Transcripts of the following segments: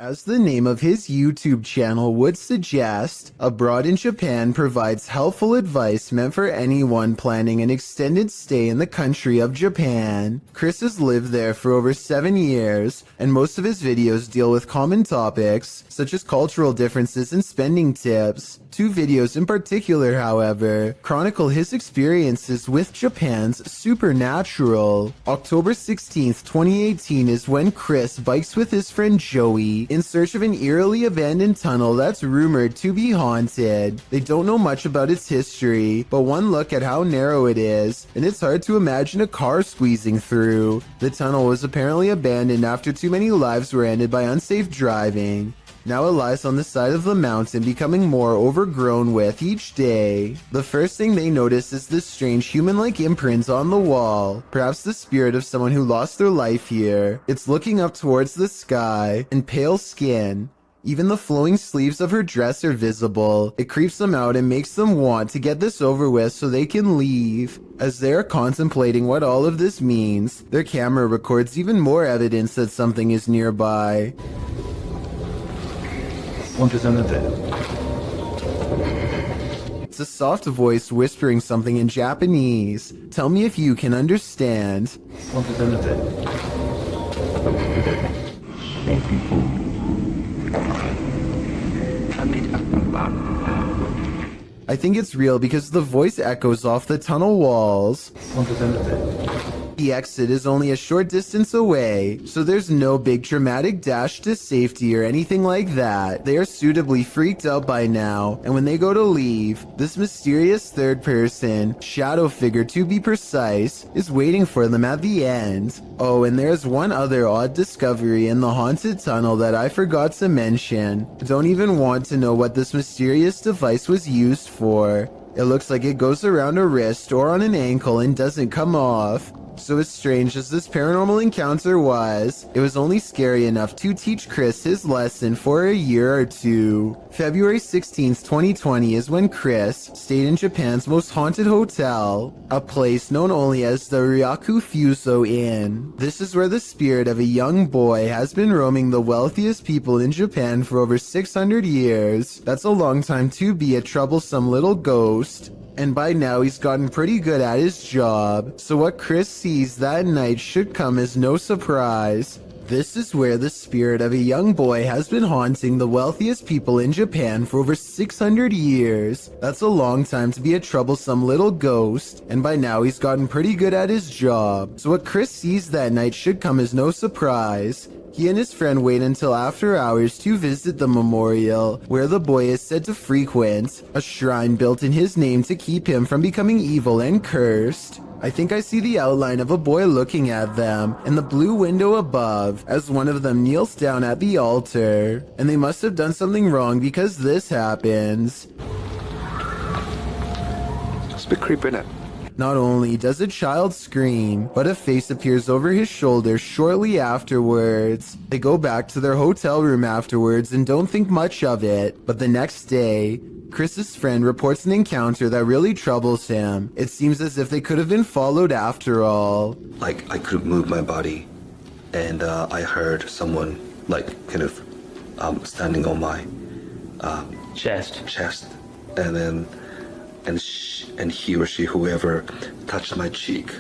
As the name of his YouTube channel would suggest, Abroad in Japan provides helpful advice meant for anyone planning an extended stay in the country of Japan. Chris has lived there for over 7 years, and most of his videos deal with common topics, such as cultural differences and spending tips. 2 videos in particular, however, chronicle his experiences with Japan's supernatural. October 16th, 2018 is when Chris bikes with his friend Joey in search of an eerily abandoned tunnel that's rumored to be haunted. They don't know much about its history, but one look at how narrow it is, and it's hard to imagine a car squeezing through. The tunnel was apparently abandoned after too many lives were ended by unsafe driving. Now it lies on the side of the mountain, becoming more overgrown with each day. The first thing they notice is this strange human-like imprint on the wall, perhaps the spirit of someone who lost their life here. It's looking up towards the sky, and pale skin. Even the flowing sleeves of her dress are visible. It creeps them out and makes them want to get this over with so they can leave. As they are contemplating what all of this means, their camera records even more evidence that something is nearby. It's a soft voice whispering something in Japanese. Tell me if you can understand. I think it's real because the voice echoes off the tunnel walls. The exit is only a short distance away, so there's no big dramatic dash to safety or anything like that. They are suitably freaked out by now, and when they go to leave, this mysterious third person, shadow figure to be precise, is waiting for them at the end. Oh, and there's one other odd discovery in the haunted tunnel that I forgot to mention. I don't even want to know what this mysterious device was used for. It looks like it goes around a wrist or on an ankle and doesn't come off. So as strange as this paranormal encounter was, it was only scary enough to teach Chris his lesson for a year or two. February 16th, 2020 is when Chris stayed in Japan's most haunted hotel, a place known only as the Ryaku Fuso Inn. This is where the spirit of a young boy has been roaming the wealthiest people in Japan for over 600 years. That's a long time to be a troublesome little ghost. And by now he's gotten pretty good at his job, so what Chris sees that night should come as no surprise. This is where the spirit of a young boy has been haunting the wealthiest people in Japan for over 600 years. That's a long time to be a troublesome little ghost, and by now he's gotten pretty good at his job, so what Chris sees that night should come as no surprise. He and his friend wait until after hours to visit the memorial, where the boy is said to frequent, a shrine built in his name to keep him from becoming evil and cursed. I think I see the outline of a boy looking at them in the blue window above as one of them kneels down at the altar. And they must have done something wrong because this happens. It's a bit creepy, innit? Not only does a child scream, but a face appears over his shoulder shortly afterwards. They go back to their hotel room afterwards and don't think much of it. But the next day, Chris's friend reports an encounter that really troubles him. It seems as if they could have been followed after all. Like, I couldn't move my body, and I heard someone, like, kind of standing on my chest, and then and he or she, whoever, touched my cheek.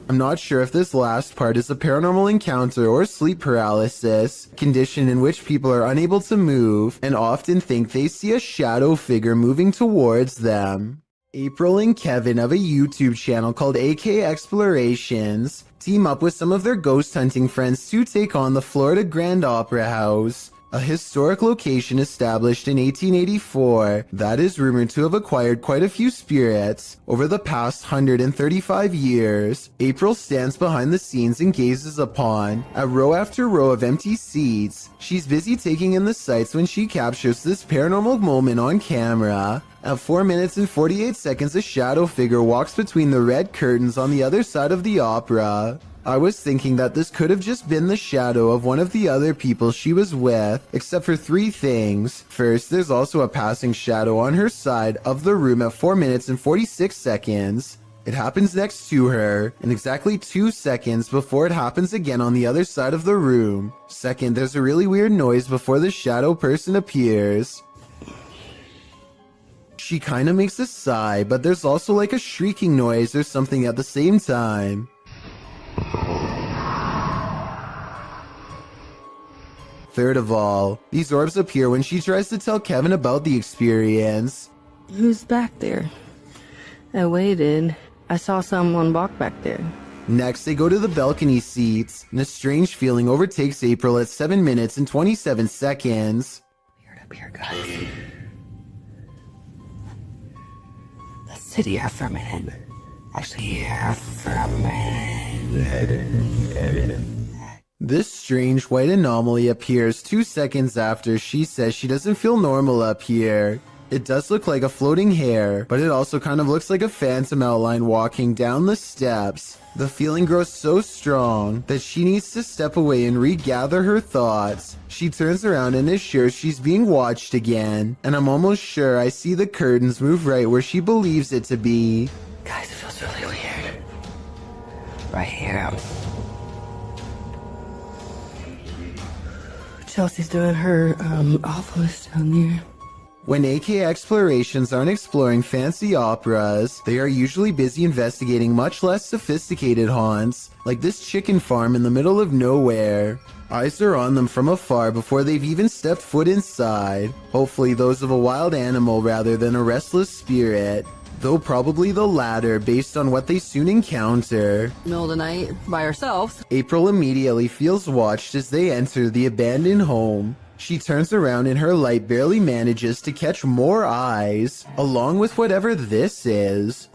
I'm not sure if this last part is a paranormal encounter or sleep paralysis, condition in which people are unable to move and often think they see a shadow figure moving towards them. April and Kevin of a YouTube channel called AK Explorations team up with some of their ghost hunting friends to take on the Florida Grand Opera House, a historic location established in 1884 that is rumored to have acquired quite a few spirits over the past 135 years. April stands behind the scenes and gazes upon a row after row of empty seats. She's busy taking in the sights when she captures this paranormal moment on camera. At 4 minutes and 48 seconds, a shadow figure walks between the red curtains on the other side of the opera. I was thinking that this could have just been the shadow of one of the other people she was with, except for 3 things. First, there's also a passing shadow on her side of the room at 4 minutes and 46 seconds. It happens next to her, and exactly 2 seconds before it happens again on the other side of the room. Second, there's a really weird noise before the shadow person appears. She kinda makes a sigh, but there's also like a shrieking noise or something at the same time. Third of all, these orbs appear when she tries to tell Kevin about the experience. Who's back there? I waited. I saw someone walk back there. Next, they go to the balcony seats, and a strange feeling overtakes April at 7 minutes and 27 seconds. Weird up here, guys. Let's sit here for a minute. Actually, here for a minute. This strange white anomaly appears 2 seconds after she says she doesn't feel normal up here. It does look like a floating hair, but it also kind of looks like a phantom outline walking down the steps. The feeling grows so strong that she needs to step away and regather her thoughts. She turns around and is sure she's being watched again, and I'm almost sure I see the curtains move right where she believes it to be. Guys, it feels really weird. Right here. Chelsea's doing her office down there. When AK Explorations aren't exploring fancy operas, they are usually busy investigating much less sophisticated haunts, like this chicken farm in the middle of nowhere. Eyes are on them from afar before they've even stepped foot inside, hopefully those of a wild animal rather than a restless spirit, though probably the latter based on what they soon encounter. Middle of the night, by ourselves. April immediately feels watched as they enter the abandoned home. She turns around and her light barely manages to catch more eyes, along with whatever this is.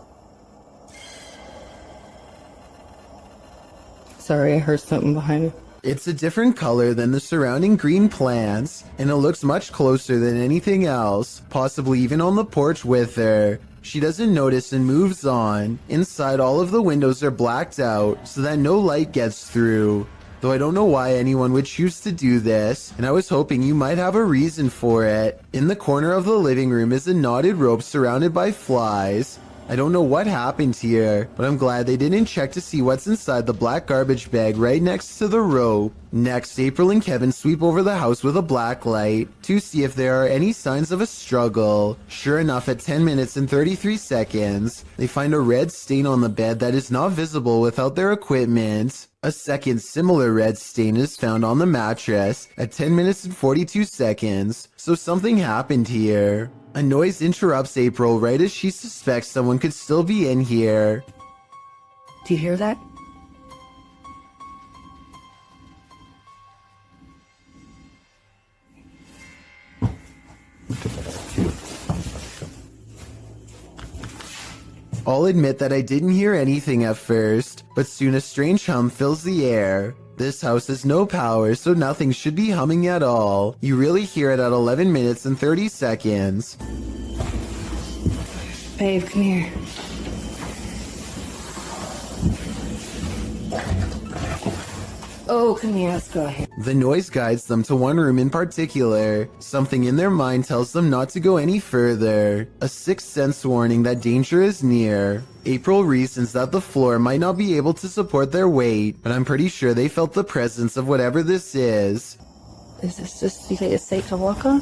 Sorry, I heard something behind me. It's a different color than the surrounding green plants, and it looks much closer than anything else, possibly even on the porch with her. She doesn't notice and moves on. Inside, all of the windows are blacked out so that no light gets through. Though I don't know why anyone would choose to do this, and I was hoping you might have a reason for it. In the corner of the living room is a knotted rope surrounded by flies. I don't know what happened here, but I'm glad they didn't check to see what's inside the black garbage bag right next to the rope. Next, April and Kevin sweep over the house with a black light to see if there are any signs of a struggle. Sure enough, at 10 minutes and 33 seconds, they find a red stain on the bed that is not visible without their equipment. A second similar red stain is found on the mattress at 10 minutes and 42 seconds, so something happened here. A noise interrupts April right as she suspects someone could still be in here. Do you hear that? I'll admit that I didn't hear anything at first, but soon a strange hum fills the air. This house has no power, so nothing should be humming at all. You really hear it at 11 minutes and 30 seconds. Babe, come here. Oh, come here, let's go ahead. The noise guides them to one room in particular. Something in their mind tells them not to go any further. A sixth sense warning that danger is near. April reasons that the floor might not be able to support their weight, but I'm pretty sure they felt the presence of whatever this is. Is this just, you think it's safe to walk on?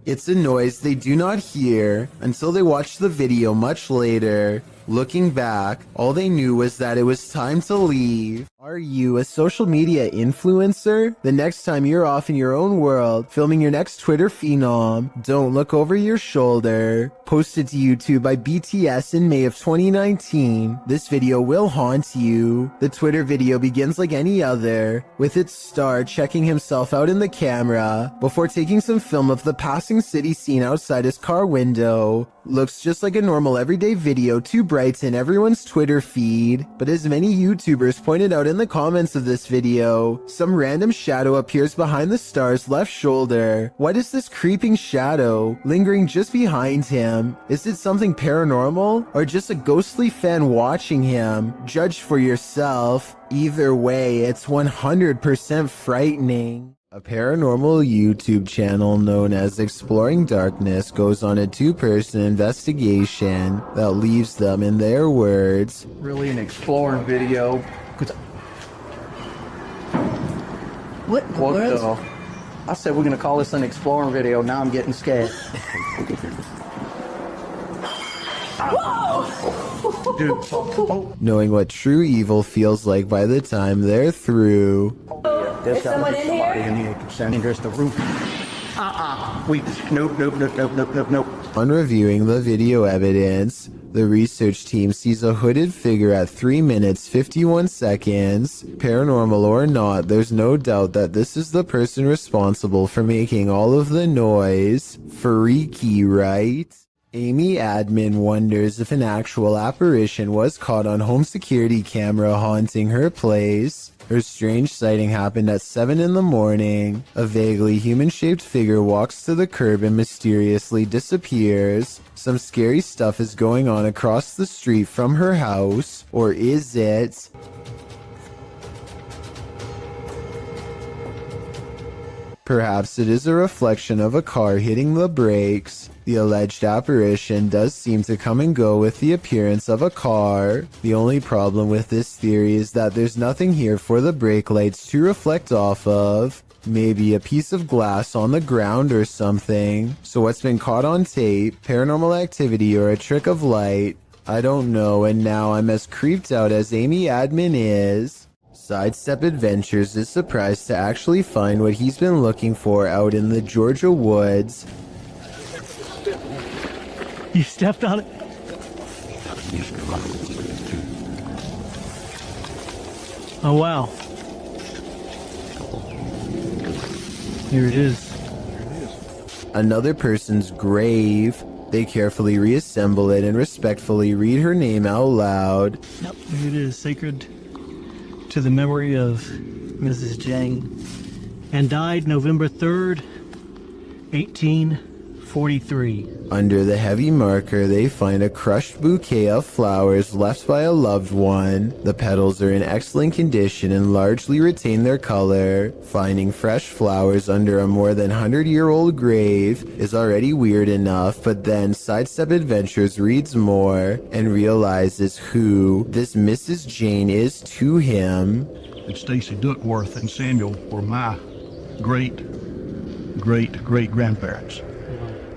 It's a noise they do not hear until they watch the video much later. Looking back, all they knew was that it was time to leave. Are you a social media influencer? The next time you're off in your own world, filming your next Twitter phenom, don't look over your shoulder. Posted to YouTube by BTS in May of 2019, this video will haunt you. The Twitter video begins like any other, with its star checking himself out in the camera before taking some film of the passing city scene outside his car window. Looks just like a normal everyday video to brighten everyone's Twitter feed, but as many YouTubers pointed out in the comments of this video, some random shadow appears behind the star's left shoulder. What is this creeping shadow lingering just behind him? Is it something paranormal or just a ghostly fan watching him? Judge for yourself. Either way, it's 100% frightening. A paranormal YouTube channel known as Exploring Darkness goes on a two-person investigation that leaves them, in their words, really an exploring video. 'Cause What in the what world? the? I said we're gonna call this an exploring video. Now I'm getting scared. Dude, oh, knowing what true evil feels like by the time they're through. there's someone in here? somebody in here. And there's the roof. Nope. On reviewing the video evidence, the research team sees a hooded figure at 3 minutes 51 seconds. Paranormal or not, there's no doubt that this is the person responsible for making all of the noise. Freaky, right? Amy Admin wonders if an actual apparition was caught on home security camera haunting her place. Her strange sighting happened at 7 in the morning. A vaguely human-shaped figure walks to the curb and mysteriously disappears. Some scary stuff is going on across the street from her house. Or is it? Perhaps it is a reflection of a car hitting the brakes. The alleged apparition does seem to come and go with the appearance of a car. The only problem with this theory is that there's nothing here for the brake lights to reflect off of. Maybe a piece of glass on the ground or something. So what's been caught on tape, paranormal activity, or a trick of light? I don't know, and now I'm as creeped out as Amy Admin is. Sidestep Adventures is surprised to actually find what he's been looking for out in the Georgia woods. You stepped on it? Oh, wow. Here it is. Another person's grave. They carefully reassemble it and respectfully read her name out loud. Yep, here it is. Sacred to the memory of Mrs. Jang. And died November 3rd, 1843. Under the heavy marker, they find a crushed bouquet of flowers left by a loved one. The petals are in excellent condition and largely retain their color. Finding fresh flowers under a more than 100-year-old grave is already weird enough, but then Sidestep Adventures reads more and realizes who this Mrs. Jane is to him. And Stacy Duckworth and Samuel were my great-great-great-grandparents.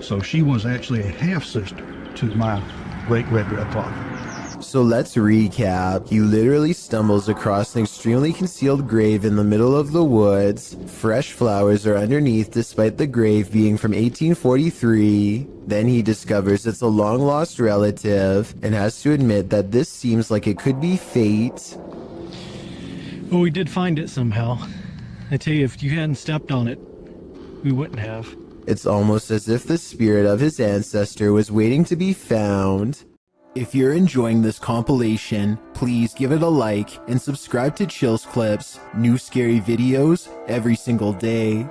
So she was actually a half-sister to my great-great-grandfather. So let's recap. He literally stumbles across an extremely concealed grave in the middle of the woods. Fresh flowers are underneath despite the grave being from 1843. Then he discovers it's a long-lost relative and has to admit that this seems like it could be fate. Well, we did find it somehow. I tell you, if you hadn't stepped on it, we wouldn't have. It's almost as if the spirit of his ancestor was waiting to be found. If you're enjoying this compilation, please give it a like and subscribe to Chills Clips, new scary videos every single day.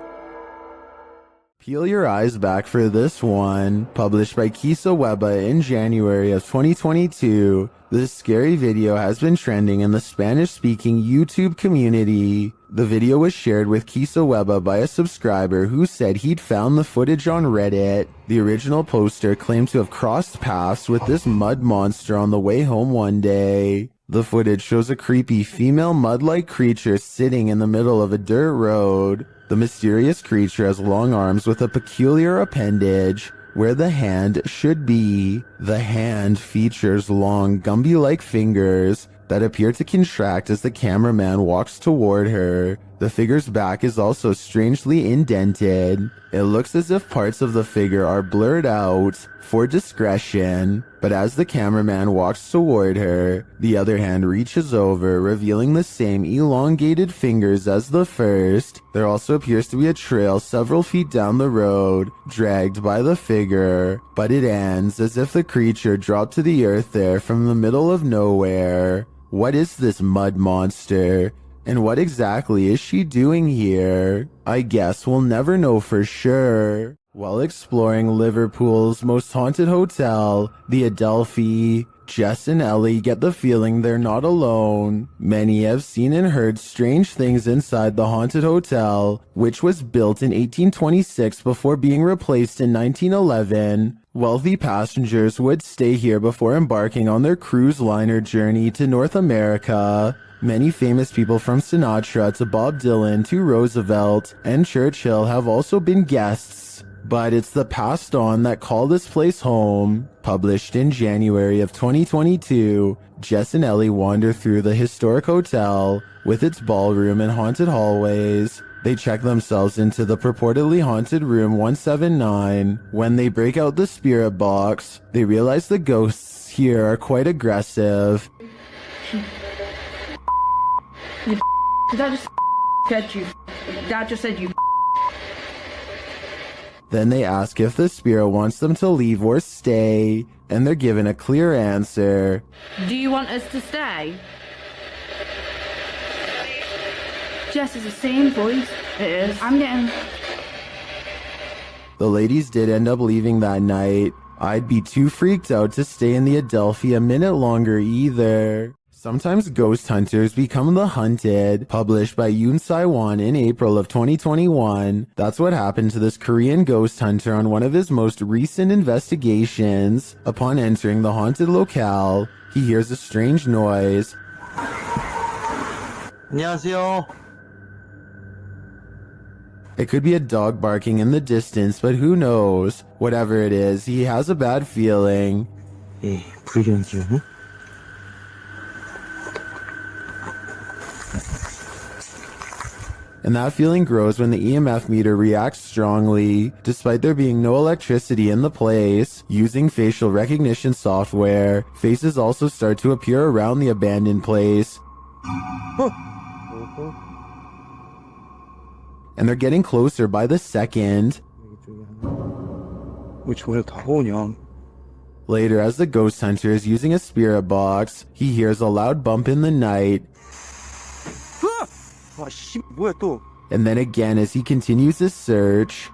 Peel your eyes back for this one. Published by Kisa Weba in January of 2022, this scary video has been trending in the Spanish-speaking YouTube community. The video was shared with Kisa Weba by a subscriber who said he'd found the footage on Reddit. The original poster claimed to have crossed paths with this mud monster on the way home one day. The footage shows a creepy female mud-like creature sitting in the middle of a dirt road. The mysterious creature has long arms with a peculiar appendage where the hand should be. The hand features long Gumby-like fingers that appear to contract as the cameraman walks toward her. The figure's back is also strangely indented. It looks as if parts of the figure are blurred out for discretion, but as the cameraman walks toward her, the other hand reaches over, revealing the same elongated fingers as the first. There also appears to be a trail several feet down the road, dragged by the figure, but it ends as if the creature dropped to the earth there from the middle of nowhere. What is this mud monster? And what exactly is she doing here? I guess we'll never know for sure. While exploring Liverpool's most haunted hotel, the Adelphi, Jess and Ellie get the feeling they're not alone. Many have seen and heard strange things inside the haunted hotel, which was built in 1826 before being replaced in 1911. Wealthy passengers would stay here before embarking on their cruise liner journey to North America. Many famous people from Sinatra to Bob Dylan to Roosevelt and Churchill have also been guests. But it's the past on that call this place home. Published in January of 2022, Jess and Ellie wander through the historic hotel with its ballroom and haunted hallways. They check themselves into the purportedly haunted room 179. When they break out the spirit box, they realize the ghosts here are quite aggressive. That just said you. Then they ask if the spirit wants them to leave or stay, and they're given a clear answer. Do you want us to stay? Jess, is the same voice. It is. I'm getting... The ladies did end up leaving that night. I'd be too freaked out to stay in the Adelphi a minute longer either. Sometimes ghost hunters become the hunted. Published by Yoon Sai-won in April of 2021. That's what happened to this Korean ghost hunter on one of his most recent investigations. Upon entering the haunted locale, he hears a strange noise. 안녕하세요. It could be a dog barking in the distance, but who knows? Whatever it is, he has a bad feeling. 예, 불경기요. 응? And that feeling grows when the EMF meter reacts strongly, despite there being no electricity in the place. Using facial recognition software, faces also start to appear around the abandoned place. And they're getting closer by the second. Which way 다 오냐? Later, as the ghost hunter is using a spirit box, he hears a loud bump in the night. 와, 씨, 뭐야 또? And then again as he continues his search.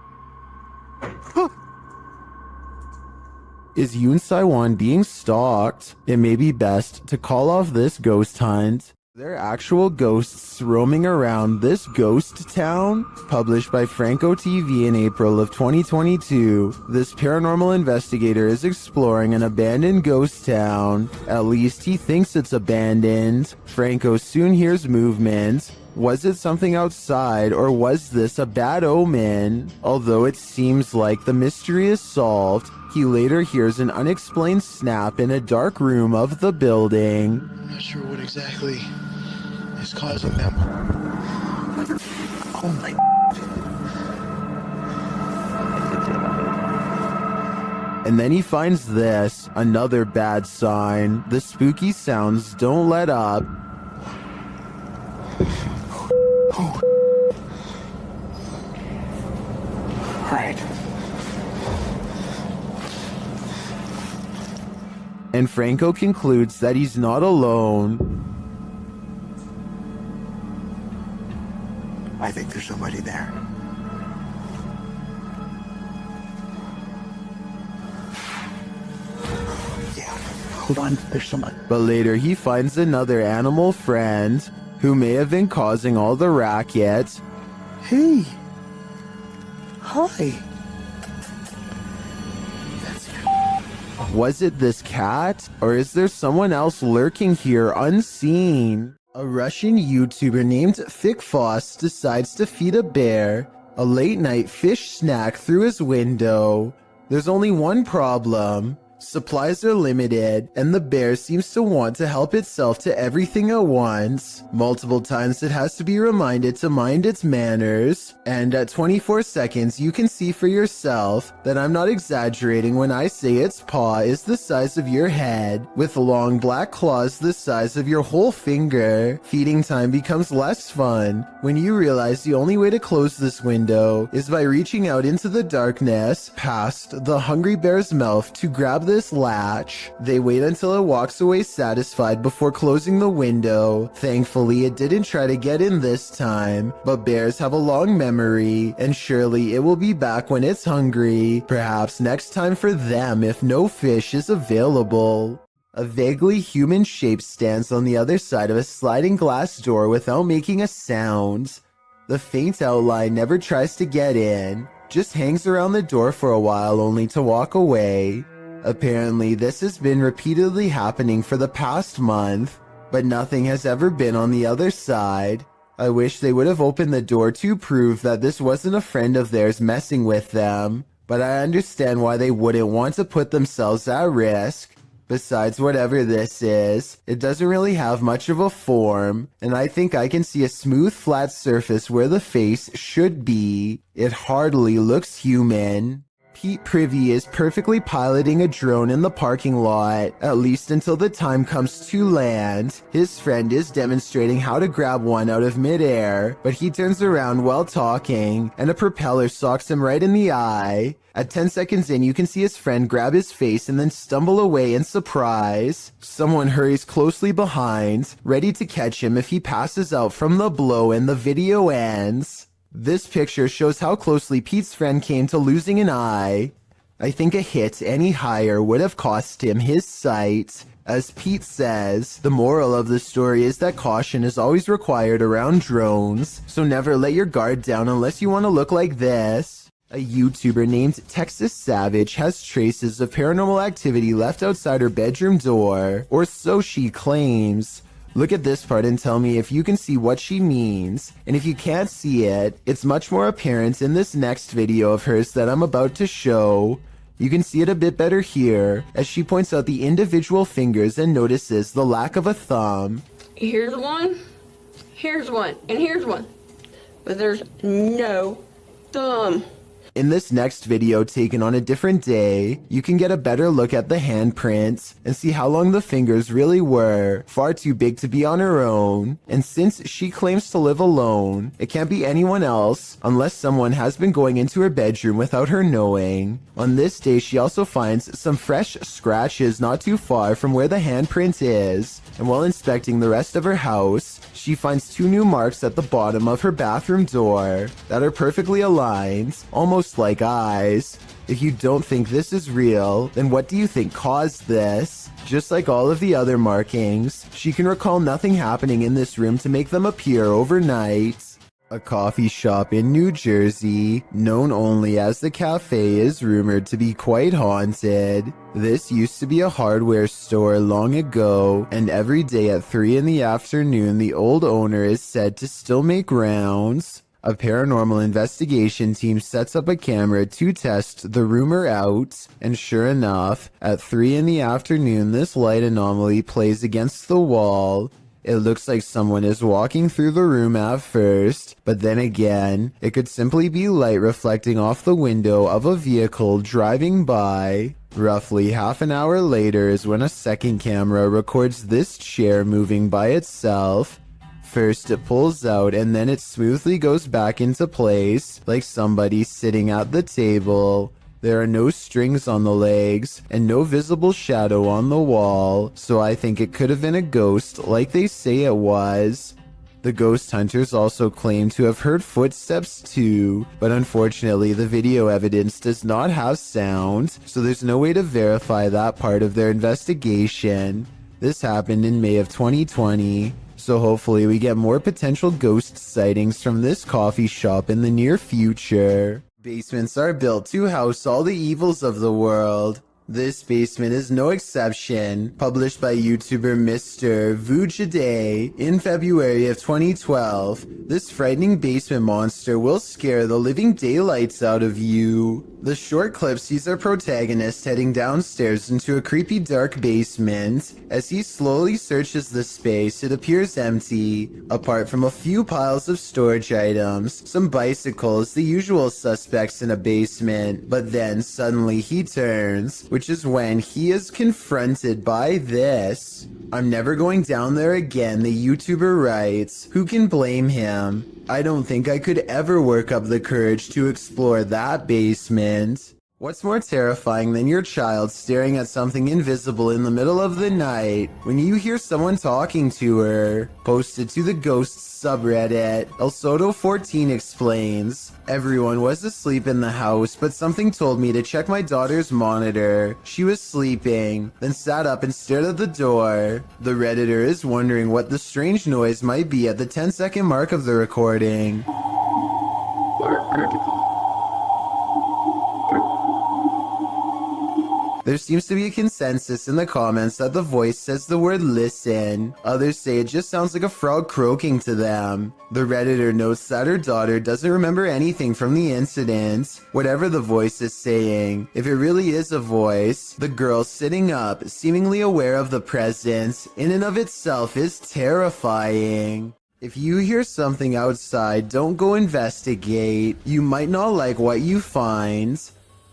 Is Yoon Sai-won being stalked? It may be best to call off this ghost hunt. There are actual ghosts roaming around this ghost town? Published by Franco TV in April of 2022, this paranormal investigator is exploring an abandoned ghost town. At least he thinks it's abandoned. Franco soon hears movement. Was it something outside, or was this a bad omen? Although it seems like the mystery is solved, he later hears an unexplained snap in a dark room of the building. I'm not sure what exactly is causing them. Oh my... And then he finds this, another bad sign. The spooky sounds don't let up. Oh. Right. And Franco concludes that he's not alone. I think there's somebody there. Yeah, hold on, there's somebody. But later he finds another animal friend who may have been causing all the racket. Hey. Hi. Was it this cat? Or is there someone else lurking here unseen? A Russian YouTuber named Fikfoss decides to feed a bear a late-night fish snack through his window. There's only one problem. Supplies are limited, and the bear seems to want to help itself to everything at once. Multiple times it has to be reminded to mind its manners, and at 24 seconds you can see for yourself that I'm not exaggerating when I say its paw is the size of your head, with long black claws the size of your whole finger. Feeding time becomes less fun when you realize the only way to close this window is by reaching out into the darkness past the hungry bear's mouth to grab this latch. They wait until it walks away satisfied before closing the window. Thankfully, it didn't try to get in this time, but bears have a long memory, and surely it will be back when it's hungry. Perhaps next time for them if no fish is available. A vaguely human shape stands on the other side of a sliding glass door without making a sound. The faint outline never tries to get in, just hangs around the door for a while only to walk away. Apparently, this has been repeatedly happening for the past month, but nothing has ever been on the other side. I wish they would have opened the door to prove that this wasn't a friend of theirs messing with them, but I understand why they wouldn't want to put themselves at risk. Besides, whatever this is, it doesn't really have much of a form, and I think I can see a smooth flat surface where the face should be. It hardly looks human. Pete Privy is perfectly piloting a drone in the parking lot, at least until the time comes to land. His friend is demonstrating how to grab one out of midair, but he turns around while talking, and a propeller socks him right in the eye. At 10 seconds in, you can see his friend grab his face and then stumble away in surprise. Someone hurries closely behind, ready to catch him if he passes out from the blow, and the video ends. This picture shows how closely Pete's friend came to losing an eye. I think a hit any higher would have cost him his sight. As Pete says, the moral of the story is that caution is always required around drones, so never let your guard down unless you want to look like this. A YouTuber named Texas Savage has traces of paranormal activity left outside her bedroom door, or so she claims. Look at this part and tell me if you can see what she means. And if you can't see it, it's much more apparent in this next video of hers that I'm about to show. You can see it a bit better here, as she points out the individual fingers and notices the lack of a thumb. Here's one, and here's one. But there's no thumb. In this next video taken on a different day, you can get a better look at the handprints and see how long the fingers really were, far too big to be on her own. And since she claims to live alone, it can't be anyone else unless someone has been going into her bedroom without her knowing. On this day, she also finds some fresh scratches not too far from where the handprint is, and while inspecting the rest of her house, she finds 2 new marks at the bottom of her bathroom door that are perfectly aligned, almost like eyes. If you don't think this is real, then what do you think caused this? Just like all of the other markings, she can recall nothing happening in this room to make them appear overnight. A coffee shop in New Jersey, known only as the Cafe, is rumored to be quite haunted. This used to be a hardware store long ago, and every day at 3 in the afternoon, the old owner is said to still make rounds. A paranormal investigation team sets up a camera to test the rumor out, and sure enough, at 3 in the afternoon, this light anomaly plays against the wall. It looks like someone is walking through the room at first, but then again, it could simply be light reflecting off the window of a vehicle driving by. Roughly half an hour later is when a second camera records this chair moving by itself. First it pulls out and then it smoothly goes back into place, like somebody sitting at the table. There are no strings on the legs and no visible shadow on the wall, so I think it could have been a ghost like they say it was. The ghost hunters also claim to have heard footsteps too, but unfortunately the video evidence does not have sound, so there's no way to verify that part of their investigation. This happened in May of 2020, so hopefully we get more potential ghost sightings from this coffee shop in the near future. Basements are built to house all the evils of the world. This basement is no exception. Published by YouTuber Mr. Vujade in February of 2012, this frightening basement monster will scare the living daylights out of you. The short clip sees our protagonist heading downstairs into a creepy dark basement. As he slowly searches the space, it appears empty, apart from a few piles of storage items, some bicycles, the usual suspects in a basement. But then suddenly he turns, which is when he is confronted by this. "I'm never going down there again," the YouTuber writes. Who can blame him? I don't think I could ever work up the courage to explore that basement. What's more terrifying than your child staring at something invisible in the middle of the night when you hear someone talking to her? Posted to the Ghosts subreddit, El Soto14 explains, everyone was asleep in the house, but something told me to check my daughter's monitor. She was sleeping, then sat up and stared at the door. The Redditor is wondering what the strange noise might be at the 10-second mark of the recording. There seems to be a consensus in the comments that the voice says the word listen. Others say it just sounds like a frog croaking to them. The Redditor notes that her daughter doesn't remember anything from the incident, whatever the voice is saying. If it really is a voice, the girl sitting up, seemingly aware of the presence, in and of itself is terrifying. If you hear something outside, don't go investigate. You might not like what you find.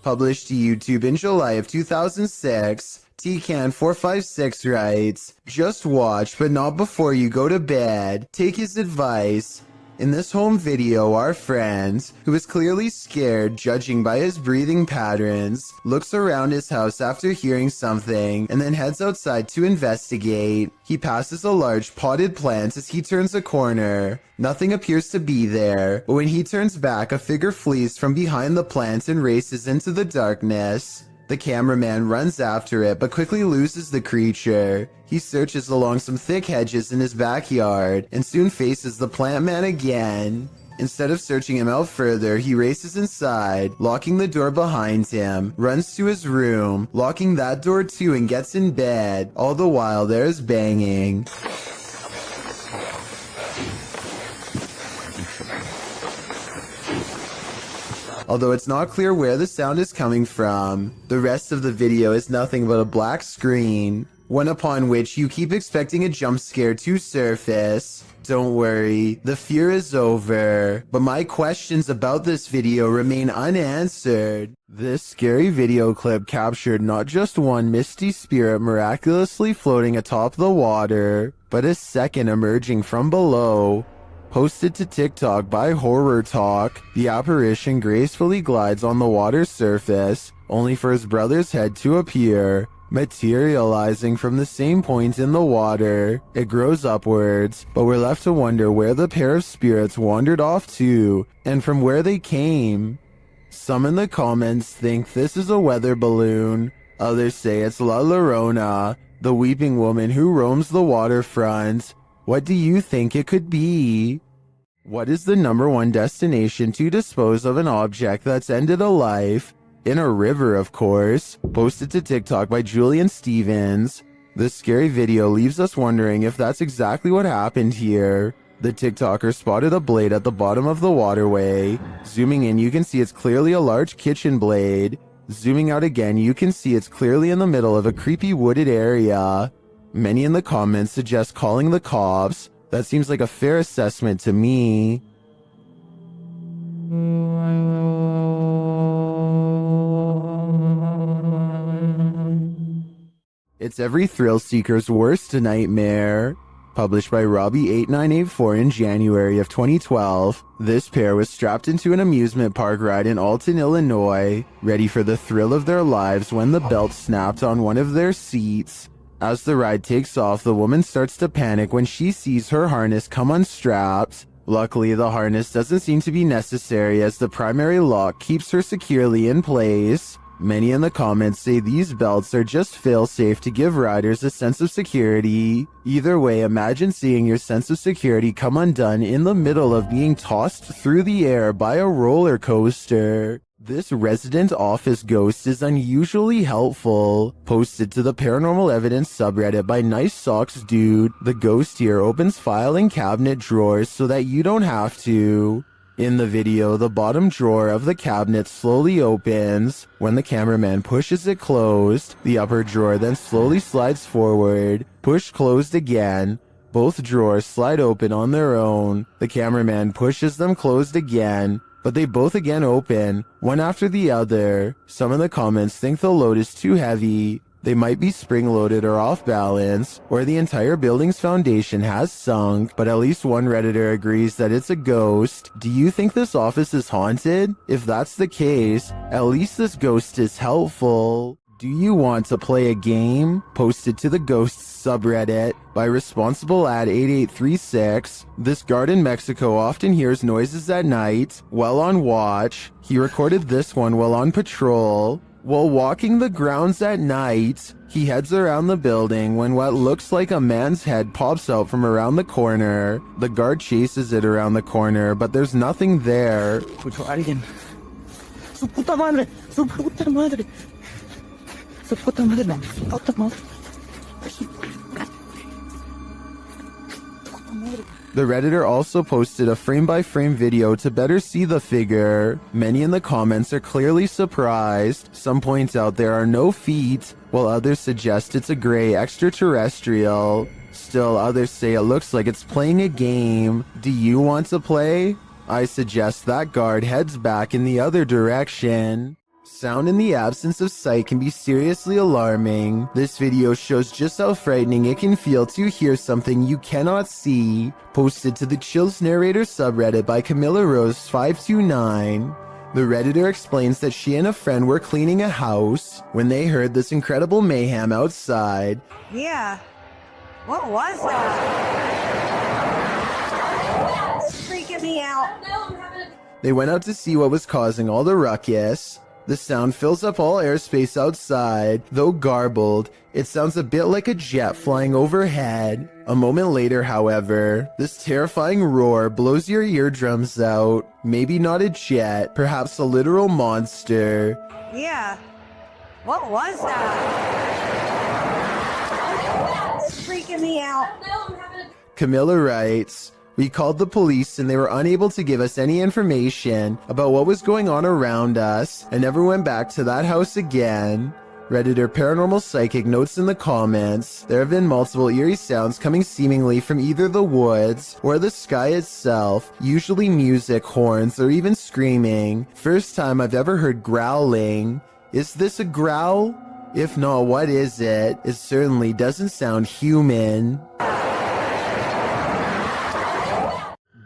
Published to YouTube in July of 2006, Tcan456 writes, just watch, but not before you go to bed. Take his advice. In this home video, our friend, who is clearly scared judging by his breathing patterns, looks around his house after hearing something and then heads outside to investigate. He passes a large potted plant as he turns a corner. Nothing appears to be there, but when he turns back, a figure flees from behind the plant and races into the darkness. The cameraman runs after it, but quickly loses the creature. He searches along some thick hedges in his backyard, and soon faces the plant man again. Instead of searching him out further, he races inside, locking the door behind him, runs to his room, locking that door too, and gets in bed. All the while, there is banging. Although it's not clear where the sound is coming from. The rest of the video is nothing but a black screen, one upon which you keep expecting a jump scare to surface. Don't worry, the fear is over, but my questions about this video remain unanswered. This scary video clip captured not just one misty spirit miraculously floating atop the water, but a second emerging from below. Posted to TikTok by Horror Talk, the apparition gracefully glides on the water's surface, only for his brother's head to appear, materializing from the same point in the water. It grows upwards, but we're left to wonder where the pair of spirits wandered off to, and from where they came. Some in the comments think this is a weather balloon, others say it's La Llorona, the weeping woman who roams the waterfront. What do you think it could be? What is the #1 destination to dispose of an object that's ended a life? In a river, of course. Posted to TikTok by Julian Stevens. This scary video leaves us wondering if that's exactly what happened here. The TikToker spotted a blade at the bottom of the waterway. Zooming in, you can see it's clearly a large kitchen blade. Zooming out again, you can see it's clearly in the middle of a creepy wooded area. Many in the comments suggest calling the cops. That seems like a fair assessment to me. It's every thrill seeker's worst nightmare. Published by Robbie8984 in January of 2012, this pair was strapped into an amusement park ride in Alton, Illinois, ready for the thrill of their lives when the belt snapped on one of their seats. As the ride takes off, the woman starts to panic when she sees her harness come unstrapped. Luckily, the harness doesn't seem to be necessary as the primary lock keeps her securely in place. Many in the comments say these belts are just fail-safe to give riders a sense of security. Either way, imagine seeing your sense of security come undone in the middle of being tossed through the air by a roller coaster. This resident office ghost is unusually helpful. Posted to the paranormal evidence subreddit by Nice Socks Dude, the ghost here opens filing cabinet drawers so that you don't have to. In the video, the bottom drawer of the cabinet slowly opens. When the cameraman pushes it closed, the upper drawer then slowly slides forward. Push closed again. Both drawers slide open on their own. The cameraman pushes them closed again, but they both again open, one after the other. Some in the comments think the load is too heavy. They might be spring-loaded or off balance, or the entire building's foundation has sunk, but at least one Redditor agrees that it's a ghost. Do you think this office is haunted? If that's the case, at least this ghost is helpful. Do you want to play a game? Posted to the Ghosts subreddit by responsible ad 8836. This guard in Mexico often hears noises at night while on watch. He recorded this one while on patrol. While walking the grounds at night, he heads around the building when what looks like a man's head pops out from around the corner. The guard chases it around the corner, but there's nothing there. Escucho a alguien. Su puta madre. Su puta madre. Su puta madre. Su puta madre. The Redditor also posted a frame-by-frame video to better see the figure. Many in the comments are clearly surprised. Some point out there are no feet, while others suggest it's a gray extraterrestrial. Still, others say it looks like it's playing a game. Do you want to play? I suggest that guard heads back in the other direction. Sound in the absence of sight can be seriously alarming. This video shows just how frightening it can feel to hear something you cannot see. Posted to the Chills Narrator subreddit by Camilla Rose 529. The Redditor explains that she and a friend were cleaning a house when they heard this incredible mayhem outside. Yeah. What was that? It's freaking me out. They went out to see what was causing all the ruckus. The sound fills up all airspace outside. Though garbled, it sounds a bit like a jet flying overhead. A moment later, however, this terrifying roar blows your eardrums out. Maybe not a jet, perhaps a literal monster. Yeah. What was that? It's freaking me out. Camilla writes, "We called the police and they were unable to give us any information about what was going on around us and never went back to that house again." Redditor Paranormal Psychic notes in the comments, there have been multiple eerie sounds coming seemingly from either the woods or the sky itself, usually music, horns, or even screaming. First time I've ever heard growling. Is this a growl? If not, what is it? It certainly doesn't sound human.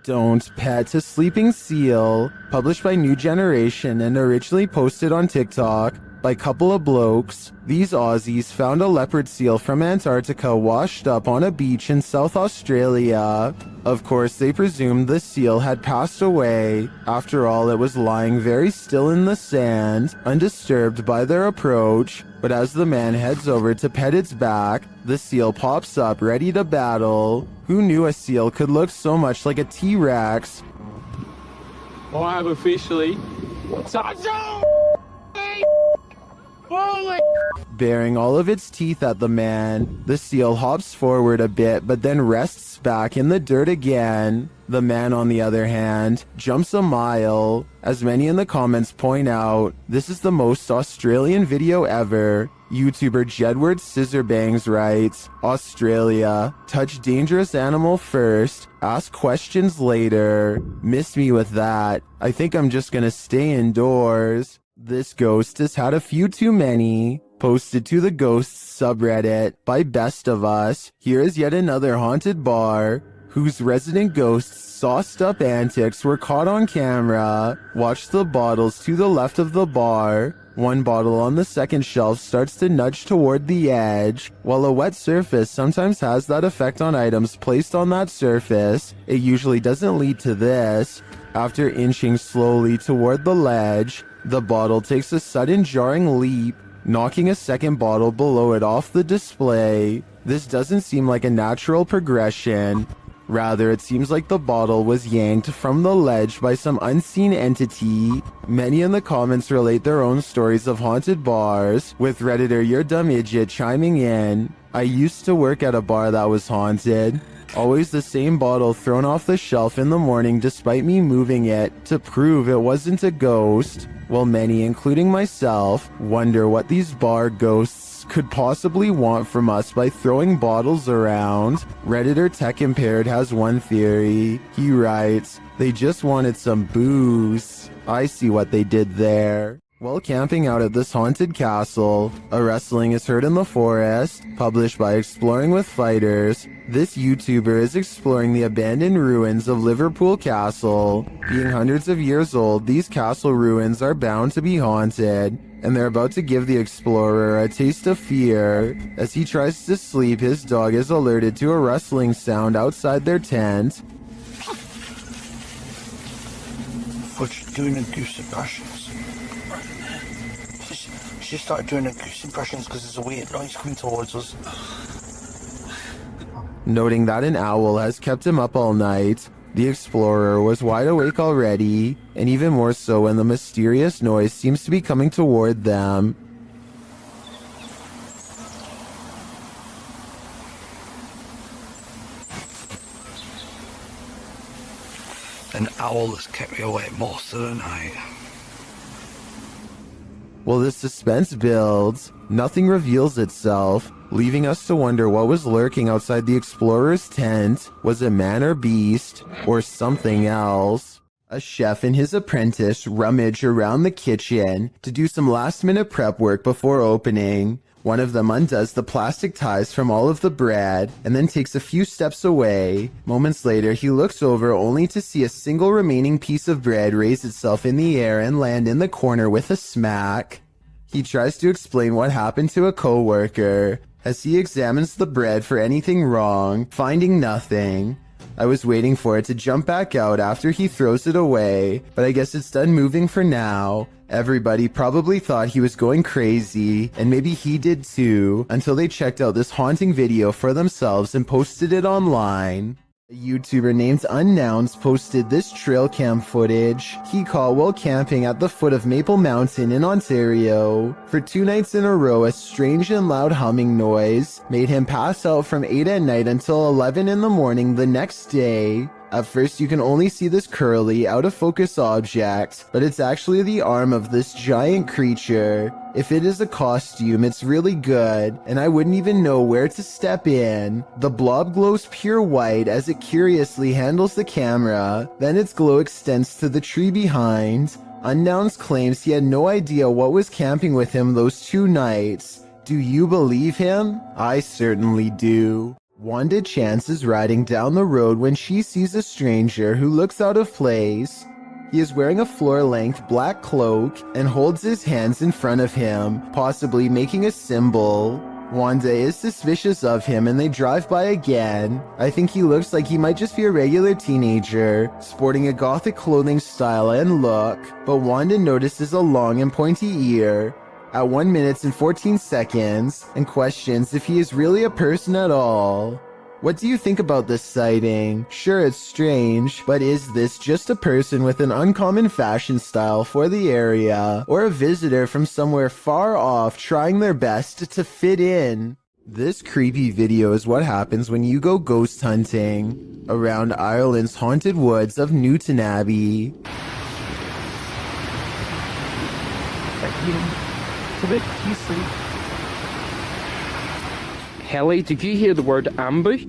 Don't Pet a Sleeping Seal, published by New Generation and originally posted on TikTok by Couple of Blokes. These Aussies found a leopard seal from Antarctica washed up on a beach in South Australia. Of course, they presumed the seal had passed away. After all, it was lying very still in the sand, undisturbed by their approach. But as the man heads over to pet its back, the seal pops up ready to battle. Who knew a seal could look so much like a T-Rex? Well, I have officially... Baring all of its teeth at the man, the seal hops forward a bit but then rests back in the dirt again. The man, on the other hand, jumps a mile. As many in the comments point out, this is the most Australian video ever. YouTuber Jedward Scissorbangs writes, "Australia, touch dangerous animal first, ask questions later." Miss me with that. I think I'm just gonna stay indoors. This ghost has had a few too many. Posted to the Ghosts subreddit by Best of Us, here is yet another haunted bar whose resident ghosts' sauced up antics were caught on camera. Watch the bottles to the left of the bar. One bottle on the second shelf starts to nudge toward the edge. While a wet surface sometimes has that effect on items placed on that surface, it usually doesn't lead to this. After inching slowly toward the ledge, the bottle takes a sudden jarring leap, knocking a second bottle below it off the display. This doesn't seem like a natural progression. Rather, it seems like the bottle was yanked from the ledge by some unseen entity. Many in the comments relate their own stories of haunted bars, with Redditor Your Dumb Idiot chiming in, "I used to work at a bar that was haunted. Always the same bottle thrown off the shelf in the morning despite me moving it to prove it wasn't a ghost." While many, including myself, wonder what these bar ghosts could possibly want from us by throwing bottles around, Redditor Tech Impaired has one theory. He writes, "They just wanted some booze. I see what they did there." While camping out at this haunted castle, a wrestling is heard in the forest, published by Exploring with Fighters. This YouTuber is exploring the abandoned ruins of Liverpool Castle. Being hundreds of years old, these castle ruins are bound to be haunted, and they're about to give the explorer a taste of fear. As he tries to sleep, his dog is alerted to a rustling sound outside their tent. What's doing a goose impressions? She started doing a goose impressions because there's a weird noise coming towards us. Noting that an owl has kept him up all night, the explorer was wide awake already, and even more so when the mysterious noise seems to be coming toward them. An owl has kept me awake most of the night. While the suspense builds, nothing reveals itself, leaving us to wonder what was lurking outside the explorer's tent. Was it man or beast, or something else? A chef and his apprentice rummage around the kitchen to do some last-minute prep work before opening. One of them undoes the plastic ties from all of the bread and then takes a few steps away. Moments later, he looks over only to see a single remaining piece of bread raise itself in the air and land in the corner with a smack. He tries to explain what happened to a coworker as he examines the bread for anything wrong, finding nothing. I was waiting for it to jump back out after he throws it away, but I guess it's done moving for now. Everybody probably thought he was going crazy, and maybe he did too, until they checked out this haunting video for themselves and posted it online. A YouTuber named Unnouns posted this trail cam footage he caught while camping at the foot of Maple Mountain in Ontario. For 2 nights in a row, a strange and loud humming noise made him pass out from 8 at night until 11 in the morning the next day. At first, you can only see this curly, out-of-focus object, but it's actually the arm of this giant creature. If it is a costume, it's really good, and I wouldn't even know where to step in. The blob glows pure white as it curiously handles the camera, then its glow extends to the tree behind. Unknowns claims he had no idea what was camping with him those 2 nights. Do you believe him? I certainly do. Wanda Chance is riding down the road when she sees a stranger who looks out of place. He is wearing a floor-length black cloak and holds his hands in front of him, possibly making a symbol. Wanda is suspicious of him and they drive by again. I think he looks like he might just be a regular teenager, sporting a gothic clothing style and look, but Wanda notices a long and pointy ear at 1 minute and 14 seconds and questions if he is really a person at all. What do you think about this sighting? Sure, it's strange, but is this just a person with an uncommon fashion style for the area, or a visitor from somewhere far off trying their best to fit in? This creepy video is what happens when you go ghost hunting around Ireland's haunted woods of Newton Abbey. Helly, did you hear the word ambush?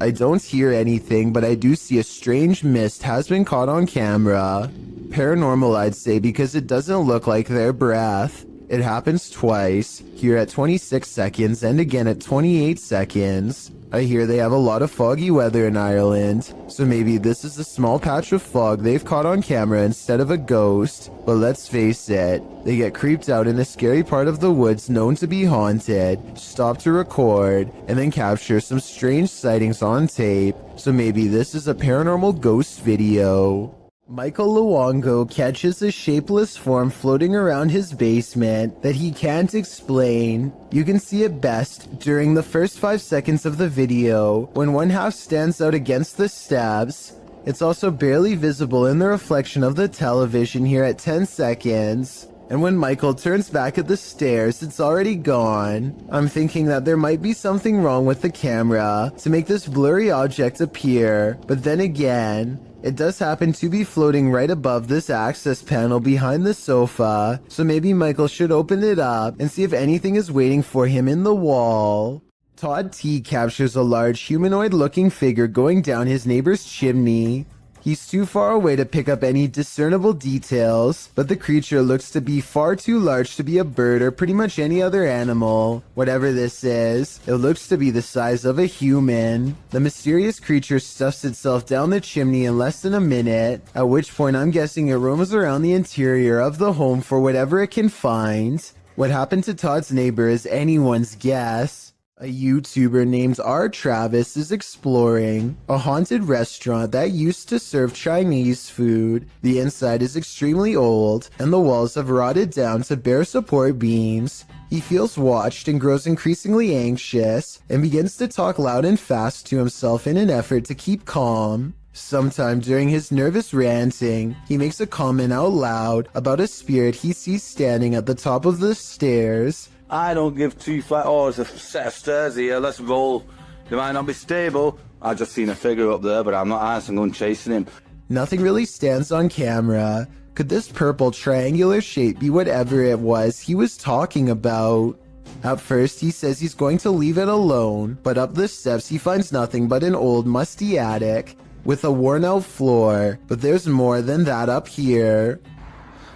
I don't hear anything, but I do see a strange mist has been caught on camera. Paranormal, I'd say, because it doesn't look like their breath. It happens twice, here at 26 seconds and again at 28 seconds. I hear they have a lot of foggy weather in Ireland, so maybe this is a small patch of fog they've caught on camera instead of a ghost. But let's face it, they get creeped out in a scary part of the woods known to be haunted, stop to record, and then capture some strange sightings on tape, so maybe this is a paranormal ghost video. Michael Luongo catches a shapeless form floating around his basement that he can't explain. You can see it best during the first 5 seconds of the video, when one half stands out against the steps. It's also barely visible in the reflection of the television here at 10 seconds. And when Michael turns back at the stairs, it's already gone. I'm thinking that there might be something wrong with the camera to make this blurry object appear, but then again, it does happen to be floating right above this access panel behind the sofa, so maybe Michael should open it up and see if anything is waiting for him in the wall. Todd T captures a large humanoid-looking figure going down his neighbor's chimney. He He's too far away to pick up any discernible details, but the creature looks to be far too large to be a bird or pretty much any other animal. Whatever this is, it looks to be the size of a human. The mysterious creature stuffs itself down the chimney in less than a minute, at which point I'm guessing it roams around the interior of the home for whatever it can find. What happened to Todd's neighbor is anyone's guess. A YouTuber named R. Travis is exploring a haunted restaurant that used to serve Chinese food. The inside is extremely old, and the walls have rotted down to bare support beams. He feels watched and grows increasingly anxious, and begins to talk loud and fast to himself in an effort to keep calm. Sometime during his nervous ranting, he makes a comment out loud about a spirit he sees standing at the top of the stairs. I don't give two flat. Oh, there's a set of stairs here. Let's roll. They might not be stable. I just seen a figure up there, but I'm not answering, going chasing him. Nothing really stands on camera. Could this purple triangular shape be whatever it was he was talking about? At first, he says he's going to leave it alone, but up the steps he finds nothing but an old musty attic with a worn out floor, but there's more than that up here.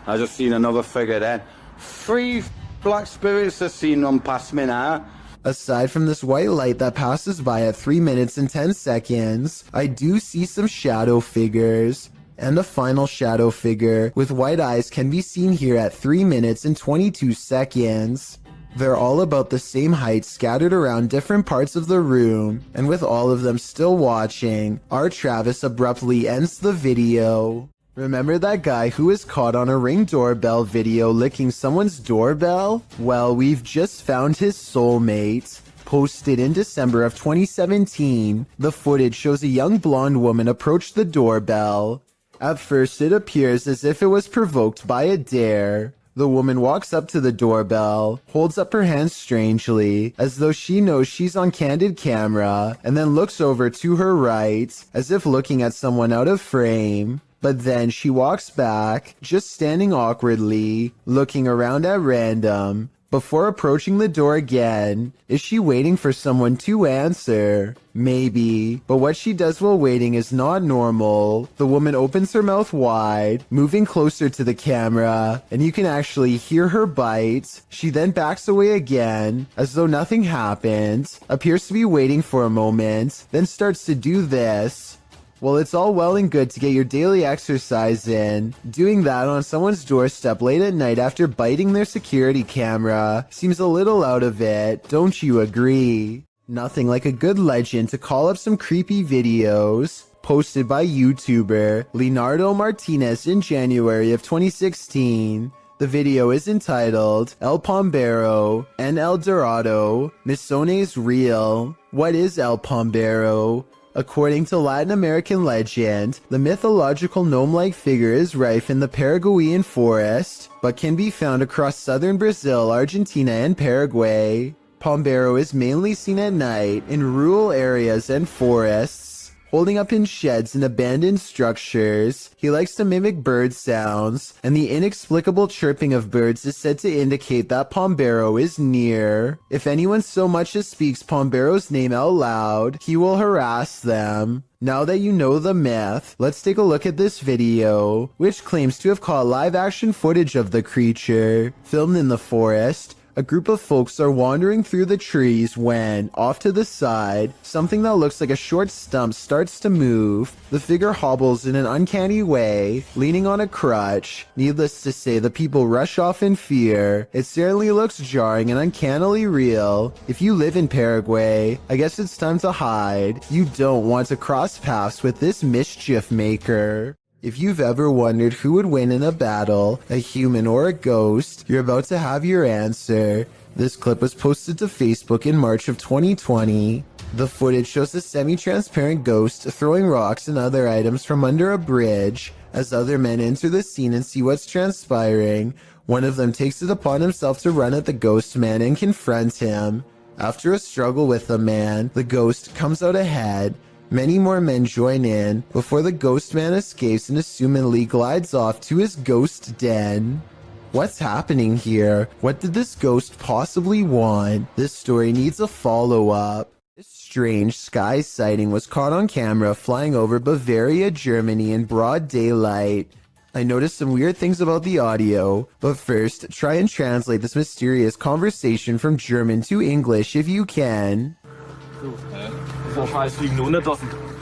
I just seen another figure then. 3 black spirits have seen them pass me now. Aside from this white light that passes by at 3 minutes and 10 seconds, I do see some shadow figures. And a final shadow figure with white eyes can be seen here at 3 minutes and 22 seconds. They're all about the same height, scattered around different parts of the room, and with all of them still watching, R. Travis abruptly ends the video. Remember that guy who was caught on a Ring doorbell video licking someone's doorbell? Well, we've just found his soulmate. Posted in December of 2017, the footage shows a young blonde woman approach the doorbell. At first, it appears as if it was provoked by a dare. The woman walks up to the doorbell, holds up her hands strangely, as though she knows she's on candid camera, and then looks over to her right, as if looking at someone out of frame. But then she walks back, just standing awkwardly, looking around at random, before approaching the door again. Is she waiting for someone to answer? Maybe, but what she does while waiting is not normal. The woman opens her mouth wide, moving closer to the camera, and you can actually hear her bite. She then backs away again, as though nothing happened, appears to be waiting for a moment, then starts to do this. Well, it's all well and good to get your daily exercise in. Doing that on someone's doorstep late at night after biting their security camera seems a little out of it, don't you agree? Nothing like a good legend to call up some creepy videos. Posted by YouTuber Leonardo Martinez in January of 2016. The video is entitled El Pombero and El Dorado, Misones Real. What is El Pombero? According to Latin American legend, the mythological gnome-like figure is rife in the Paraguayan forest, but can be found across southern Brazil, Argentina, and Paraguay. Pombero is mainly seen at night in rural areas and forests, holding up in sheds and abandoned structures. He likes to mimic bird sounds, and the inexplicable chirping of birds is said to indicate that Pombero is near. If anyone so much as speaks Pombero's name out loud, he will harass them. Now that you know the myth, let's take a look at this video, which claims to have caught live-action footage of the creature. Filmed in the forest, a group of folks are wandering through the trees when, off to the side, something that looks like a short stump starts to move. The figure hobbles in an uncanny way, leaning on a crutch. Needless to say, the people rush off in fear. It certainly looks jarring and uncannily real. If you live in Paraguay, I guess it's time to hide. You don't want to cross paths with this mischief maker. If you've ever wondered who would win in a battle, a human or a ghost, you're about to have your answer. This clip was posted to Facebook in March of 2020. The footage shows a semi-transparent ghost throwing rocks and other items from under a bridge. As other men enter the scene and see what's transpiring, one of them takes it upon himself to run at the ghost man and confront him. After a struggle with the man, the ghost comes out ahead. Many more men join in before the ghost man escapes and assumedly glides off to his ghost den. What's happening here? What did this ghost possibly want? This story needs a follow-up. This strange sky sighting was caught on camera flying over Bavaria, Germany in broad daylight. I noticed some weird things about the audio, but first, try and translate this mysterious conversation from German to English if you can.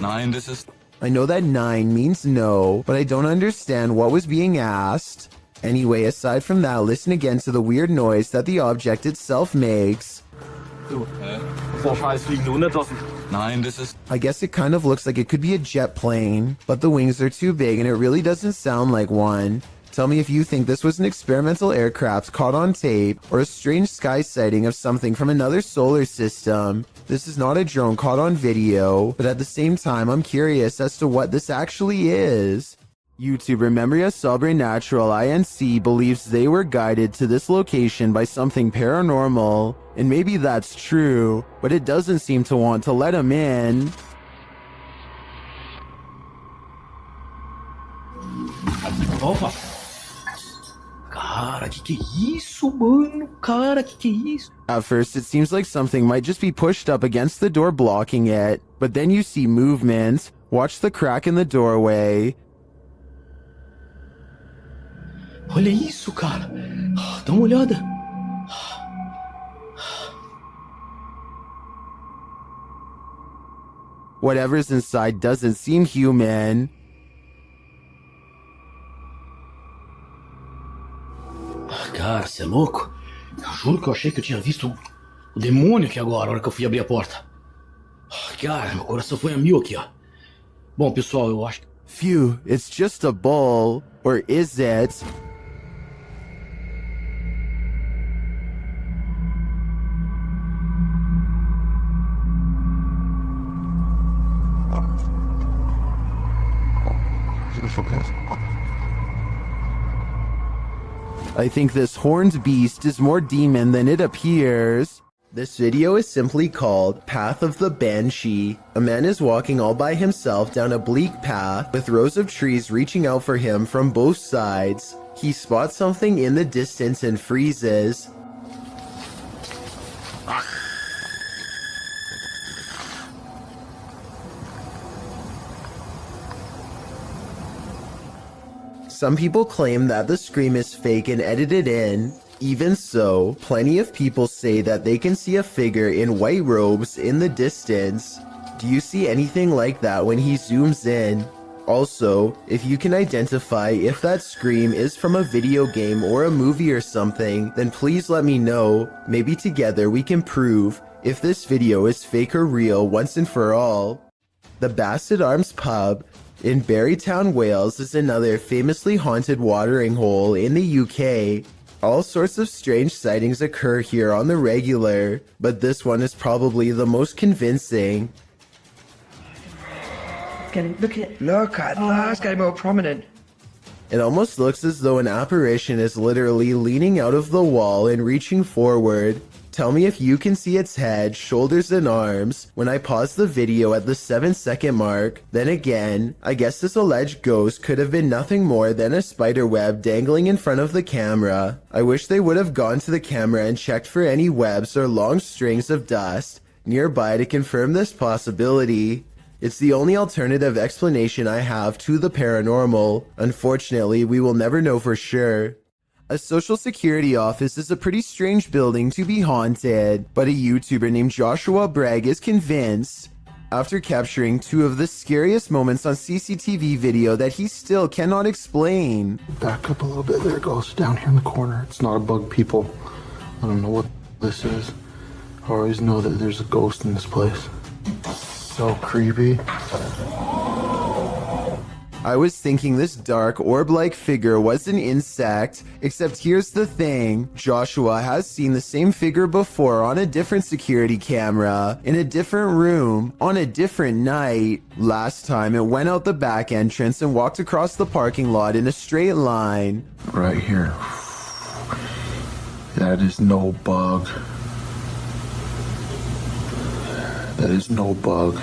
Nein, das ist... I know that 9 means no, but I don't understand what was being asked. Anyway, aside from that, listen again to the weird noise that the object itself makes. Nein, das ist... I guess it kind of looks like it could be a jet plane, but the wings are too big and it really doesn't sound like one. Tell me if you think this was an experimental aircraft caught on tape or a strange sky sighting of something from another solar system. This is not a drone caught on video, but at the same time, I'm curious as to what this actually is. YouTuber Memoria Sobrenatural INC believes they were guided to this location by something paranormal, and maybe that's true, but it doesn't seem to want to let him in. Opa! Cara, que é isso, mano? Cara, que é isso? At first, it seems like something might just be pushed up against the door blocking it, but then you see movement. Watch the crack in the doorway. Olha isso, cara. Dá uma olhada. Whatever's inside doesn't seem human. Cara, você é louco? Eu juro que eu achei que eu tinha visto o demônio aqui agora, na hora que eu fui abrir a porta. Cara, meu coração foi a mil aqui, ó. Bom, pessoal, eu acho que... Phew, it's just a bull. Or is it? I think this horned beast is more demon than it appears. This video is simply called Path of the Banshee. A man is walking all by himself down a bleak path with rows of trees reaching out for him from both sides. He spots something in the distance and freezes. Some people claim that the scream is fake and edited in. Even so, plenty of people say that they can see a figure in white robes in the distance. Do you see anything like that when he zooms in? Also, if you can identify if that scream is from a video game or a movie or something, then please let me know. Maybe together we can prove if this video is fake or real once and for all. The Basset Arms Pub in Barrytown, Wales is another famously haunted watering hole in the UK. All sorts of strange sightings occur here on the regular, but this one is probably the most convincing. Look at it's getting more prominent. It almost looks as though an apparition is literally leaning out of the wall and reaching forward. Tell me if you can see its head, shoulders, and arms when I pause the video at the 7-second mark. Then again, I guess this alleged ghost could have been nothing more than a spider web dangling in front of the camera. I wish they would have gone to the camera and checked for any webs or long strings of dust nearby to confirm this possibility. It's the only alternative explanation I have to the paranormal. Unfortunately, we will never know for sure. A social security office is a pretty strange building to be haunted, but a YouTuber named Joshua Bragg is convinced, after capturing 2 of the scariest moments on CCTV video that he still cannot explain. Back up a little bit. There it goes. Down here in the corner. It's not a bug, people. I don't know what this is. I always know that there's a ghost in this place. So creepy. I was thinking this dark orb-like figure was an insect, except here's the thing. Joshua has seen the same figure before on a different security camera, in a different room, on a different night. Last time it went out the back entrance and walked across the parking lot in a straight line. Right here. That is no bug. That is no bug.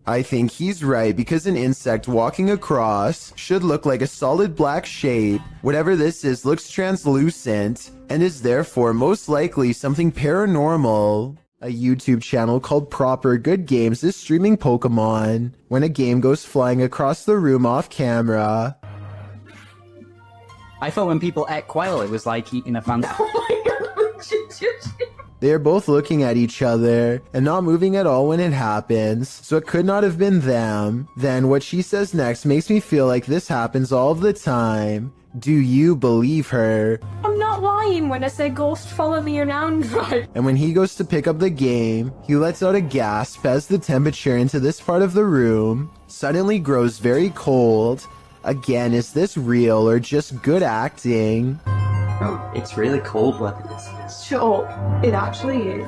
I think he's right because an insect walking across should look like a solid black shape. Whatever this is looks translucent and is therefore most likely something paranormal. A YouTube channel called Proper Good Games is streaming Pokemon when a game goes flying across the room off camera. I thought when people ate quail, it was like eating a fancy. They are both looking at each other and not moving at all when it happens, so it could not have been them. Then what she says next makes me feel like this happens all of the time. Do you believe her? I'm not lying when I say ghost follow me around, right? And when he goes to pick up the game, he lets out a gasp as the temperature into this part of the room suddenly grows very cold. Again, is this real or just good acting? Oh, it's really cold weather. Sure, it actually is.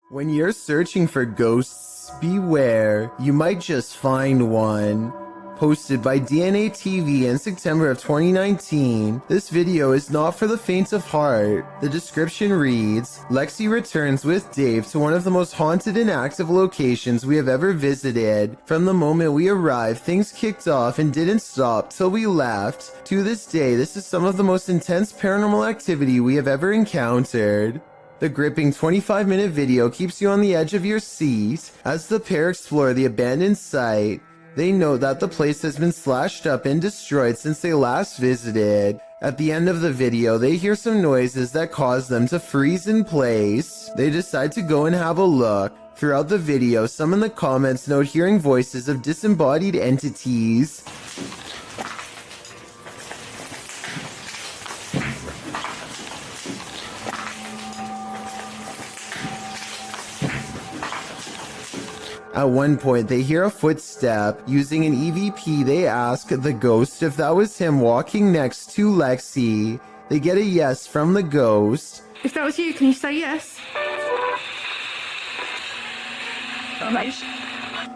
When you're searching for ghosts, beware, you might just find one. Posted by DNA TV in September of 2019, this video is not for the faint of heart. The description reads, Lexi returns with Dave to one of the most haunted and active locations we have ever visited. From the moment we arrived, things kicked off and didn't stop till we left. To this day, this is some of the most intense paranormal activity we have ever encountered. The gripping 25-minute video keeps you on the edge of your seat as the pair explore the abandoned site. They note that the place has been slashed up and destroyed since they last visited. At the end of the video, they hear some noises that cause them to freeze in place. They decide to go and have a look. Throughout the video, some in the comments note hearing voices of disembodied entities. At one point, they hear a footstep. Using an EVP, they ask the ghost if that was him walking next to Lexi. They get a yes from the ghost. If that was you, can you say yes?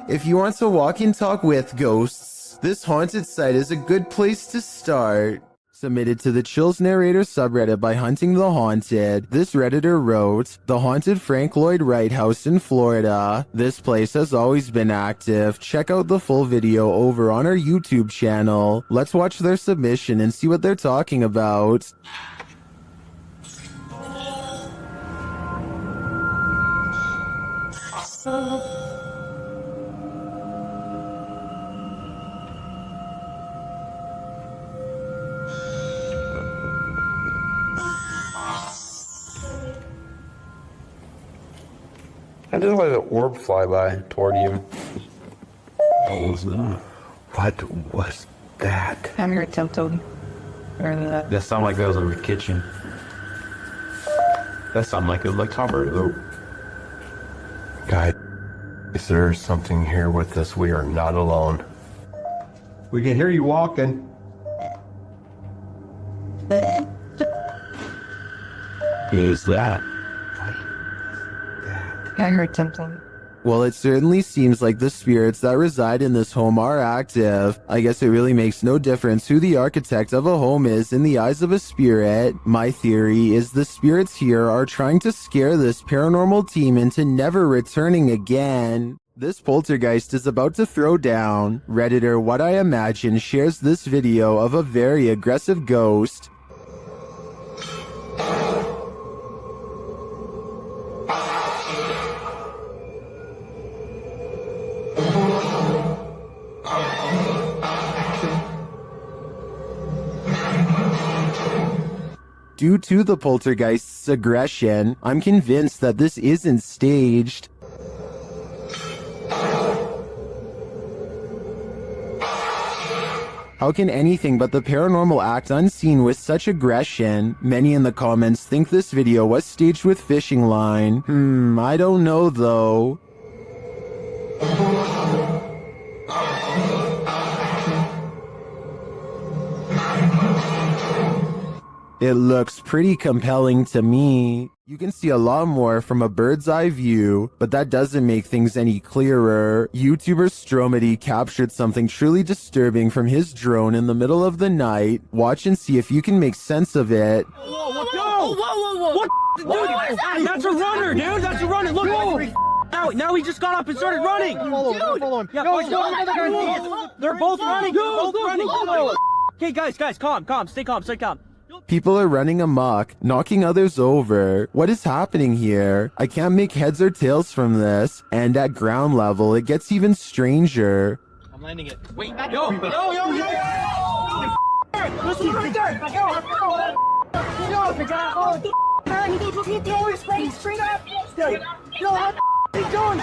If you want to walk and talk with ghosts, this haunted site is a good place to start. Submitted to the Chills Narrator subreddit by Hunting the Haunted, this Redditor wrote, The haunted Frank Lloyd Wright house in Florida. This place has always been active. Check out the full video over on our YouTube channel. Let's watch their submission and see what they're talking about. I just let an orb fly by toward you. What was that? What was that? I'm your tempted. That sounded like that was in the kitchen. That sounded like it was like Tom Brady. Guys, there's something here with us. We are not alone. We can hear you walking. Who's that? I heard something. Well, it certainly seems like the spirits that reside in this home are active. I guess it really makes no difference who the architect of a home is in the eyes of a spirit. My theory is the spirits here are trying to scare this paranormal team into never returning again. This poltergeist is about to throw down. Redditor What I Imagine shares this video of a very aggressive ghost. Due to the poltergeist's aggression, I'm convinced that this isn't staged. How can anything but the paranormal act unseen with such aggression? Many in the comments think this video was staged with fishing line. I don't know though. It looks pretty compelling to me. You can see a lot more from a bird's eye view, but that doesn't make things any clearer. YouTuber Stromedy captured something truly disturbing from his drone in the middle of the night. Watch and see if you can make sense of it. Whoa! What? Dude, that's a runner, dude! That's a runner! Look! Now he just got up and started running! Follow him. Yeah, they're both running! They're both running! Okay, guys, calm, stay calm. People are running amok, knocking others over. What is happening here? I can't make heads or tails from this. And at ground level, it gets even stranger. I'm landing it. Wait, Yo! Listen right there! Man, he's throwing straight up! Yo, what the he's doing?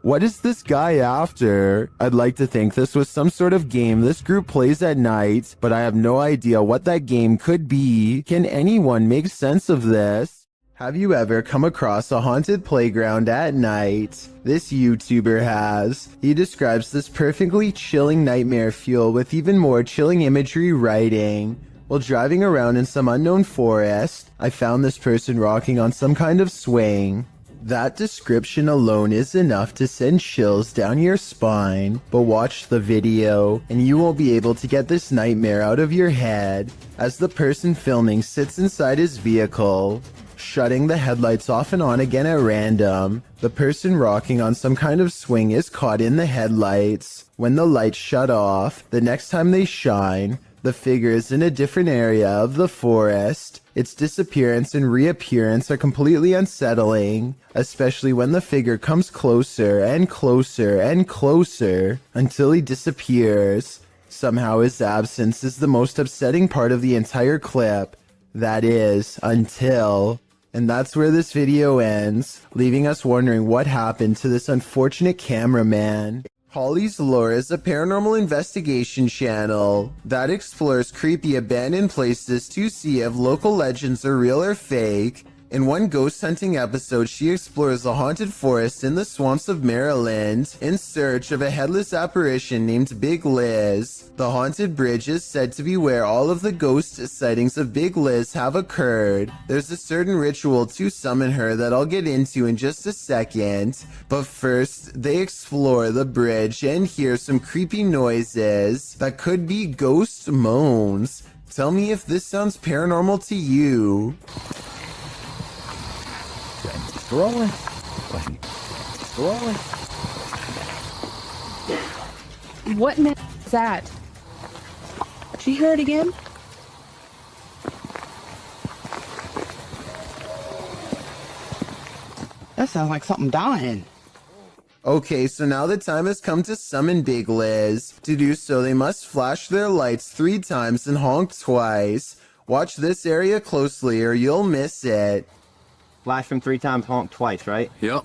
What is this guy after? I'd like to think this was some sort of game this group plays at night, but I have no idea what that game could be. Can anyone make sense of this? Have you ever come across a haunted playground at night? This YouTuber has. He describes this perfectly chilling nightmare fuel with even more chilling imagery writing. While driving around in some unknown forest, I found this person rocking on some kind of swing. That description alone is enough to send chills down your spine, but watch the video and you won't be able to get this nightmare out of your head as the person filming sits inside his vehicle, shutting the headlights off and on again at random. The person rocking on some kind of swing is caught in the headlights. When the lights shut off, the next time they shine, the figure is in a different area of the forest. Its disappearance and reappearance are completely unsettling, especially when the figure comes closer and closer and closer until he disappears. Somehow his absence is the most upsetting part of the entire clip. That is, until... And that's where this video ends, leaving us wondering what happened to this unfortunate cameraman. Holly's Lore is a paranormal investigation channel that explores creepy abandoned places to see if local legends are real or fake. In one ghost hunting episode, she explores a haunted forest in the swamps of Maryland in search of a headless apparition named Big Liz. The haunted bridge is said to be where all of the ghost sightings of Big Liz have occurred. There's a certain ritual to summon her that I'll get into in just a second, but first they explore the bridge and hear some creepy noises that could be ghost moans. Tell me if this sounds paranormal to you. Rolling. What is that? Did you hear it again? That sounds like something dying. Okay, so now the time has come to summon Big Liz. To do so, they must flash their lights 3 times and honk twice. Watch this area closely or you'll miss it. Flash them 3 times, honk twice, right? Yep.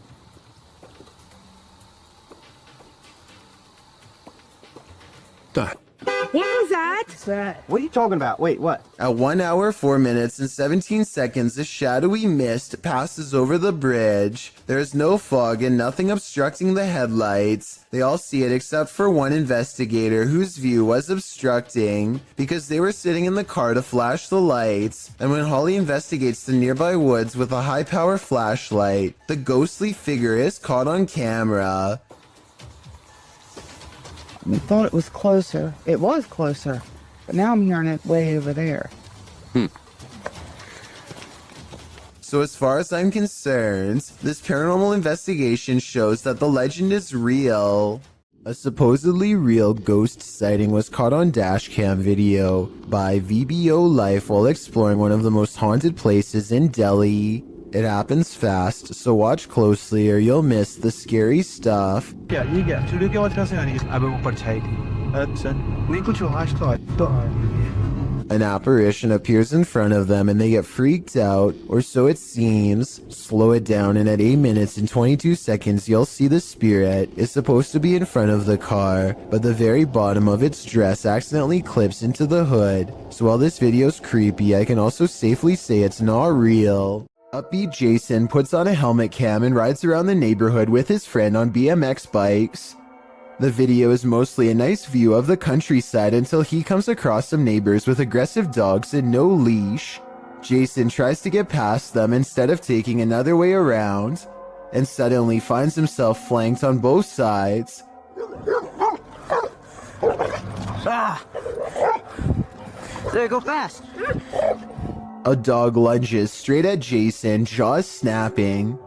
Done. What was that? What are you talking about? Wait, what? At 1 hour, 4 minutes, and 17 seconds, a shadowy mist passes over the bridge. There is no fog and nothing obstructing the headlights. They all see it except for one investigator whose view was obstructing because they were sitting in the car to flash the lights. And when Holly investigates the nearby woods with a high-power flashlight, the ghostly figure is caught on camera. I thought it was closer. It was closer. But now I'm hearing it way over there. So as far as I'm concerned, this paranormal investigation shows that the legend is real. A supposedly real ghost sighting was caught on dashcam video by VBO Life while exploring one of the most haunted places in Delhi. It happens fast, so watch closely or you'll miss the scary stuff. An apparition appears in front of them and they get freaked out, or so it seems. Slow it down and at 8 minutes and 22 seconds you'll see the spirit is supposed to be in front of the car, but the very bottom of its dress accidentally clips into the hood. So while this video's creepy, I can also safely say it's not real. Upbeat Jason puts on a helmet cam and rides around the neighborhood with his friend on BMX bikes. The video is mostly a nice view of the countryside until he comes across some neighbors with aggressive dogs and no leash. Jason tries to get past them instead of taking another way around, and suddenly finds himself flanked on both sides. Ah! There, go fast! A dog lunges straight at Jason, jaws snapping.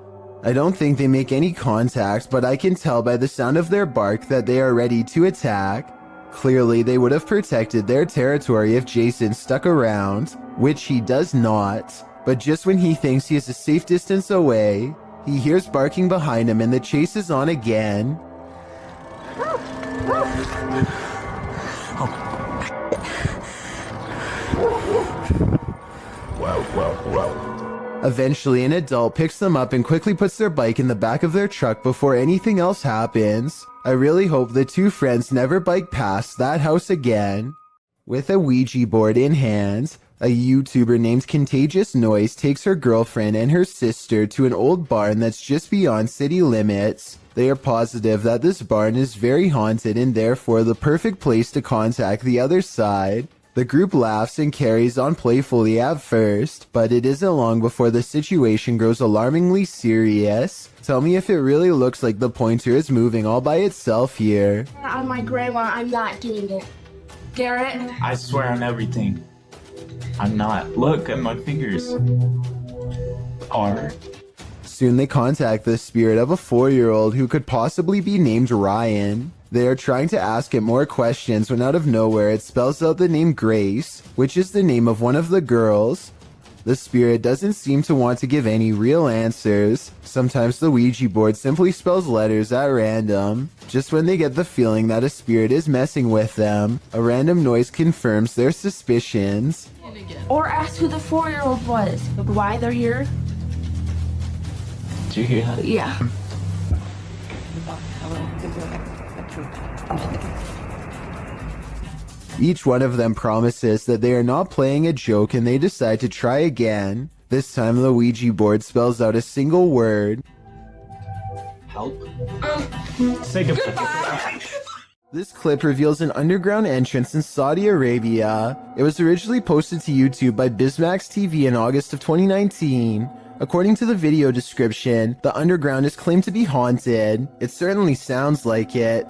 I don't think they make any contact, but I can tell by the sound of their bark that they are ready to attack. Clearly, they would have protected their territory if Jason stuck around, which he does not. But just when he thinks he is a safe distance away, he hears barking behind him and the chase is on again. Eventually, an adult picks them up and quickly puts their bike in the back of their truck before anything else happens. I really hope the two friends never bike past that house again. With a Ouija board in hand, a YouTuber named Contagious Noise takes her girlfriend and her sister to an old barn that's just beyond city limits. They are positive that this barn is very haunted and therefore the perfect place to contact the other side. The group laughs and carries on playfully at first, but it isn't long before the situation grows alarmingly serious. Tell me if it really looks like the pointer is moving all by itself here. On my grandma, I'm not doing it. Garrett? I swear on everything. I'm not. Look at my fingers. Are. Soon they contact the spirit of a 4-year-old who could possibly be named Ryan. They are trying to ask it more questions when out of nowhere it spells out the name Grace, which is the name of one of the girls. The spirit doesn't seem to want to give any real answers. Sometimes the Ouija board simply spells letters at random. Just when they get the feeling that a spirit is messing with them, a random noise confirms their suspicions. Or ask who the 4-year-old was. Why they're here? Did you hear that? Yeah. Each one of them promises that they are not playing a joke and they decide to try again. This time the Ouija board spells out a single word. Help. Say goodbye. This clip reveals an underground entrance in Saudi Arabia. It was originally posted to YouTube by Bismax TV in August of 2019. According to the video description, the underground is claimed to be haunted. It certainly sounds like it.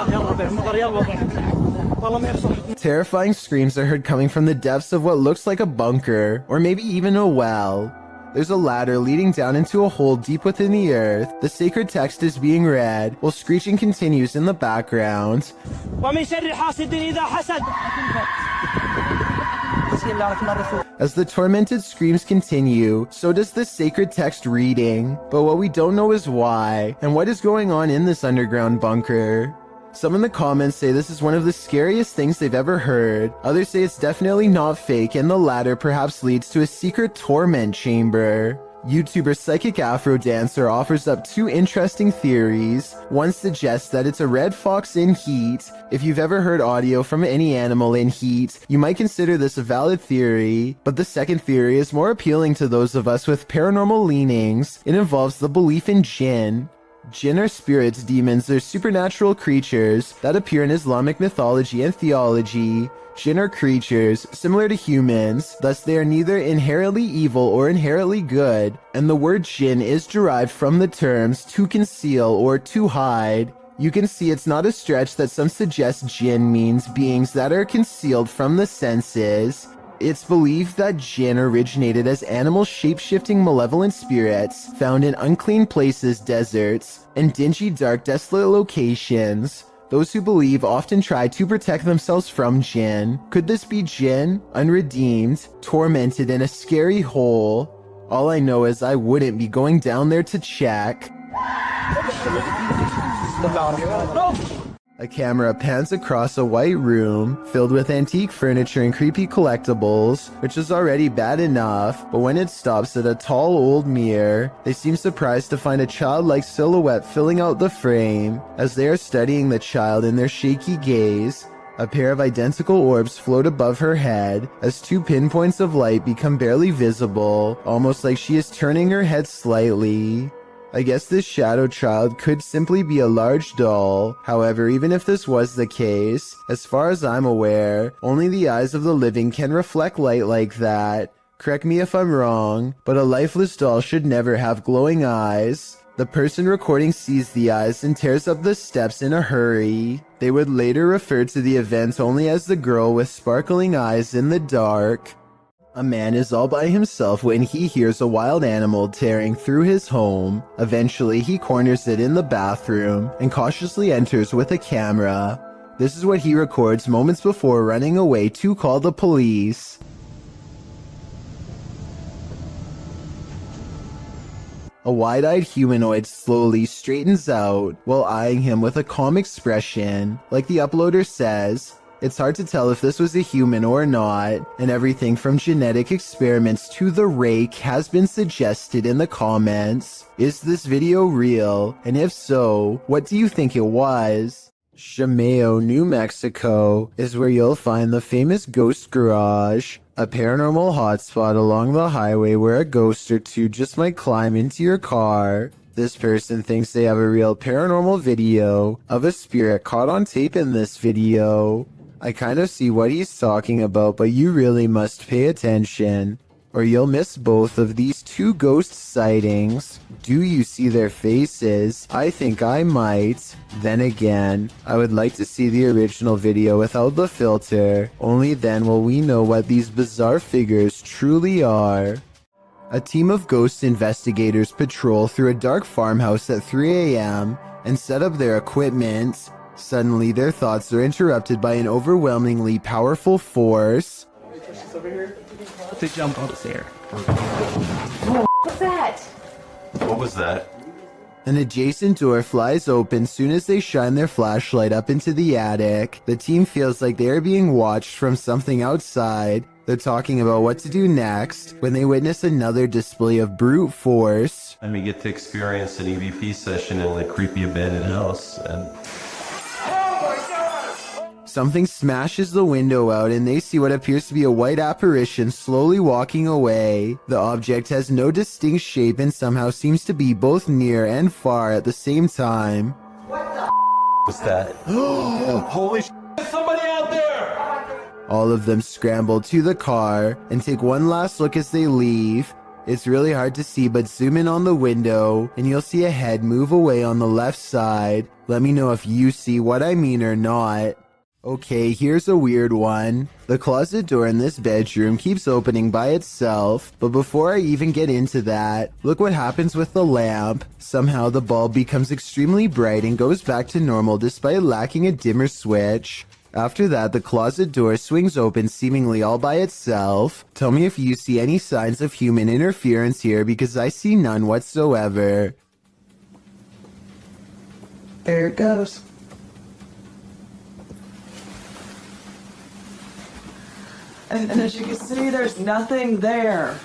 Terrifying screams are heard coming from the depths of what looks like a bunker, or maybe even a well. There's a ladder leading down into a hole deep within the earth. The sacred text is being read, while screeching continues in the background. As the tormented screams continue, so does the sacred text reading. But what we don't know is why, and what is going on in this underground bunker. Some in the comments say this is one of the scariest things they've ever heard. Others say it's definitely not fake, and the latter perhaps leads to a secret torment chamber. YouTuber Psychic Afro Dancer offers up two interesting theories. One suggests that it's a red fox in heat. If you've ever heard audio from any animal in heat, you might consider this a valid theory. But the second theory is more appealing to those of us with paranormal leanings. It involves the belief in jinn. Jinn are spirits, demons, or supernatural creatures that appear in Islamic mythology and theology. Jinn are creatures similar to humans, thus they are neither inherently evil or inherently good, and the word jinn is derived from the terms to conceal or to hide. You can see it's not a stretch that some suggest jinn means beings that are concealed from the senses. It's believed that jinn originated as animal shape-shifting malevolent spirits found in unclean places, deserts, and dingy, dark, desolate locations. Those who believe often try to protect themselves from jinn. Could this be jinn, unredeemed, tormented in a scary hole? All I know is I wouldn't be going down there to check. A camera pans across a white room filled with antique furniture and creepy collectibles, which is already bad enough, but when it stops at a tall old mirror, they seem surprised to find a childlike silhouette filling out the frame. As they are studying the child in their shaky gaze, a pair of identical orbs float above her head as two pinpoints of light become barely visible, almost like she is turning her head slightly. I guess this shadow child could simply be a large doll. However, even if this was the case, as far as I'm aware, only the eyes of the living can reflect light like that. Correct me if I'm wrong, but a lifeless doll should never have glowing eyes. The person recording sees the eyes and tears up the steps in a hurry. They would later refer to the event only as the girl with sparkling eyes in the dark. A man is all by himself when he hears a wild animal tearing through his home. Eventually, he corners it in the bathroom and cautiously enters with a camera. This is what he records moments before running away to call the police. A wide-eyed humanoid slowly straightens out while eyeing him with a calm expression. Like the uploader says, it's hard to tell if this was a human or not, and everything from genetic experiments to the rake has been suggested in the comments. Is this video real? And if so, what do you think it was? Shimeo, New Mexico is where you'll find the famous Ghost Garage, a paranormal hotspot along the highway where a ghost or two just might climb into your car. This person thinks they have a real paranormal video of a spirit caught on tape in this video. I kind of see what he's talking about, but you really must pay attention, or you'll miss both of these two ghost sightings. Do you see their faces? I think I might. Then again, I would like to see the original video without the filter. Only then will we know what these bizarre figures truly are. A team of ghost investigators patrol through a dark farmhouse at 3 a.m. and set up their equipment. Suddenly, their thoughts are interrupted by an overwhelmingly powerful force. To jump up there. What's that? What was that? An adjacent door flies open soon as they shine their flashlight up into the attic. The team feels like they are being watched from something outside. They're talking about what to do next when they witness another display of brute force. And we get to experience an EVP session in a creepy abandoned house, and Something smashes the window out and they see what appears to be a white apparition slowly walking away. The object has no distinct shape and somehow seems to be both near and far at the same time. what's that? Holy sh**, there's somebody out there! All of them scramble to the car and take one last look as they leave. It's really hard to see, but zoom in on the window and you'll see a head move away on the left side. Let me know if you see what I mean or not. Okay, here's a weird one. The closet door in this bedroom keeps opening by itself, but before I even get into that, look what happens with the lamp. Somehow the bulb becomes extremely bright and goes back to normal despite lacking a dimmer switch. After that, the closet door swings open seemingly all by itself. Tell me if you see any signs of human interference here, because I see none whatsoever. There it goes. And as you can see, there's nothing there.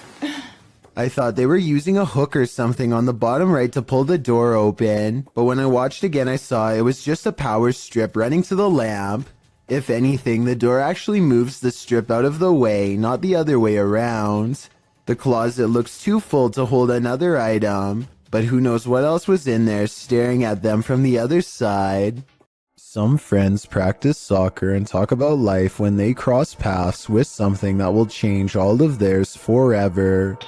I thought they were using a hook or something on the bottom right to pull the door open, but when I watched again I saw it was just a power strip running to the lamp. If anything, the door actually moves the strip out of the way, not the other way around. The closet looks too full to hold another item, but who knows what else was in there staring at them from the other side. Some friends practice soccer and talk about life when they cross paths with something that will change all of theirs forever.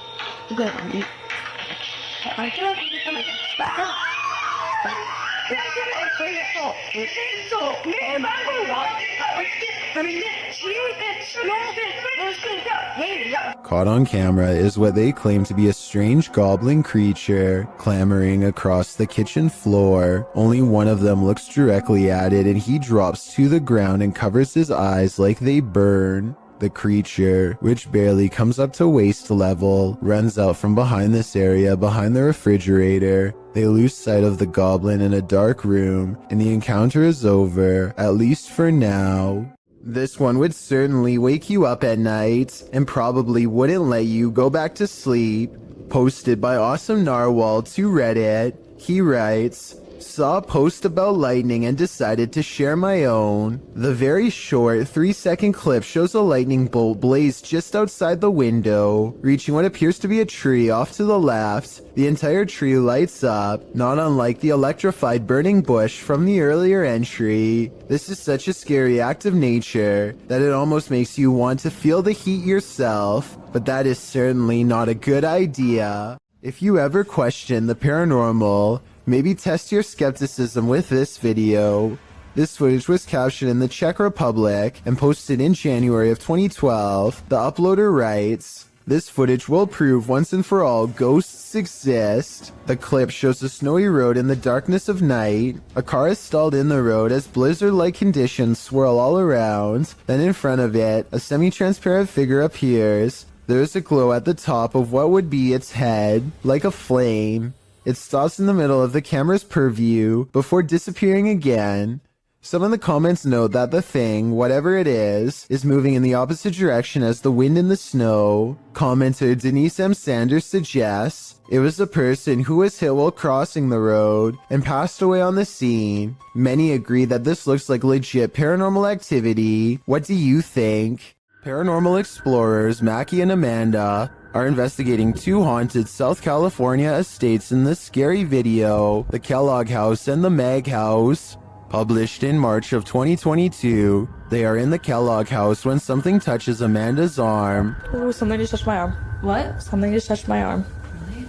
Caught on camera is what they claim to be a strange goblin creature clambering across the kitchen floor. Only one of them looks directly at it and he drops to the ground and covers his eyes like they burn. The creature, which barely comes up to waist level, runs out from behind this area behind the refrigerator. They lose sight of the goblin in a dark room, and the encounter is over, at least for now. This one would certainly wake you up at night, and probably wouldn't let you go back to sleep. Posted by Awesome Narwhal to Reddit, he writes, "Saw a post about lightning and decided to share my own. The very short 3-second clip shows a lightning bolt blaze just outside the window, reaching what appears to be a tree off to the left. The entire tree lights up, not unlike the electrified burning bush from the earlier entry. This is such a scary act of nature that it almost makes you want to feel the heat yourself, but that is certainly not a good idea. If you ever question the paranormal, maybe test your skepticism with this video." This footage was captured in the Czech Republic and posted in January of 2012. The uploader writes, This footage will prove once and for all ghosts exist. The clip shows a snowy road in the darkness of night. A car is stalled in the road as blizzard-like conditions swirl all around. Then in front of it, a semi-transparent figure appears. There is a glow at the top of what would be its head, like a flame. It stops in the middle of the camera's purview before disappearing again. Some in the comments note that the thing, whatever it is moving in the opposite direction as the wind and the snow. Commenter Denise M. Sanders suggests it was a person who was hit while crossing the road and passed away on the scene. Many agree that this looks like legit paranormal activity. What do you think? Paranormal explorers Mackie and Amanda are investigating 2 haunted South California estates in this scary video, the Kellogg House and the Meg House. Published in March of 2022, they are in the Kellogg House when something touches Amanda's arm. Oh, something just touched my arm. What? Something just touched my arm. Really?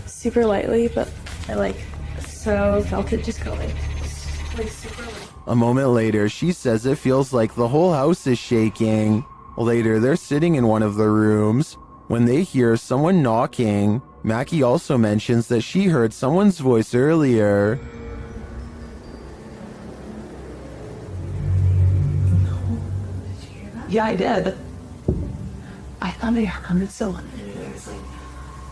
Super lightly, but I felt it just go super light. A moment later, she says it feels like the whole house is shaking. Later, they're sitting in one of the rooms when they hear someone knocking. Mackie also mentions that she heard someone's voice earlier. Yeah, I did. I thought I heard someone.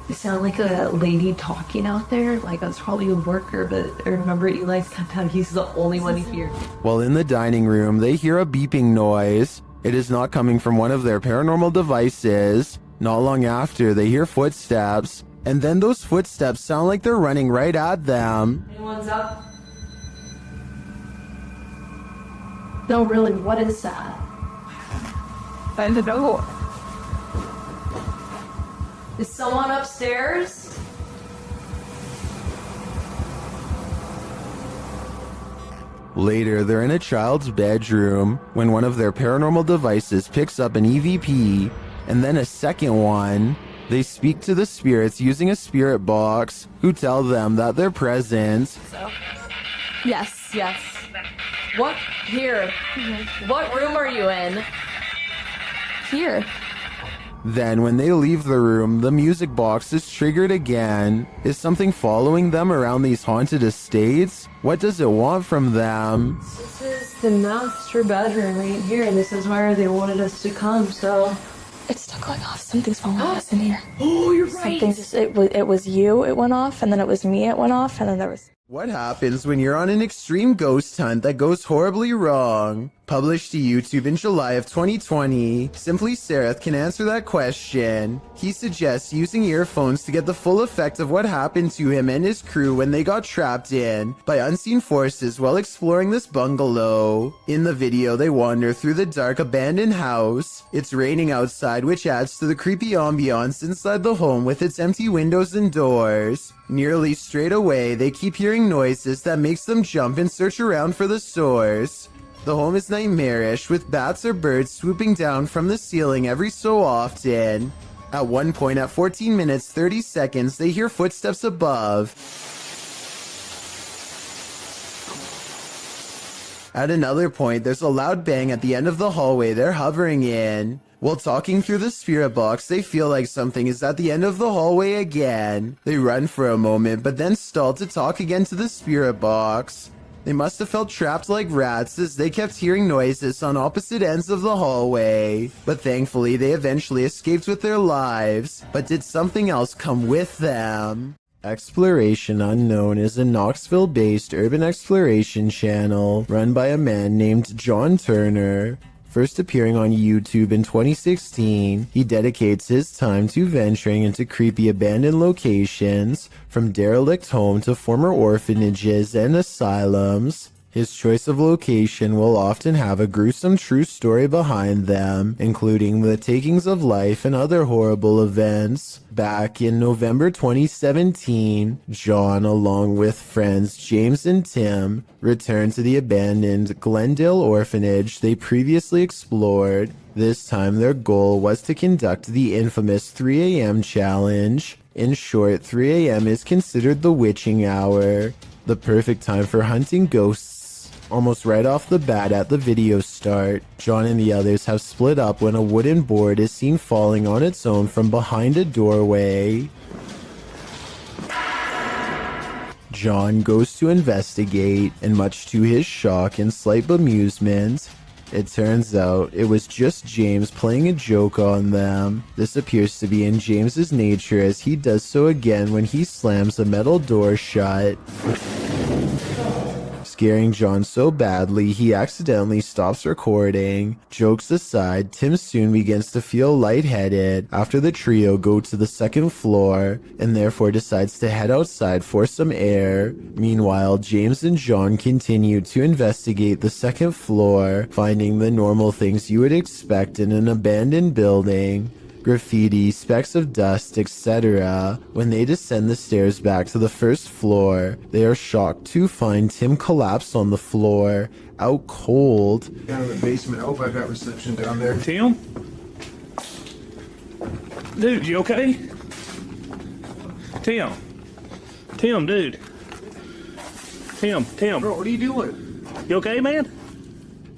It sounded like a lady talking out there. Like I was probably a worker, but I remember Eli's kept out. He's the only one here. While in the dining room, they hear a beeping noise. It is not coming from one of their paranormal devices. Not long after, they hear footsteps. And then those footsteps sound like they're running right at them. Anyone's up? No, really, what is that? I don't know. Is someone upstairs? Later, they're in a child's bedroom when one of their paranormal devices picks up an EVP, and then a second one. They speak to the spirits using a spirit box, who tell them that they're present. So? Yes. What? Here. What room are you in? Here. Then, when they leave the room, the music box is triggered again. Is something following them around these haunted estates? What does it want from them? This is the master bedroom right here. This is where they wanted us to come, so... It's still going off. Something's following us in here. Oh, you're right. Something just, it was you, it went off, and then it was me, it went off, and then there was... What happens when you're on an extreme ghost hunt that goes horribly wrong? Published to YouTube in July of 2020, Simply Sereth can answer that question. He suggests using earphones to get the full effect of what happened to him and his crew when they got trapped in by unseen forces while exploring this bungalow. In the video, they wander through the dark abandoned house. It's raining outside, which adds to the creepy ambiance inside the home with its empty windows and doors. Nearly straight away, they keep hearing noises that makes them jump and search around for the source. The home is nightmarish, with bats or birds swooping down from the ceiling every so often. At one point at 14 minutes 30 seconds, they hear footsteps above. At another point, there's a loud bang at the end of the hallway they're hovering in. While talking through the spirit box, they feel like something is at the end of the hallway again. They run for a moment, but then stall to talk again to the spirit box. They must have felt trapped like rats as they kept hearing noises on opposite ends of the hallway. But thankfully, they eventually escaped with their lives. But did something else come with them? Exploration Unknown is a Knoxville-based urban exploration channel run by a man named John Turner. First appearing on YouTube in 2016, he dedicates his time to venturing into creepy abandoned locations, from derelict homes to former orphanages and asylums. His choice of location will often have a gruesome true story behind them, including the takings of life and other horrible events. Back in November 2017, John, along with friends James and Tim, returned to the abandoned Glendale orphanage they previously explored. This time their goal was to conduct the infamous 3 a.m. challenge. In short, 3 a.m. is considered the witching hour, the perfect time for hunting ghosts Almost right off the bat at the video start, John and the others have split up when a wooden board is seen falling on its own from behind a doorway. John goes to investigate, and much to his shock and slight bemusement, it turns out it was just James playing a joke on them. This appears to be in James's nature, as he does so again when he slams a metal door shut, scaring John so badly he accidentally stops recording. Jokes aside, Tim soon begins to feel lightheaded after the trio go to the second floor and therefore decides to head outside for some air. Meanwhile, James and John continue to investigate the second floor, finding the normal things you would expect in an abandoned building: graffiti, specks of dust, etc. When they descend the stairs back to the first floor, they are shocked to find Tim collapsed on the floor, out cold. Down in the basement. I hope I got reception down there. Tim? Dude, you okay? Tim? Tim, dude. Tim. Bro, what are you doing? You okay, man?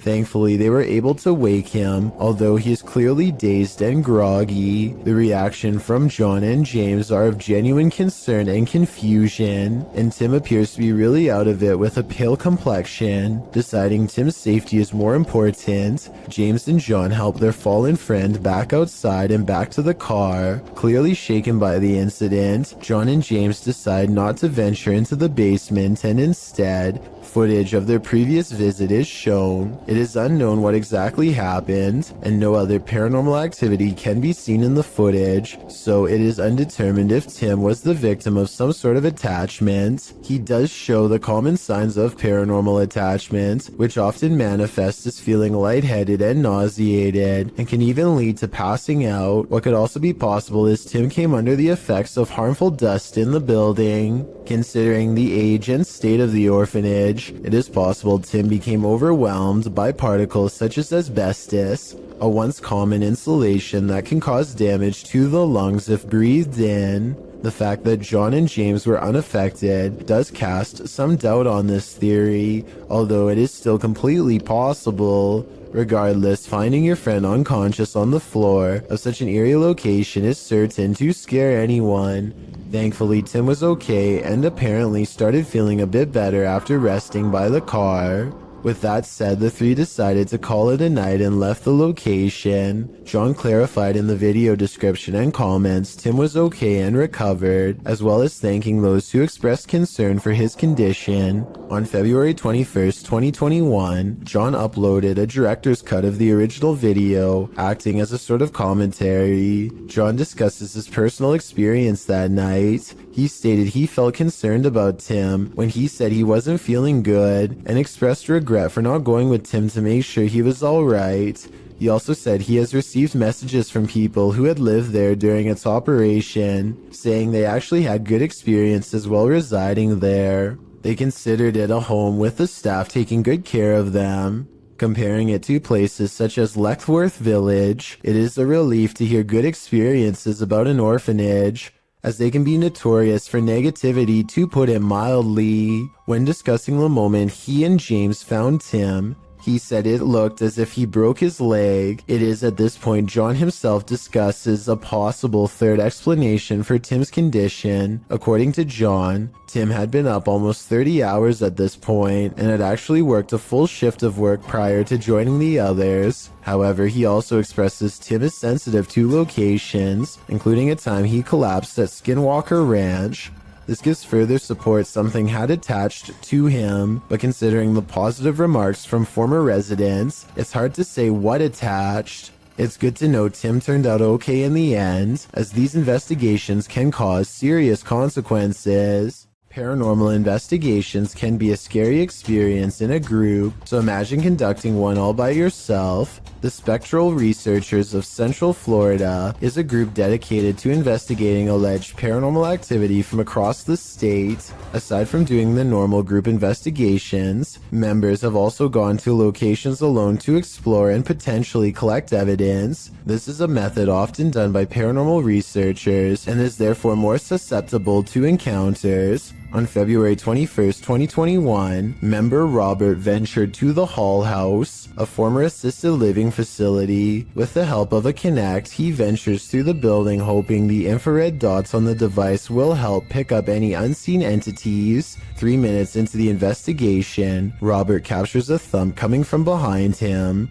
Thankfully, they were able to wake him, although he is clearly dazed and groggy. The reaction from John and James are of genuine concern and confusion, and Tim appears to be really out of it with a pale complexion. Deciding Tim's safety is more important, James and John help their fallen friend back outside and back to the car. Clearly shaken by the incident, John and James decide not to venture into the basement, and instead, footage of their previous visit is shown. It is unknown what exactly happened, and no other paranormal activity can be seen in the footage, so it is undetermined if Tim was the victim of some sort of attachment. He does show the common signs of paranormal attachment, which often manifest as feeling lightheaded and nauseated, and can even lead to passing out. What could also be possible is Tim came under the effects of harmful dust in the building. Considering the age and state of the orphanage, it is possible Tim became overwhelmed by particles such as asbestos, a once common insulation that can cause damage to the lungs if breathed in. The fact that John and James were unaffected does cast some doubt on this theory, although it is still completely possible. Regardless, finding your friend unconscious on the floor of such an eerie location is certain to scare anyone. Thankfully, Tim was okay and apparently started feeling a bit better after resting by the car. With that said, the three decided to call it a night and left the location. John clarified in the video description and comments Tim was okay and recovered, as well as thanking those who expressed concern for his condition. On February 21st, 2021, John uploaded a director's cut of the original video, acting as a sort of commentary. John discusses his personal experience that night. He stated he felt concerned about Tim when he said he wasn't feeling good, and expressed regret for not going with Tim to make sure he was alright. He also said he has received messages from people who had lived there during its operation, saying they actually had good experiences while residing there. They considered it a home with the staff taking good care of them. Comparing it to places such as Leckworth Village, it is a relief to hear good experiences about an orphanage, as they can be notorious for negativity, to put it mildly. When discussing the moment he and James found Tim, he said it looked as if he broke his leg. It is at this point John himself discusses a possible third explanation for Tim's condition. According to John, Tim had been up almost 30 hours at this point and had actually worked a full shift of work prior to joining the others. However, he also expresses Tim is sensitive to locations, including a time he collapsed at Skinwalker Ranch. This gives further support something had attached to him, but considering the positive remarks from former residents, it's hard to say what attached. It's good to know Tim turned out okay in the end, as these investigations can cause serious consequences. Paranormal investigations can be a scary experience in a group, so imagine conducting one all by yourself. The Spectral Researchers of Central Florida is a group dedicated to investigating alleged paranormal activity from across the state. Aside from doing the normal group investigations, members have also gone to locations alone to explore and potentially collect evidence. This is a method often done by paranormal researchers and is therefore more susceptible to encounters. On February 21st, 2021, member Robert ventured to the Hall House, a former assisted living facility. With the help of a Kinect, he ventures through the building hoping the infrared dots on the device will help pick up any unseen entities. 3 minutes into the investigation, Robert captures a thump coming from behind him.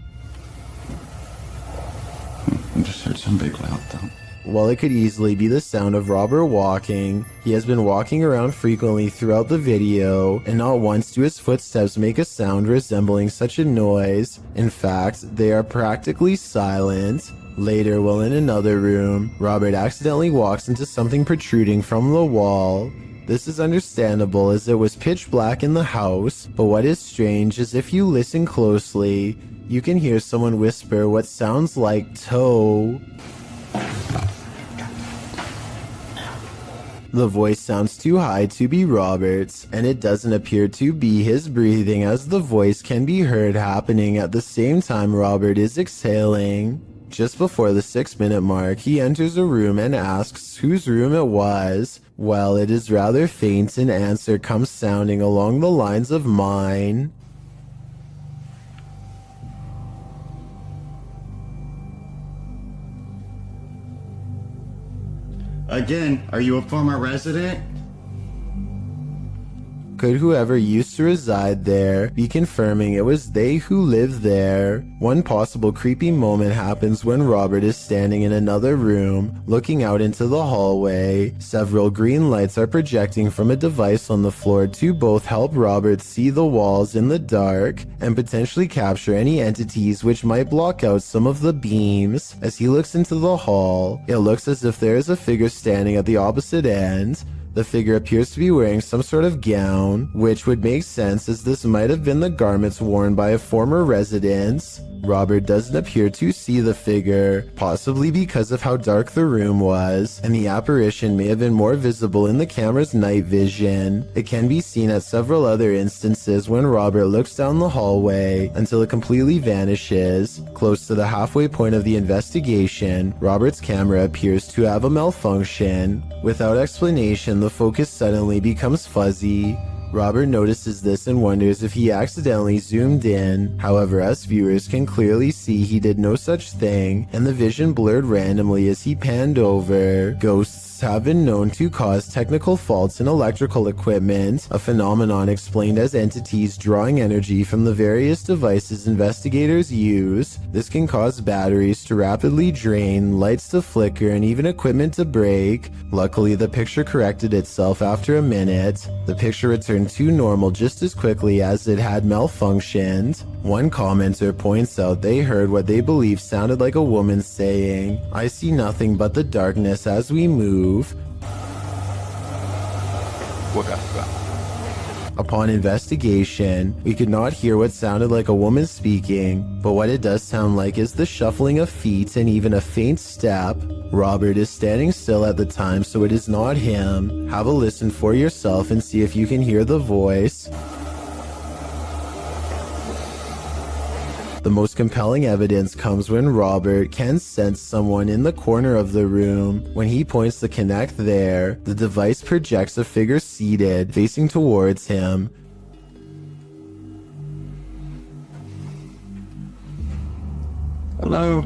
I just heard some big loud thump. While it could easily be the sound of Robert walking, he has been walking around frequently throughout the video, and not once do his footsteps make a sound resembling such a noise. In fact, they are practically silent. Later, while in another room, Robert accidentally walks into something protruding from the wall. This is understandable as it was pitch black in the house, but what is strange is if you listen closely, you can hear someone whisper what sounds like toe. The voice sounds too high to be Robert's, and it doesn't appear to be his breathing, as the voice can be heard happening at the same time Robert is exhaling. Just before the 6-minute mark, he enters a room and asks whose room it was. Well, it is rather faint, an answer comes sounding along the lines of mine. Again, are you a former resident? Could whoever used to reside there be confirming it was they who lived there? One possible creepy moment happens when Robert is standing in another room, looking out into the hallway. Several green lights are projecting from a device on the floor to both help Robert see the walls in the dark and potentially capture any entities which might block out some of the beams. As he looks into the hall, it looks as if there is a figure standing at the opposite end. The figure appears to be wearing some sort of gown, which would make sense as this might have been the garments worn by a former resident. Robert doesn't appear to see the figure, possibly because of how dark the room was, and the apparition may have been more visible in the camera's night vision. It can be seen at several other instances when Robert looks down the hallway until it completely vanishes. Close to the halfway point of the investigation, Robert's camera appears to have a malfunction. Without explanation, the focus suddenly becomes fuzzy. Robert notices this and wonders if he accidentally zoomed in. However, us viewers can clearly see he did no such thing, and the vision blurred randomly as he panned over. Ghosts have been known to cause technical faults in electrical equipment, a phenomenon explained as entities drawing energy from the various devices investigators use. This can cause batteries to rapidly drain, lights to flicker, and even equipment to break. Luckily, the picture corrected itself after a minute. The picture returned to normal just as quickly as it had malfunctioned. One commenter points out they heard what they believe sounded like a woman saying, "I see nothing but the darkness as we move." Upon investigation, we could not hear what sounded like a woman speaking, but what it does sound like is the shuffling of feet and even a faint step. Robert is standing still at the time, so it is not him. Have a listen for yourself and see if you can hear the voice. The most compelling evidence comes when Robert can sense someone in the corner of the room. When he points the Kinect there, the device projects a figure seated, facing towards him. Hello?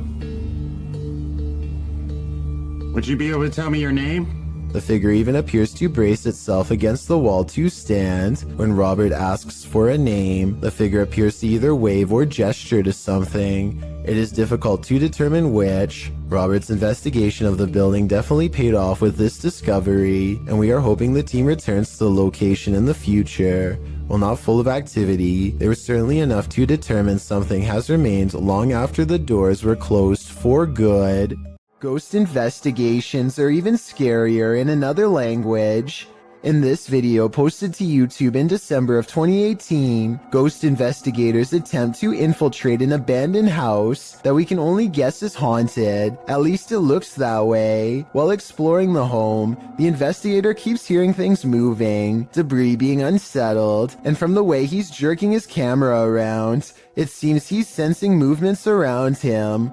Would you be able to tell me your name? The figure even appears to brace itself against the wall to stand. When Robert asks for a name, the figure appears to either wave or gesture to something. It is difficult to determine which. Robert's investigation of the building definitely paid off with this discovery, and we are hoping the team returns to the location in the future. While not full of activity, there was certainly enough to determine something has remained long after the doors were closed for good. Ghost investigations are even scarier in another language. In this video posted to YouTube in December of 2018, ghost investigators attempt to infiltrate an abandoned house that we can only guess is haunted. At least it looks that way. While exploring the home, the investigator keeps hearing things moving, debris being unsettled, and from the way he's jerking his camera around, it seems he's sensing movements around him.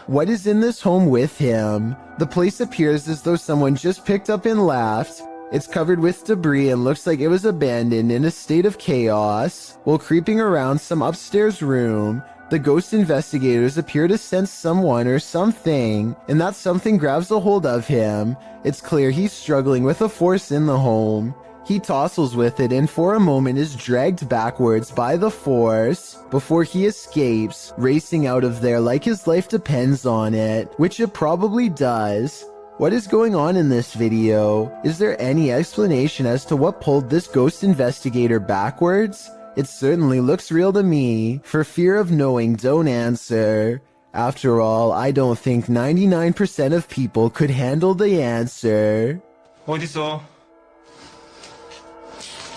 What is in this home with him? The place appears as though someone just picked up and left. It's covered with debris and looks like it was abandoned in a state of chaos. While creeping around some upstairs room, the ghost investigators appear to sense someone or something, and that something grabs a hold of him. It's clear he's struggling with a force in the home. He tussles with it and for a moment is dragged backwards by the force before he escapes, racing out of there like his life depends on it, which it probably does. What is going on in this video? Is there any explanation as to what pulled this ghost investigator backwards? It certainly looks real to me. For fear of knowing, don't answer. After all, I don't think 99% of people could handle the answer. 어딨어?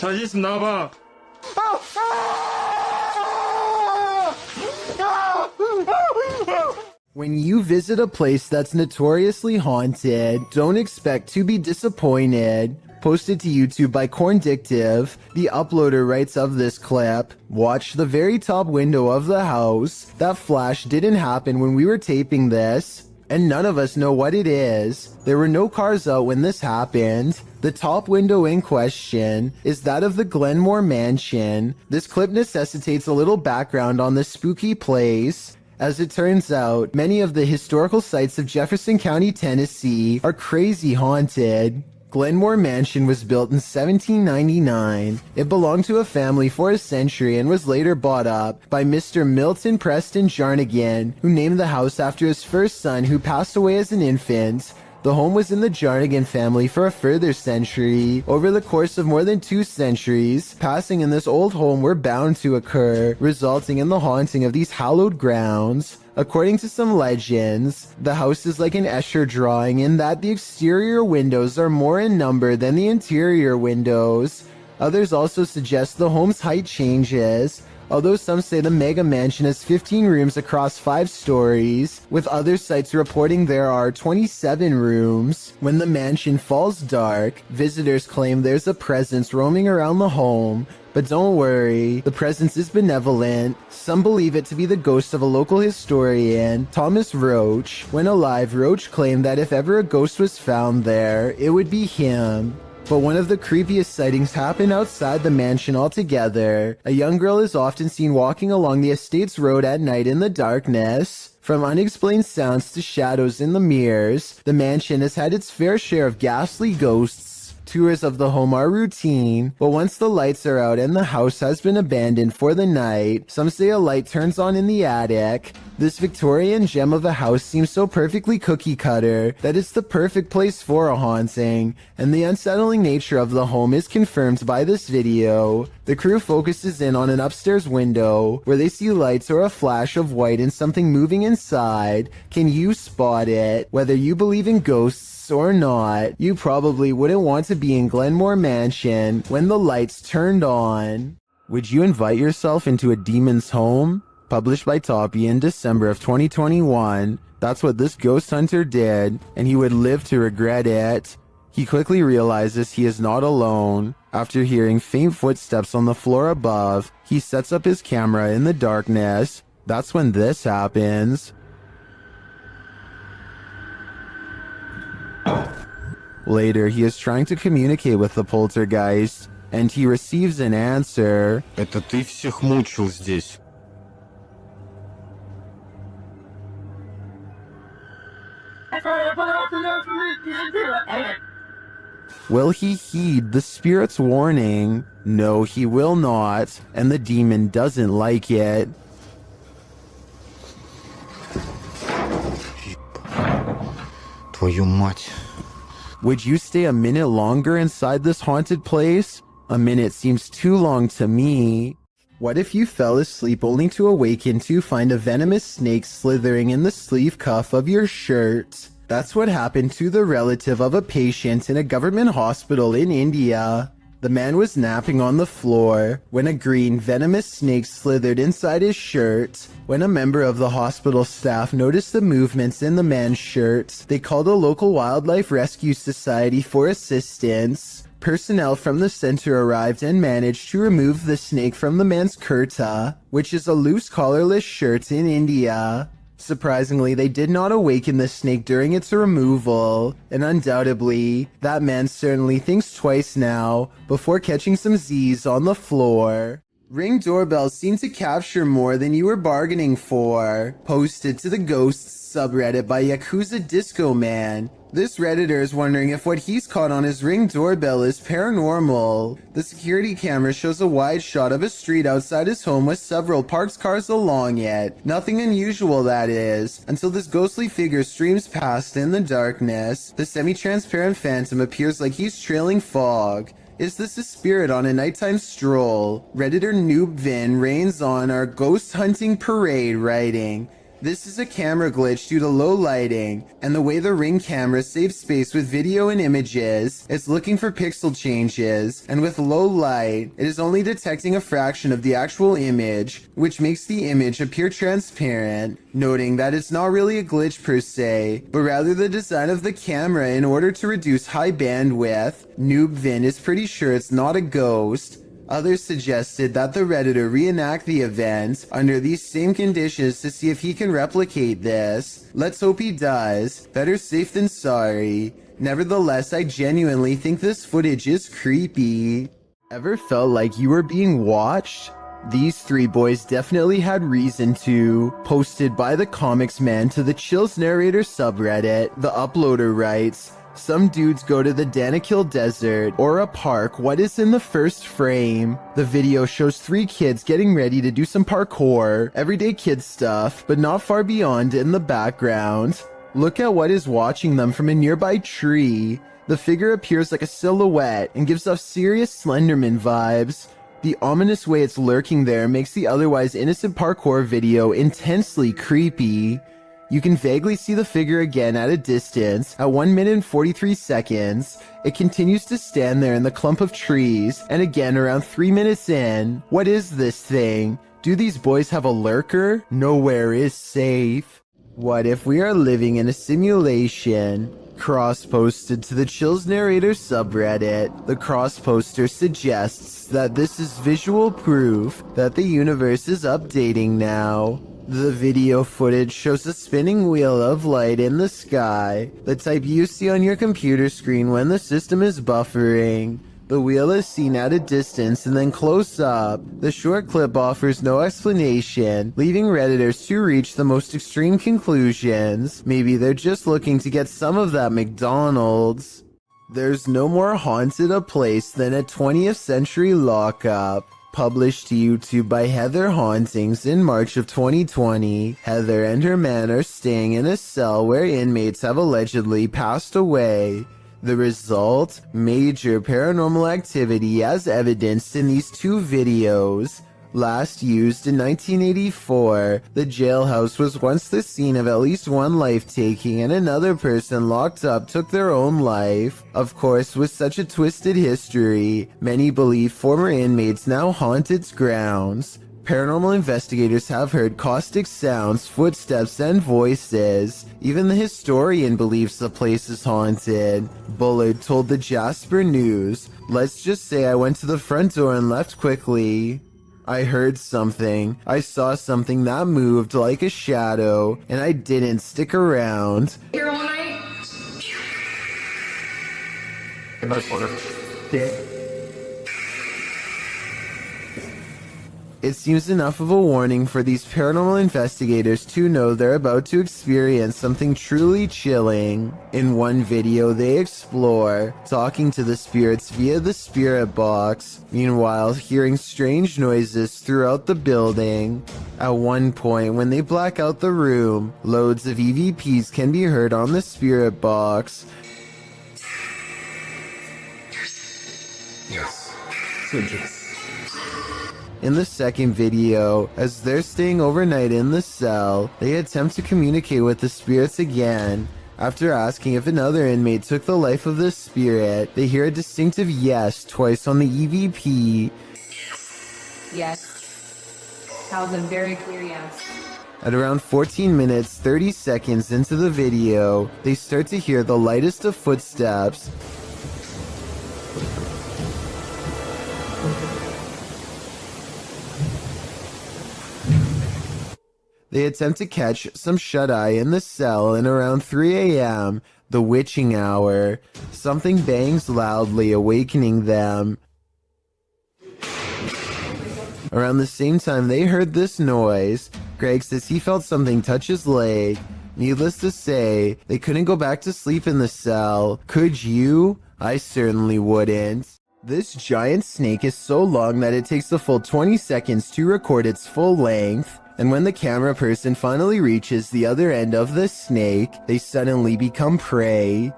자신 있으면 나와봐. When you visit a place that's notoriously haunted, don't expect to be disappointed. Posted to YouTube by Corndictive, the uploader writes of this clip, "Watch the very top window of the house. That flash didn't happen when we were taping this, and none of us know what it is. There were no cars out when this happened. The top window in question is that of the Glenmore Mansion. This clip necessitates a little background on this spooky place. As it turns out, many of the historical sites of Jefferson County, Tennessee are crazy haunted. Glenmore Mansion was built in 1799. It belonged to a family for a century and was later bought up by Mr. Milton Preston Jarnigan, who named the house after his first son who passed away as an infant. The home was in the Jarnigan family for a further century. Over the course of more than 2 centuries, passing in this old home were bound to occur, resulting in the haunting of these hallowed grounds. According to some legends, the house is like an Escher drawing in that the exterior windows are more in number than the interior windows. Others also suggest the home's height changes, although some say the mega mansion has 15 rooms across 5 stories, with other sites reporting there are 27 rooms. When the mansion falls dark, visitors claim there's a presence roaming around the home, but don't worry, the presence is benevolent. Some believe it to be the ghost of a local historian, Thomas Roach. When alive, Roach claimed that if ever a ghost was found there, it would be him. But one of the creepiest sightings happened outside the mansion altogether. A young girl is often seen walking along the estate's road at night in the darkness. From unexplained sounds to shadows in the mirrors, the mansion has had its fair share of ghastly ghosts. Tours of the home are routine, but once the lights are out and the house has been abandoned for the night, some say a light turns on in the attic. This Victorian gem of a house seems so perfectly cookie cutter that it's the perfect place for a haunting, and the unsettling nature of the home is confirmed by this video. The crew focuses in on an upstairs window where they see lights or a flash of white and something moving inside. Can you spot it? Whether you believe in ghosts or not, you probably wouldn't want to be in Glenmore Mansion when the lights turned on. Would you invite yourself into a demon's home? Published by Toppy in December of 2021. That's what this ghost hunter did, and he would live to regret it. He quickly realizes he is not alone. After hearing faint footsteps on the floor above, he sets up his camera in the darkness. That's when this happens. Later, he is trying to communicate with the poltergeist, and he receives an answer. Это ты всех мучил здесь. Will he heed the spirit's warning? No, he will not, and the demon doesn't like it. Твою мать. Would you stay a minute longer inside this haunted place? A minute seems too long to me. What if you fell asleep only to awaken to find a venomous snake slithering in the sleeve cuff of your shirt? That's what happened to the relative of a patient in a government hospital in India. The man was napping on the floor when a green venomous snake slithered inside his shirt. When a member of the hospital staff noticed the movements in the man's shirt, they called a local wildlife rescue society for assistance. Personnel from the center arrived and managed to remove the snake from the man's kurta, which is a loose collarless shirt in India. Surprisingly, they did not awaken the snake during its removal, and undoubtedly, that man certainly thinks twice now before catching some Z's on the floor. Ring doorbells seem to capture more than you were bargaining for. Posted to the Ghosts subreddit by Yakuza Disco Man. This Redditor is wondering if what he's caught on his Ring doorbell is paranormal. The security camera shows a wide shot of a street outside his home with several parked cars along it. Nothing unusual, that is, until this ghostly figure streams past in the darkness. The semi-transparent phantom appears like he's trailing fog. Is this a spirit on a nighttime stroll? Redditor Noob Vin reigns on our ghost hunting parade, writing, "This is a camera glitch due to low lighting, and the way the Ring camera saves space with video and images, it's looking for pixel changes, and with low light, it is only detecting a fraction of the actual image, which makes the image appear transparent," noting that it's not really a glitch per se, but rather the design of the camera in order to reduce high bandwidth. Noob Vin is pretty sure it's not a ghost. Others suggested that the Redditor reenact the event under these same conditions to see if he can replicate this. Let's hope he does. Better safe than sorry. Nevertheless, I genuinely think this footage is creepy. Ever felt like you were being watched? These three boys definitely had reason to. Posted by the Comics Man to the Chills Narrator subreddit, the uploader writes, "Some dudes go to the Danakil Desert or a park. What is in the first frame? The video shows three kids getting ready to do some parkour, everyday kid stuff, but not far beyond in the background. Look at what is watching them from a nearby tree. The figure appears like a silhouette and gives off serious Slenderman vibes. The ominous way it's lurking there makes the otherwise innocent parkour video intensely creepy. You can vaguely see the figure again at a distance. At 1 minute and 43 seconds, it continues to stand there in the clump of trees, and again around 3 minutes in. What is this thing? Do these boys have a lurker? Nowhere is safe. What if we are living in a simulation?" Cross-posted to the Chills Narrator subreddit, the cross-poster suggests that this is visual proof that the universe is updating now. The video footage shows a spinning wheel of light in the sky, the type you see on your computer screen when the system is buffering. The wheel is seen at a distance and then close up. The short clip offers no explanation, leaving Redditors to reach the most extreme conclusions. Maybe they're just looking to get some of that McDonald's. There's no more haunted a place than a 20th century lockup. Published to YouTube by Heather Hauntings in March of 2020, Heather and her man are staying in a cell where inmates have allegedly passed away. The result? Major paranormal activity as evidenced in these two videos. Last used in 1984, the jailhouse was once the scene of at least one life-taking, and another person locked up took their own life. Of course, with such a twisted history, many believe former inmates now haunt its grounds. Paranormal investigators have heard caustic sounds, footsteps, and voices. Even the historian believes the place is haunted. Bullard told the Jasper News, "Let's just say I went to the front door and left quickly. I heard something. I saw something that moved like a shadow, and I didn't stick around." Here all night? It seems enough of a warning for these paranormal investigators to know they're about to experience something truly chilling. In one video, they explore talking to the spirits via the spirit box, meanwhile hearing strange noises throughout the building. At one point, when they black out the room, loads of EVPs can be heard on the spirit box. Yes. In the second video, as they're staying overnight in the cell, they attempt to communicate with the spirits again. After asking if another inmate took the life of the spirit, they hear a distinctive yes twice on the EVP. Yes. That was a very clear yes. At around 14 minutes 30 seconds into the video, they start to hear the lightest of footsteps. They attempt to catch some shut-eye in the cell, and around 3 a.m., the witching hour, something bangs loudly, awakening them. Around the same time they heard this noise, Greg says he felt something touch his leg. Needless to say, they couldn't go back to sleep in the cell. Could you? I certainly wouldn't. This giant snake is so long that it takes a full 20 seconds to record its full length. And when the camera person finally reaches the other end of the snake, they suddenly become prey.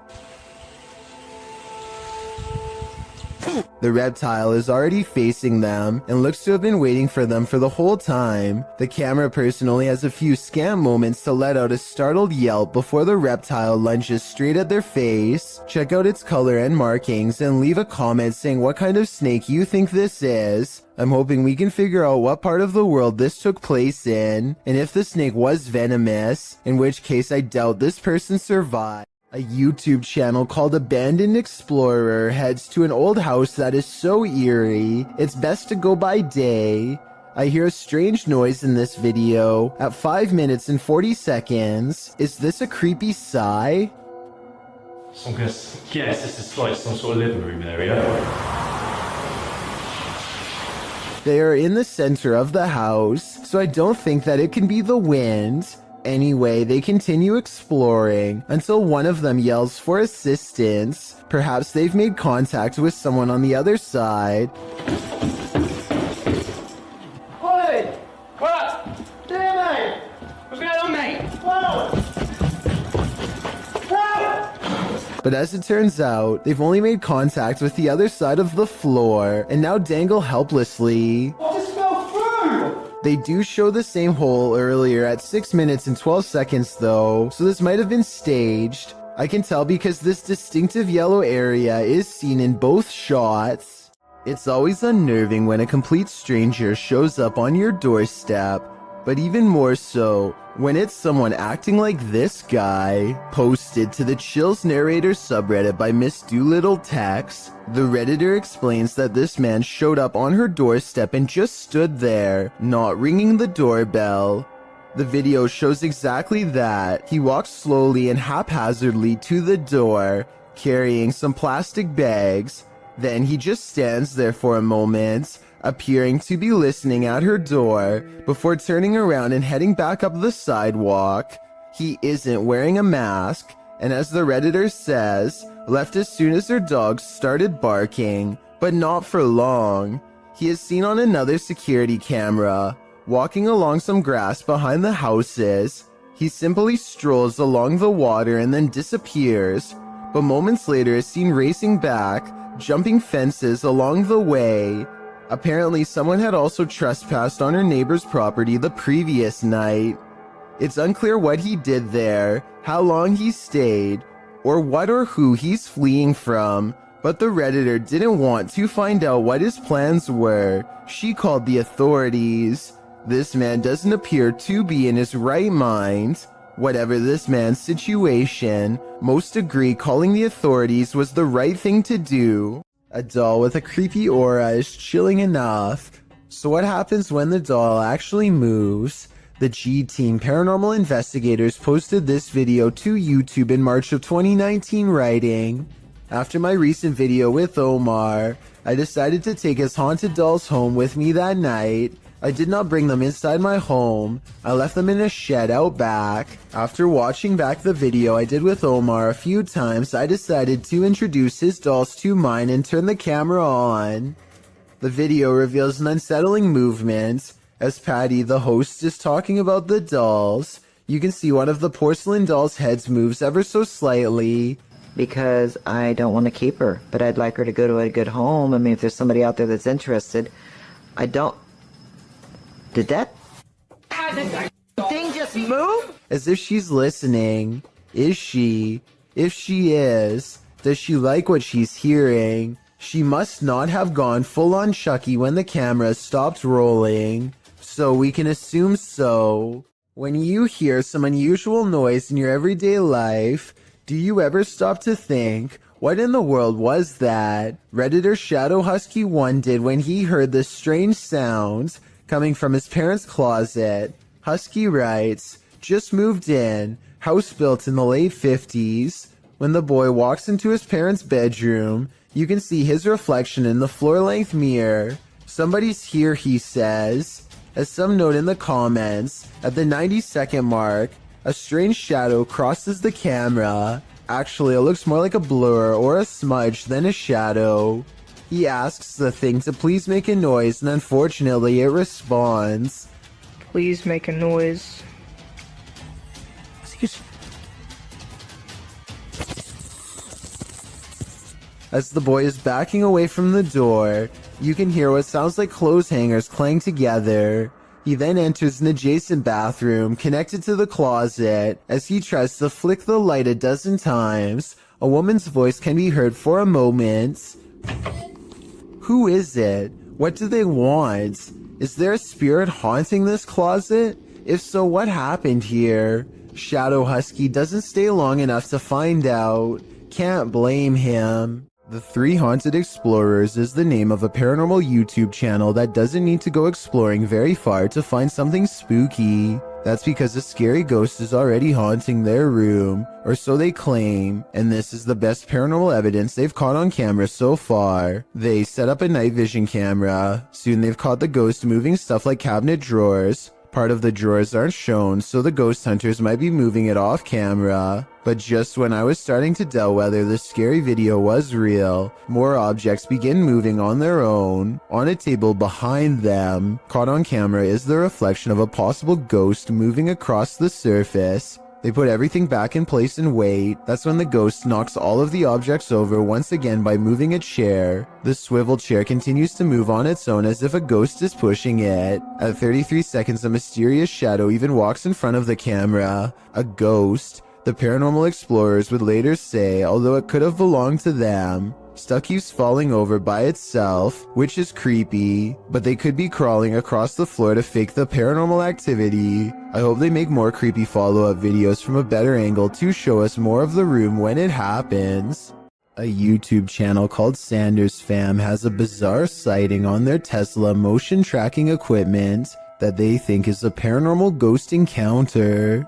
The reptile is already facing them and looks to have been waiting for them for the whole time. The camera person only has a few scant moments to let out a startled yelp before the reptile lunges straight at their face. Check out its color and markings and leave a comment saying what kind of snake you think this is. I'm hoping we can figure out what part of the world this took place in, and if the snake was venomous, in which case I doubt this person survived. A YouTube channel called Abandoned Explorer heads to an old house that is so eerie, it's best to go by day. I hear a strange noise in this video at 5 minutes and 40 seconds. Is this a creepy sigh? So I'm gonna guess this is like some sort of living room area. They are in the center of the house, so I don't think that it can be the wind. Anyway, they continue exploring until one of them yells for assistance. Perhaps they've made contact with someone on the other side. Oi! What? Damn, mate! What's going on, mate? Whoa! Whoa! But as it turns out, they've only made contact with the other side of the floor and now dangle helplessly. I just fell through! They do show the same hole earlier at 6 minutes and 12 seconds though, so this might have been staged. I can tell because this distinctive yellow area is seen in both shots. It's always unnerving when a complete stranger shows up on your doorstep, but even more so when it's someone acting like this guy. Posted to the Chills Narrator subreddit by Miss Doolittle Tex, the Redditor explains that this man showed up on her doorstep and just stood there, not ringing the doorbell. The video shows exactly that. He walks slowly and haphazardly to the door, carrying some plastic bags. Then he just stands there for a moment, appearing to be listening at her door, before turning around and heading back up the sidewalk. He isn't wearing a mask, and as the Redditor says, left as soon as her dogs started barking, but not for long. He is seen on another security camera, walking along some grass behind the houses. He simply strolls along the water and then disappears, but moments later is seen racing back, jumping fences along the way. Apparently, someone had also trespassed on her neighbor's property the previous night. It's unclear what he did there, how long he stayed, or what or who he's fleeing from, but the Redditor didn't want to find out what his plans were. She called the authorities. This man doesn't appear to be in his right mind. Whatever this man's situation, most agree calling the authorities was the right thing to do. A doll with a creepy aura is chilling enough. So what happens when the doll actually moves? The G-Team Paranormal Investigators posted this video to YouTube in March of 2019, writing, "After my recent video with Omar, I decided to take his haunted dolls home with me that night. I did not bring them inside my home. I left them in a shed out back. After watching back the video I did with Omar a few times, I decided to introduce his dolls to mine and turn the camera on." The video reveals an unsettling movement. As Patty, the host, is talking about the dolls, you can see one of the porcelain doll's heads moves ever so slightly. Because I don't want to keep her, but I'd like her to go to a good home. I mean, if there's somebody out there that's interested, I don't... Did that thing just move? As if she's listening. Is she? If she is, does she like what she's hearing? She must not have gone full on Chucky when the camera stopped rolling, so we can assume so. When you hear some unusual noise in your everyday life, do you ever stop to think, what in the world was that? Redditor Shadow Husky 1 did when he heard this strange sound coming from his parents' closet. Husky writes, just moved in, house built in the late 50s. When the boy walks into his parents' bedroom, you can see his reflection in the floor-length mirror. Somebody's here, he says. As some note in the comments, at the 90-second mark, a strange shadow crosses the camera. Actually, it looks more like a blur or a smudge than a shadow. He asks the thing to please make a noise, and unfortunately it responds. Please make a noise. As the boy is backing away from the door, you can hear what sounds like clothes hangers clang together. He then enters an adjacent bathroom connected to the closet. As he tries to flick the light a dozen times, a woman's voice can be heard for a moment. Who is it? What do they want? Is there a spirit haunting this closet? If so, what happened here? Shadow Husky doesn't stay long enough to find out. Can't blame him. The Three Haunted Explorers is the name of a paranormal YouTube channel that doesn't need to go exploring very far to find something spooky. That's because a scary ghost is already haunting their room, or so they claim, and this is the best paranormal evidence they've caught on camera so far. They set up a night vision camera. Soon they've caught the ghost moving stuff like cabinet drawers. Part of the drawers aren't shown, so the ghost hunters might be moving it off camera. But just when I was starting to doubt whether the scary video was real, more objects begin moving on their own. On a table behind them, caught on camera is the reflection of a possible ghost moving across the surface. They put everything back in place and wait. That's when the ghost knocks all of the objects over once again by moving a chair. The swivel chair continues to move on its own as if a ghost is pushing it. At 33 seconds, a mysterious shadow even walks in front of the camera. A ghost. The paranormal explorers would later say, although it could have belonged to them. Stuff keeps falling over by itself, which is creepy, but they could be crawling across the floor to fake the paranormal activity. I hope they make more creepy follow-up videos from a better angle to show us more of the room when it happens. A YouTube channel called Sanders Fam has a bizarre sighting on their Tesla motion tracking equipment that they think is a paranormal ghost encounter.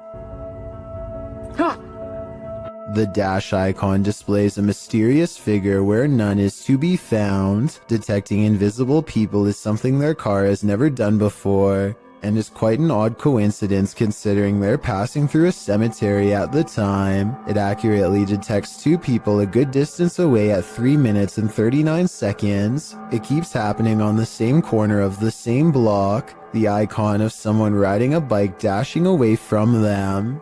The dash icon displays a mysterious figure where none is to be found. Detecting invisible people is something their car has never done before, and is quite an odd coincidence considering they're passing through a cemetery at the time. It accurately detects two people a good distance away at 3 minutes and 39 seconds. It keeps happening on the same corner of the same block, the icon of someone riding a bike dashing away from them.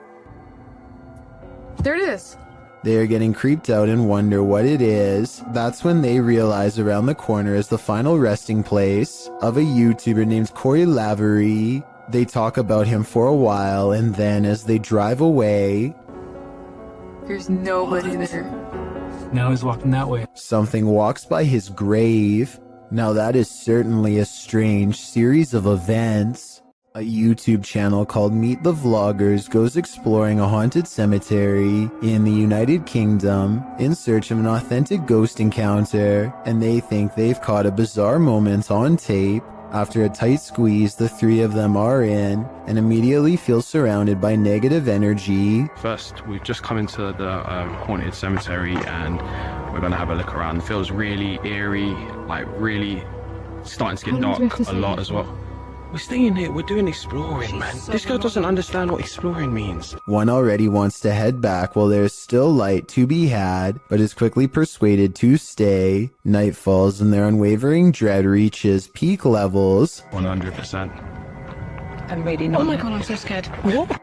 There it is. They are getting creeped out and wonder what it is. That's when they realize around the corner is the final resting place of a YouTuber named Corey Lavery. They talk about him for a while, and then as they drive away, There's nobody there. Now he's walking that way. something walks by his grave. Now that is certainly a strange series of events. A YouTube channel called Meet the Vloggers goes exploring a haunted cemetery in the United Kingdom in search of an authentic ghost encounter, and they think they've caught a bizarre moment on tape. After a tight squeeze, the three of them are in and immediately feel surrounded by negative energy. First, we've just come into the haunted cemetery and we're going to have a look around. It feels really eerie, like really starting to get dark a lot as well. We're staying here, we're doing exploring, man. This girl doesn't understand what exploring means. One already wants to head back while there's still light to be had, but is quickly persuaded to stay. Night falls and their unwavering dread reaches peak levels. 100%. I'm waiting. Oh my god, I'm so scared. What?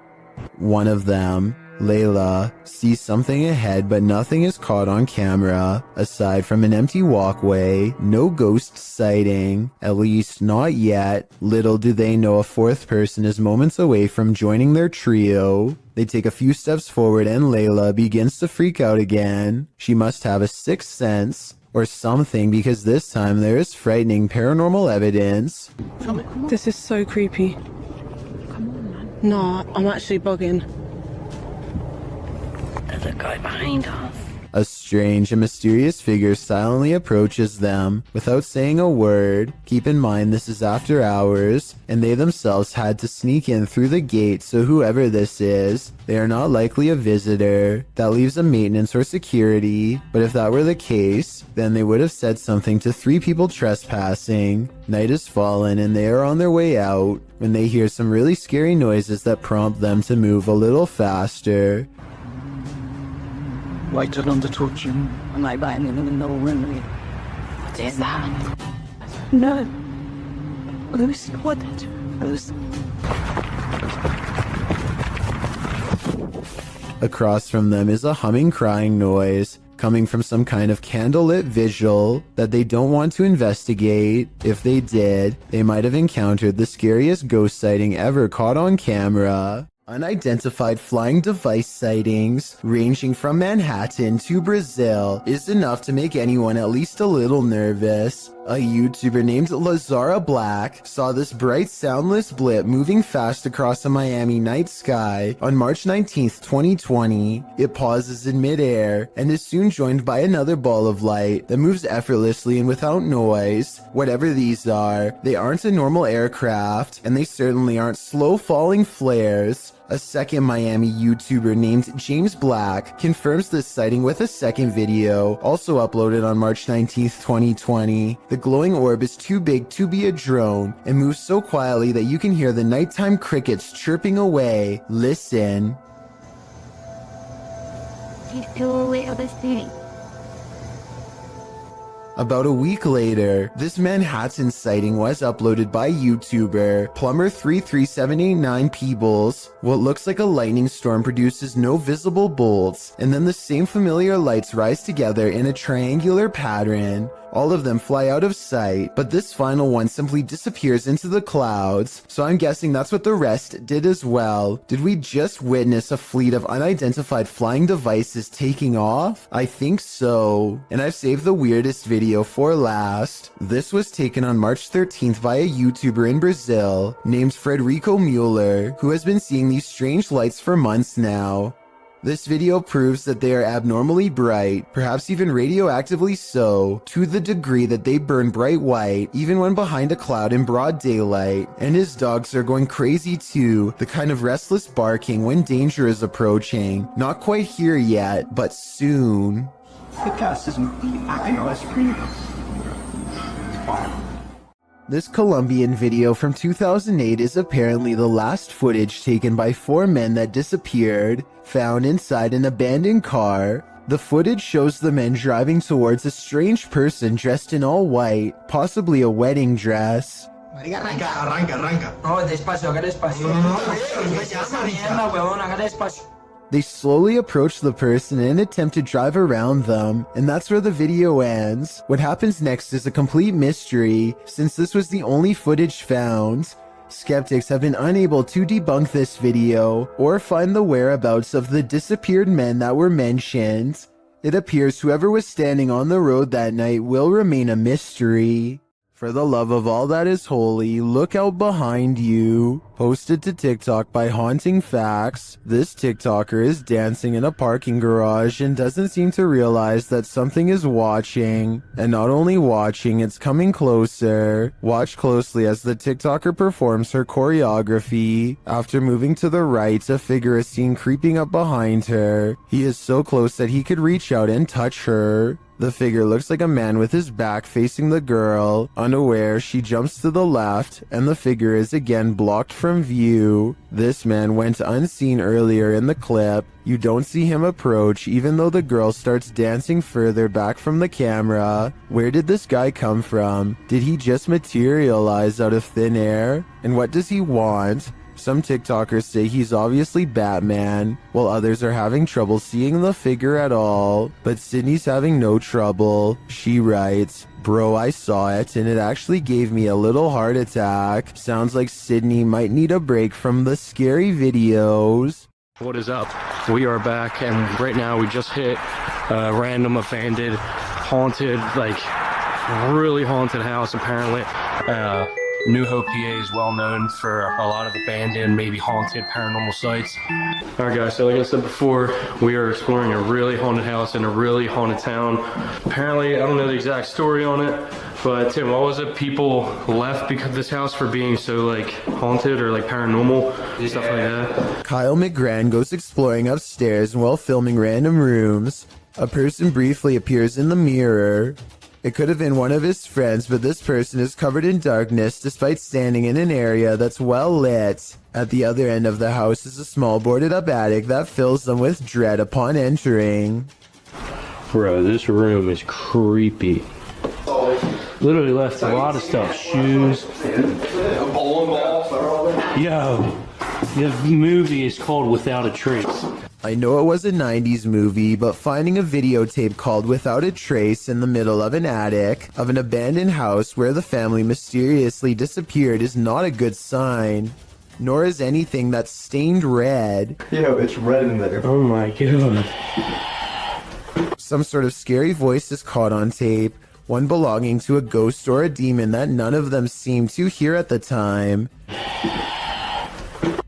One of them, Layla, sees something ahead, but nothing is caught on camera. Aside from an empty walkway, no ghost sighting, at least not yet. Little do they know a fourth person is moments away from joining their trio. They take a few steps forward and Layla begins to freak out again. She must have a sixth sense or something, because this time there is frightening paranormal evidence. This is so creepy. No, I'm actually bugging. There's a guy behind us. A strange and mysterious figure silently approaches them without saying a word. Keep in mind this is after hours, and they themselves had to sneak in through the gate, so whoever this is, they are not likely a visitor. That leaves a maintenance or security, but if that were the case, then they would have said something to 3 people trespassing. Night has fallen and they are on their way out when they hear some really scary noises that prompt them to move a little faster. Lights are on the torch. Am I buying in the room? What is that? No. Lucy, what? Lucy. Across from them is a humming, crying noise coming from some kind of candlelit visual that they don't want to investigate. If they did, they might have encountered the scariest ghost sighting ever caught on camera. Unidentified flying device sightings, ranging from Manhattan to Brazil, is enough to make anyone at least a little nervous. A YouTuber named Lazara Black saw this bright soundless blip moving fast across the Miami night sky on March 19th, 2020. It pauses in midair and is soon joined by another ball of light that moves effortlessly and without noise. Whatever these are, they aren't a normal aircraft, and they certainly aren't slow falling flares. A second Miami YouTuber named James Black confirms this sighting with a second video, also uploaded on March 19th, 2020. The glowing orb is too big to be a drone and moves so quietly that you can hear the nighttime crickets chirping away. Listen. He's still away of this thing. About a week later, this Manhattan sighting was uploaded by YouTuber Plumber33789 Peebles. What looks like a lightning storm produces no visible bolts, and then the same familiar lights rise together in a triangular pattern. All of them fly out of sight, but this final one simply disappears into the clouds, so I'm guessing that's what the rest did as well. Did we just witness a fleet of unidentified flying devices taking off? I think so. And I've saved the weirdest video for last. This was taken on March 13th by a YouTuber in Brazil named Frederico Mueller, who has been seeing these strange lights for months now. This video proves that they are abnormally bright, perhaps even radioactively so, to the degree that they burn bright white even when behind a cloud in broad daylight. And his dogs are going crazy too, the kind of restless barking when danger is approaching. Not quite here yet, but soon. This Colombian video from 2008 is apparently the last footage taken by 4 men that disappeared, found inside an abandoned car. The footage shows the men driving towards a strange person dressed in all white, possibly a wedding dress. Arranca. No, despacio, haga despacio. Mierda, huevón, haga despacio. They slowly approach the person and attempt to drive around them, and that's where the video ends. What happens next is a complete mystery, since this was the only footage found. Skeptics have been unable to debunk this video or find the whereabouts of the disappeared men that were mentioned. It appears whoever was standing on the road that night will remain a mystery. For the love of all that is holy, look out behind you. Posted to TikTok by Haunting Facts, this TikToker is dancing in a parking garage and doesn't seem to realize that something is watching. And not only watching, it's coming closer. Watch closely as the TikToker performs her choreography. After moving to the right, a figure is seen creeping up behind her. He is so close that he could reach out and touch her. The figure looks like a man with his back facing the girl. Unaware, she jumps to the left, and the figure is again blocked from view. This man went unseen earlier in the clip. You don't see him approach, even though the girl starts dancing further back from the camera. Where did this guy come from? Did he just materialize out of thin air? And what does he want? Some TikTokers say he's obviously Batman, while others are having trouble seeing the figure at all. But Sydney's having no trouble. She writes, "Bro, I saw it and it actually gave me a little heart attack. Sounds like Sydney might need a break from the scary videos." What is up? We are back, and right now we just hit a random abandoned, haunted, like really haunted house apparently. New Hope, PA is well known for a lot of abandoned, maybe haunted paranormal sites. All right, guys, so like I said before, we are exploring a really haunted house in a really haunted town. Apparently, I don't know the exact story on it, but Tim, what was it? People left because of this house for being so like haunted or like paranormal, stuff like that. Kyle McGran goes exploring upstairs, and while filming random rooms, a person briefly appears in the mirror. It could have been one of his friends, but this person is covered in darkness despite standing in an area that's well lit. At the other end of the house is a small boarded up attic that fills them with dread upon entering. Bro, this room is creepy. Literally left a lot of stuff, shoes. Yo, the movie is called Without a Trace. I know it was a 90s movie, but finding a videotape called Without a Trace in the middle of an attic of an abandoned house where the family mysteriously disappeared is not a good sign. Nor is anything that's stained red. Yo, it's red in there. Oh my god. Some sort of scary voice is caught on tape, one belonging to a ghost or a demon that none of them seemed to hear at the time.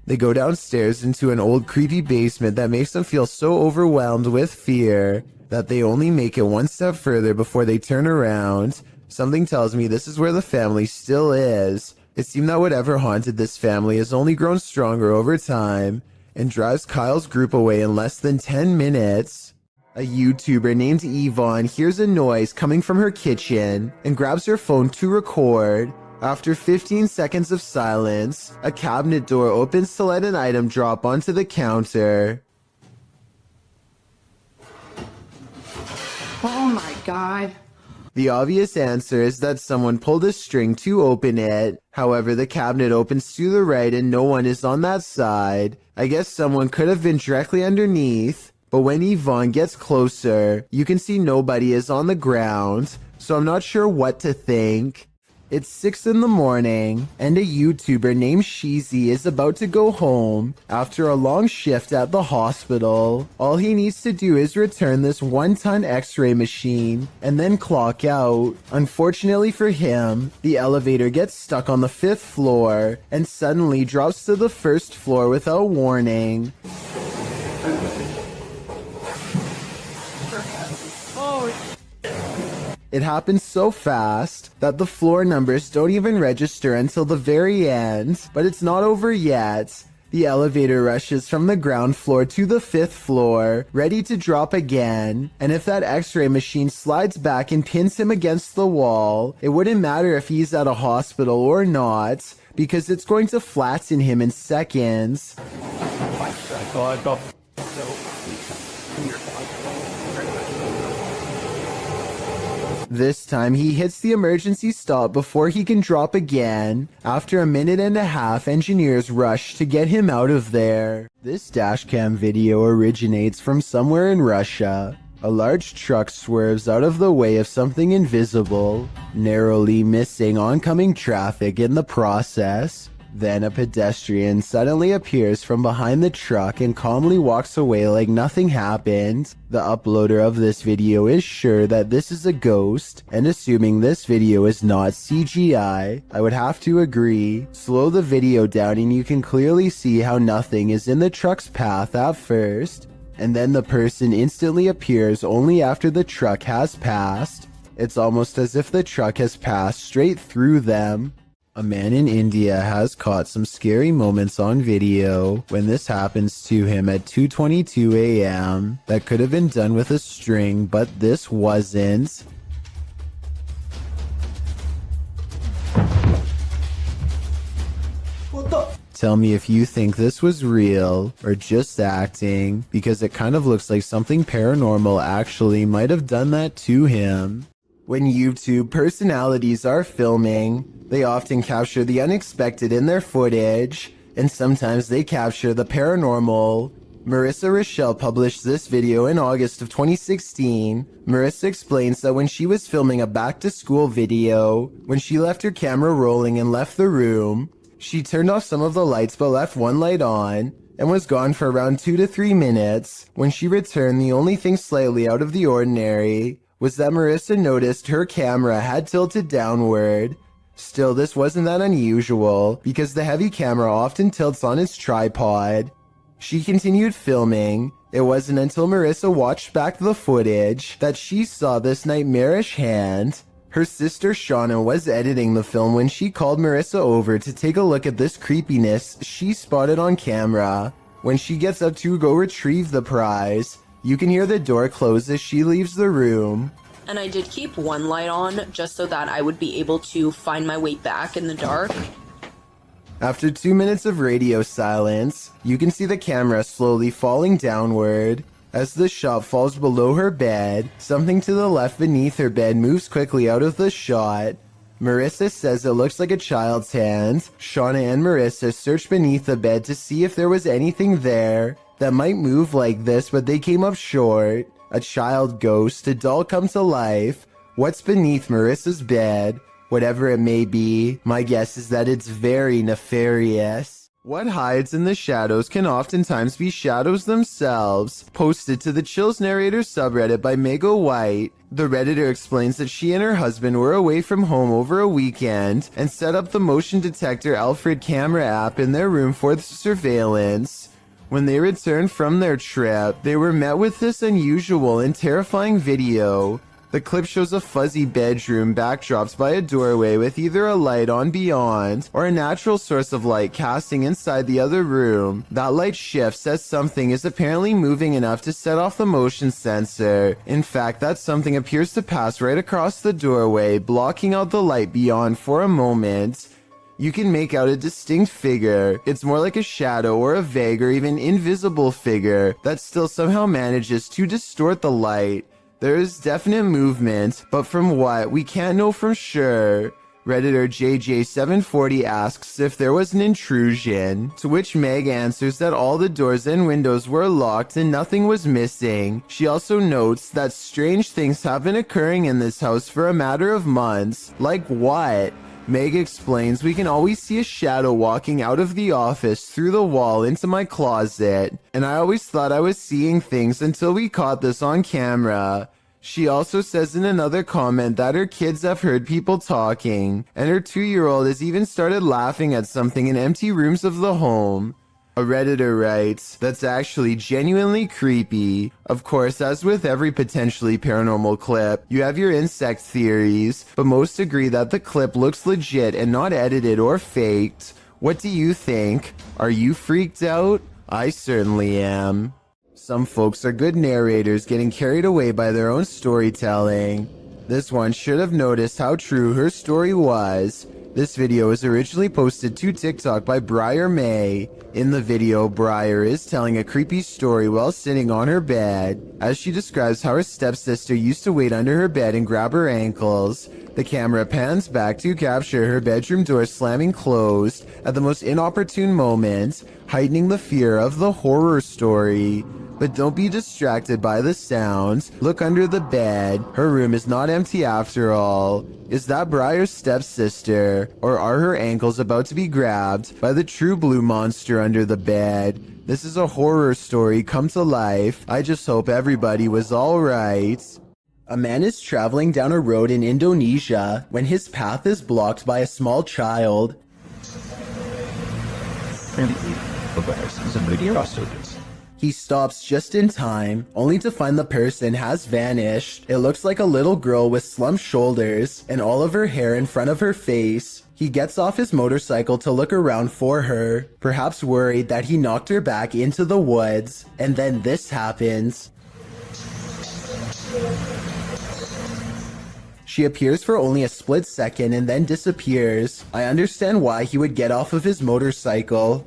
They go downstairs into an old creepy basement that makes them feel so overwhelmed with fear that they only make it one step further before they turn around. Something tells me this is where the family still is. It seemed that whatever haunted this family has only grown stronger over time and drives Kyle's group away in less than 10 minutes. A YouTuber named Yvonne hears a noise coming from her kitchen and grabs her phone to record. After 15 seconds of silence, a cabinet door opens to let an item drop onto the counter. Oh my god. The obvious answer is that someone pulled a string to open it. However, the cabinet opens to the right and no one is on that side. I guess someone could have been directly underneath, but when Yvonne gets closer, you can see nobody is on the ground, so I'm not sure what to think. It's 6 in the morning, and a YouTuber named Sheezy is about to go home after a long shift at the hospital. All he needs to do is return this 1-ton x-ray machine and then clock out. Unfortunately for him, the elevator gets stuck on the 5th floor and suddenly drops to the 1st floor without warning. It happens so fast that the floor numbers don't even register until the very end, but it's not over yet. The elevator rushes from the ground floor to the 5th floor, ready to drop again, and if that x-ray machine slides back and pins him against the wall, it wouldn't matter if he's at a hospital or not, because it's going to flatten him in seconds. This time he hits the emergency stop before he can drop again. After a minute and a half, engineers rush to get him out of there. This dashcam video originates from somewhere in Russia. A large truck swerves out of the way of something invisible, narrowly missing oncoming traffic in the process. Then a pedestrian suddenly appears from behind the truck and calmly walks away like nothing happened. The uploader of this video is sure that this is a ghost, and assuming this video is not CGI, I would have to agree. Slow the video down and you can clearly see how nothing is in the truck's path at first, and then the person instantly appears only after the truck has passed. It's almost as if the truck has passed straight through them. A man in India has caught some scary moments on video when this happens to him at 2:22 a.m. That could have been done with a string, but this wasn't. What the? Tell me if you think this was real or just acting, because it kind of looks like something paranormal actually might have done that to him. When YouTube personalities are filming, they often capture the unexpected in their footage, and sometimes they capture the paranormal. Marissa Rochelle published this video in August of 2016. Marissa explains that when she was filming a back-to-school video, when she left her camera rolling and left the room, she turned off some of the lights but left one light on, and was gone for around 2 to 3 minutes. When she returned, the only thing slightly out of the ordinary was that Marissa noticed her camera had tilted downward. Still, this wasn't that unusual because the heavy camera often tilts on its tripod. She continued filming. It wasn't until Marissa watched back the footage that she saw this nightmarish hand. Her sister Shauna was editing the film when she called Marissa over to take a look at this creepiness she spotted on camera. When she gets up to go retrieve the prize, you can hear the door close as she leaves the room. And I did keep one light on just so that I would be able to find my way back in the dark. After 2 minutes of radio silence, you can see the camera slowly falling downward. As the shot falls below her bed, something to the left beneath her bed moves quickly out of the shot. Marissa says it looks like a child's hand. Shauna and Marissa searched beneath the bed to see if there was anything there that might move like this, but they came up short. A child ghost, a doll come to life. What's beneath Marissa's bed? Whatever it may be, my guess is that it's very nefarious. What hides in the shadows can oftentimes be shadows themselves. Posted to the Chills Narrator subreddit by Mego White, the Redditor explains that she and her husband were away from home over a weekend and set up the motion detector Alfred camera app in their room for the surveillance. When they returned from their trip, they were met with this unusual and terrifying video. The clip shows a fuzzy bedroom backdropped by a doorway with either a light on beyond or a natural source of light casting inside the other room. That light shifts as something is apparently moving enough to set off the motion sensor. In fact, that something appears to pass right across the doorway, blocking out the light beyond for a moment. You can make out a distinct figure. It's more like a shadow or a vague or even invisible figure that still somehow manages to distort the light. There is definite movement, but from what, we can't know for sure. Redditor JJ740 asks if there was an intrusion, to which Meg answers that all the doors and windows were locked and nothing was missing. She also notes that strange things have been occurring in this house for a matter of months. Like what? Meg explains we can always see a shadow walking out of the office through the wall into my closet, and I always thought I was seeing things until we caught this on camera. She also says in another comment that her kids have heard people talking, and her 2-year-old has even started laughing at something in empty rooms of the home. A Redditor writes, that's actually genuinely creepy. Of course, as with every potentially paranormal clip, you have your insect theories, but most agree that the clip looks legit and not edited or faked. What do you think? Are you freaked out? I certainly am. Some folks are good narrators getting carried away by their own storytelling. This one should have noticed how true her story was. This video was originally posted to TikTok by Briar May. In the video, Briar is telling a creepy story while sitting on her bed, as she describes how her stepsister used to wait under her bed and grab her ankles. The camera pans back to capture her bedroom door slamming closed at the most inopportune moment, heightening the fear of the horror story. But don't be distracted by the sounds. Look under the bed. Her room is not empty after all. Is that Briar's stepsister? Or are her ankles about to be grabbed by the true blue monster under the bed? This is a horror story come to life. I just hope everybody was alright. A man is traveling down a road in Indonesia when his path is blocked by a small child. He stops just in time, only to find the person has vanished. It looks like a little girl with slumped shoulders and all of her hair in front of her face. He gets off his motorcycle to look around for her, perhaps worried that he knocked her back into the woods. And then this happens. She appears for only a split second and then disappears. I understand why he would get off of his motorcycle.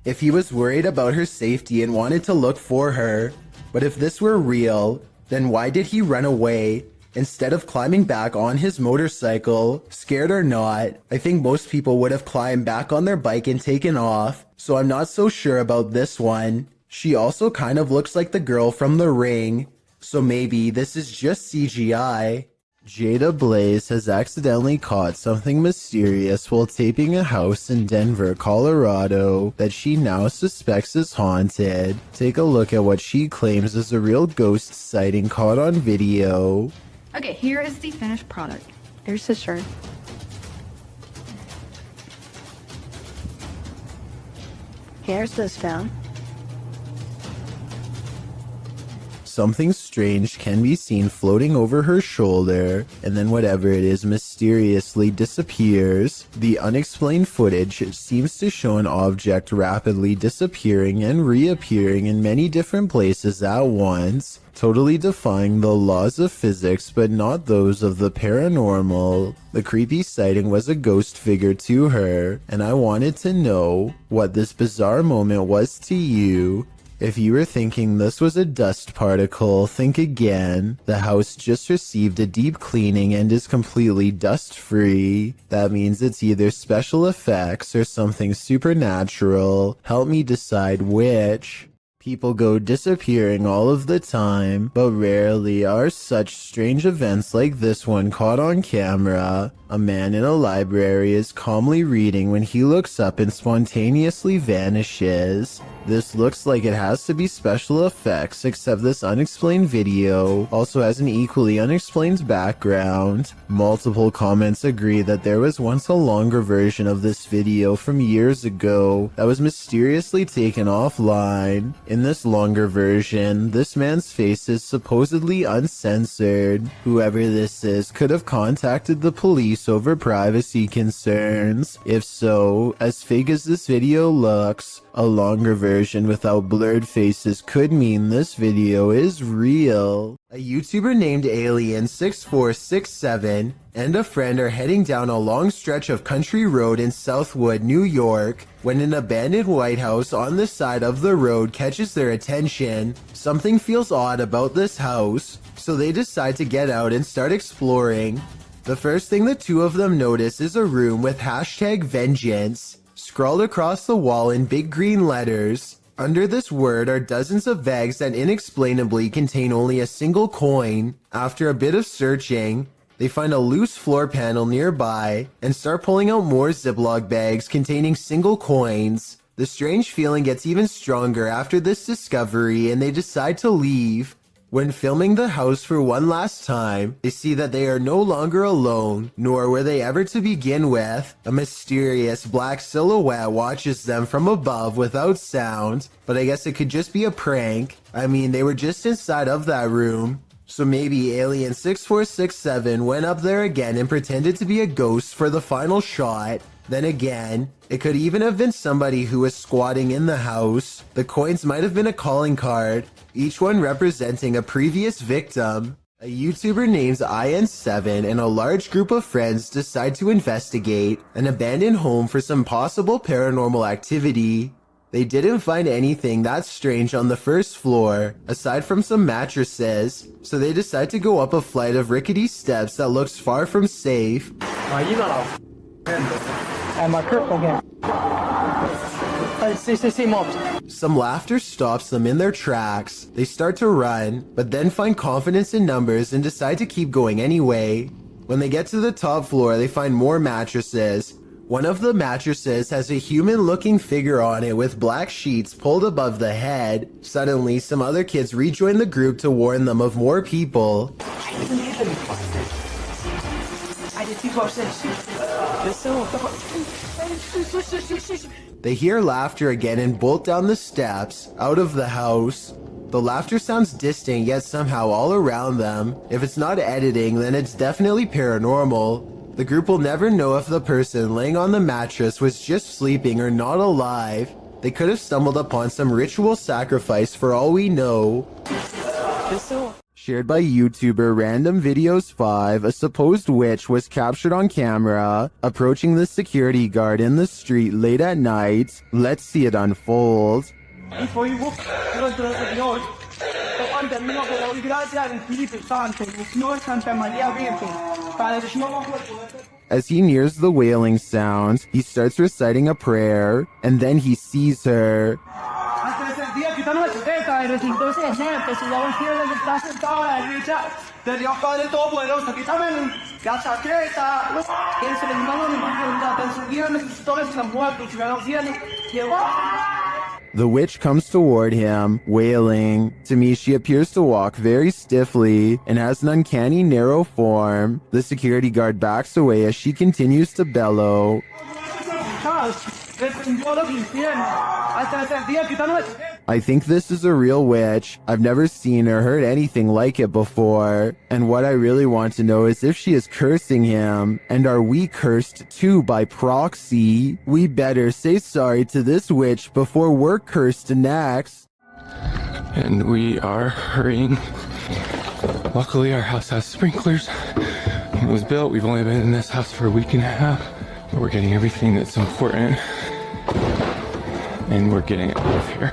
If he was worried about her safety and wanted to look for her. But if this were real, then why did he run away instead of climbing back on his motorcycle? Scared or not, I think most people would have climbed back on their bike and taken off, so I'm not so sure about this one. She also kind of looks like the girl from The Ring, so maybe this is just CGI. Jada Blaze has accidentally caught something mysterious while taping a house in Denver, Colorado that she now suspects is haunted. Take a look at what she claims is a real ghost sighting caught on video. Okay, here is the finished product. There's the shirt. Here's this found. Something strange can be seen floating over her shoulder, and then whatever it is mysteriously disappears. The unexplained footage seems to show an object rapidly disappearing and reappearing in many different places at once, totally defying the laws of physics but not those of the paranormal. The creepy sighting was a ghost figure to her, and I wanted to know what this bizarre moment was to you. If you were thinking this was a dust particle, think again. The house just received a deep cleaning and is completely dust-free. That means it's either special effects or something supernatural. Help me decide which. People go disappearing all of the time, but rarely are such strange events like this one caught on camera. A man in a library is calmly reading when he looks up and spontaneously vanishes. This looks like it has to be special effects, except this unexplained video also has an equally unexplained background. Multiple comments agree that there was once a longer version of this video from years ago that was mysteriously taken offline. In this longer version, this man's face is supposedly uncensored. Whoever this is could have contacted the police over privacy concerns. If so, as fake as this video looks, a longer version without blurred faces could mean this video is real. A YouTuber named Alien6467 and a friend are heading down a long stretch of country road in Southwood, New York, when an abandoned White House on the side of the road catches their attention. Something feels odd about this house, so they decide to get out and start exploring. The first thing the two of them notice is a room with #vengeance scrawled across the wall in big green letters. Under this word are dozens of bags that inexplainably contain only a single coin. After a bit of searching, they find a loose floor panel nearby and start pulling out more Ziploc bags containing single coins. The strange feeling gets even stronger after this discovery and they decide to leave. When filming the house for one last time, they see that they are no longer alone, nor were they ever to begin with. A mysterious black silhouette watches them from above without sound, but I guess it could just be a prank. I mean, they were just inside of that room. So maybe Alien6467 went up there again and pretended to be a ghost for the final shot. Then again, it could even have been somebody who was squatting in the house. The coins might have been a calling card, each one representing a previous victim. A YouTuber named IN7 and a large group of friends decide to investigate an abandoned home for some possible paranormal activity. They didn't find anything that strange on the first floor, aside from some mattresses, so they decide to go up a flight of rickety steps that looks far from safe. Some laughter stops them in their tracks. They start to run, but then find confidence in numbers and decide to keep going anyway. When they get to the top floor, they find more mattresses. One of the mattresses has a human-looking figure on it with black sheets pulled above the head. Suddenly, some other kids rejoin the group to warn them of more people. They hear laughter again and bolt down the steps, out of the house. The laughter sounds distant yet somehow all around them. If it's not editing, then it's definitely paranormal. The group will never know if the person laying on the mattress was just sleeping or not alive. They could have stumbled upon some ritual sacrifice for all we know. Shared by YouTuber Random Videos 5, a supposed witch was captured on camera approaching the security guard in the street late at night. Let's see it unfold. As he nears the wailing sound, he starts reciting a prayer, and then he sees her. The witch comes toward him, wailing. To me, she appears to walk very stiffly and has an uncanny narrow form. The security guard backs away as she continues to bellow. I think this is a real witch. I've never seen or heard anything like it before. And what I really want to know is if she is cursing him. And are we cursed too by proxy? We better say sorry to this witch before we're cursed next. And we are hurrying. Luckily, our house has sprinklers. When it was built, we've only been in this house for a week and a half. But we're getting everything that's important. And we're getting it out of here.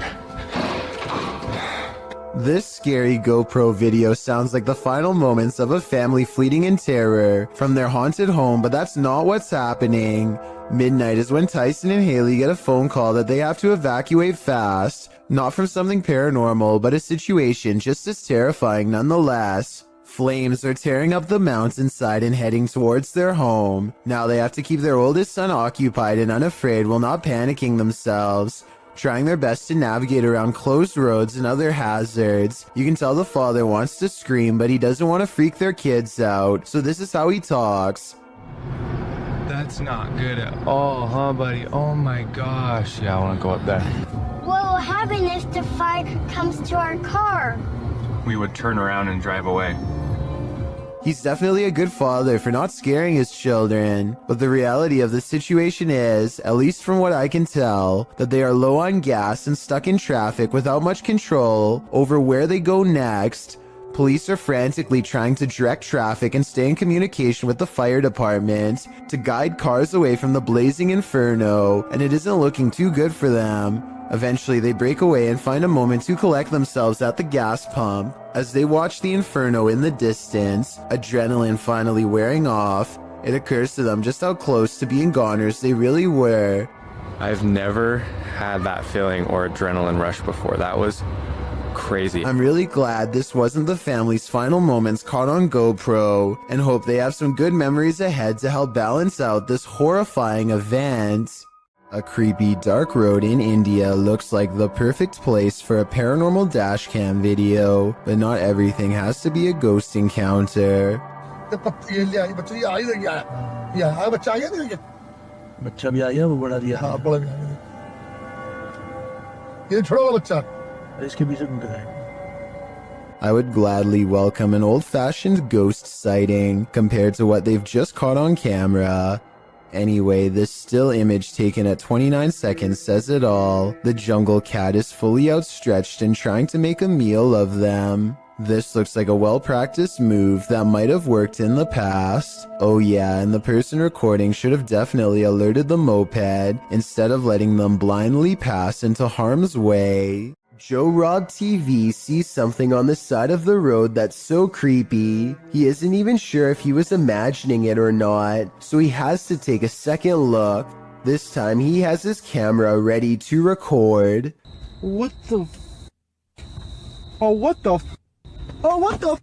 This scary GoPro video sounds like the final moments of a family fleeing in terror from their haunted home, but that's not what's happening. Midnight is when Tyson and Haley get a phone call that they have to evacuate fast. Not from something paranormal, but a situation just as terrifying nonetheless. Flames are tearing up the mountainside and heading towards their home. Now they have to keep their oldest son occupied and unafraid while not panicking themselves, trying their best to navigate around closed roads and other hazards. You can tell the father wants to scream, but he doesn't want to freak their kids out, so this is how he talks. That's not good at all, huh, buddy? Oh my gosh. Yeah, I want to go up there. What will happen if the fire comes to our car? We would turn around and drive away. He's definitely a good father for not scaring his children, but the reality of the situation is, at least from what I can tell, that they are low on gas and stuck in traffic without much control over where they go next. Police are frantically trying to direct traffic and stay in communication with the fire department to guide cars away from the blazing inferno, and it isn't looking too good for them. Eventually, they break away and find a moment to collect themselves at the gas pump. As they watch the inferno in the distance, adrenaline finally wearing off, it occurs to them just how close to being goners they really were. I've never had that feeling or adrenaline rush before. That was crazy. I'm really glad this wasn't the family's final moments caught on GoPro, and hope they have some good memories ahead to help balance out this horrifying event. A creepy dark road in India looks like the perfect place for a paranormal dashcam video, but not everything has to be a ghost encounter. I would gladly welcome an old-fashioned ghost sighting compared to what they've just caught on camera. Anyway, this still image taken at 29 seconds says it all. The jungle cat is fully outstretched and trying to make a meal of them. This looks like a well-practiced move that might have worked in the past. Oh yeah, and the person recording should have definitely alerted the moped instead of letting them blindly pass into harm's way. Joe Rob TV sees something on the side of the road that's so creepy. He isn't even sure if he was imagining it or not, so he has to take a second look. This time he has his camera ready to record. What the? Oh, what the? Oh, what the?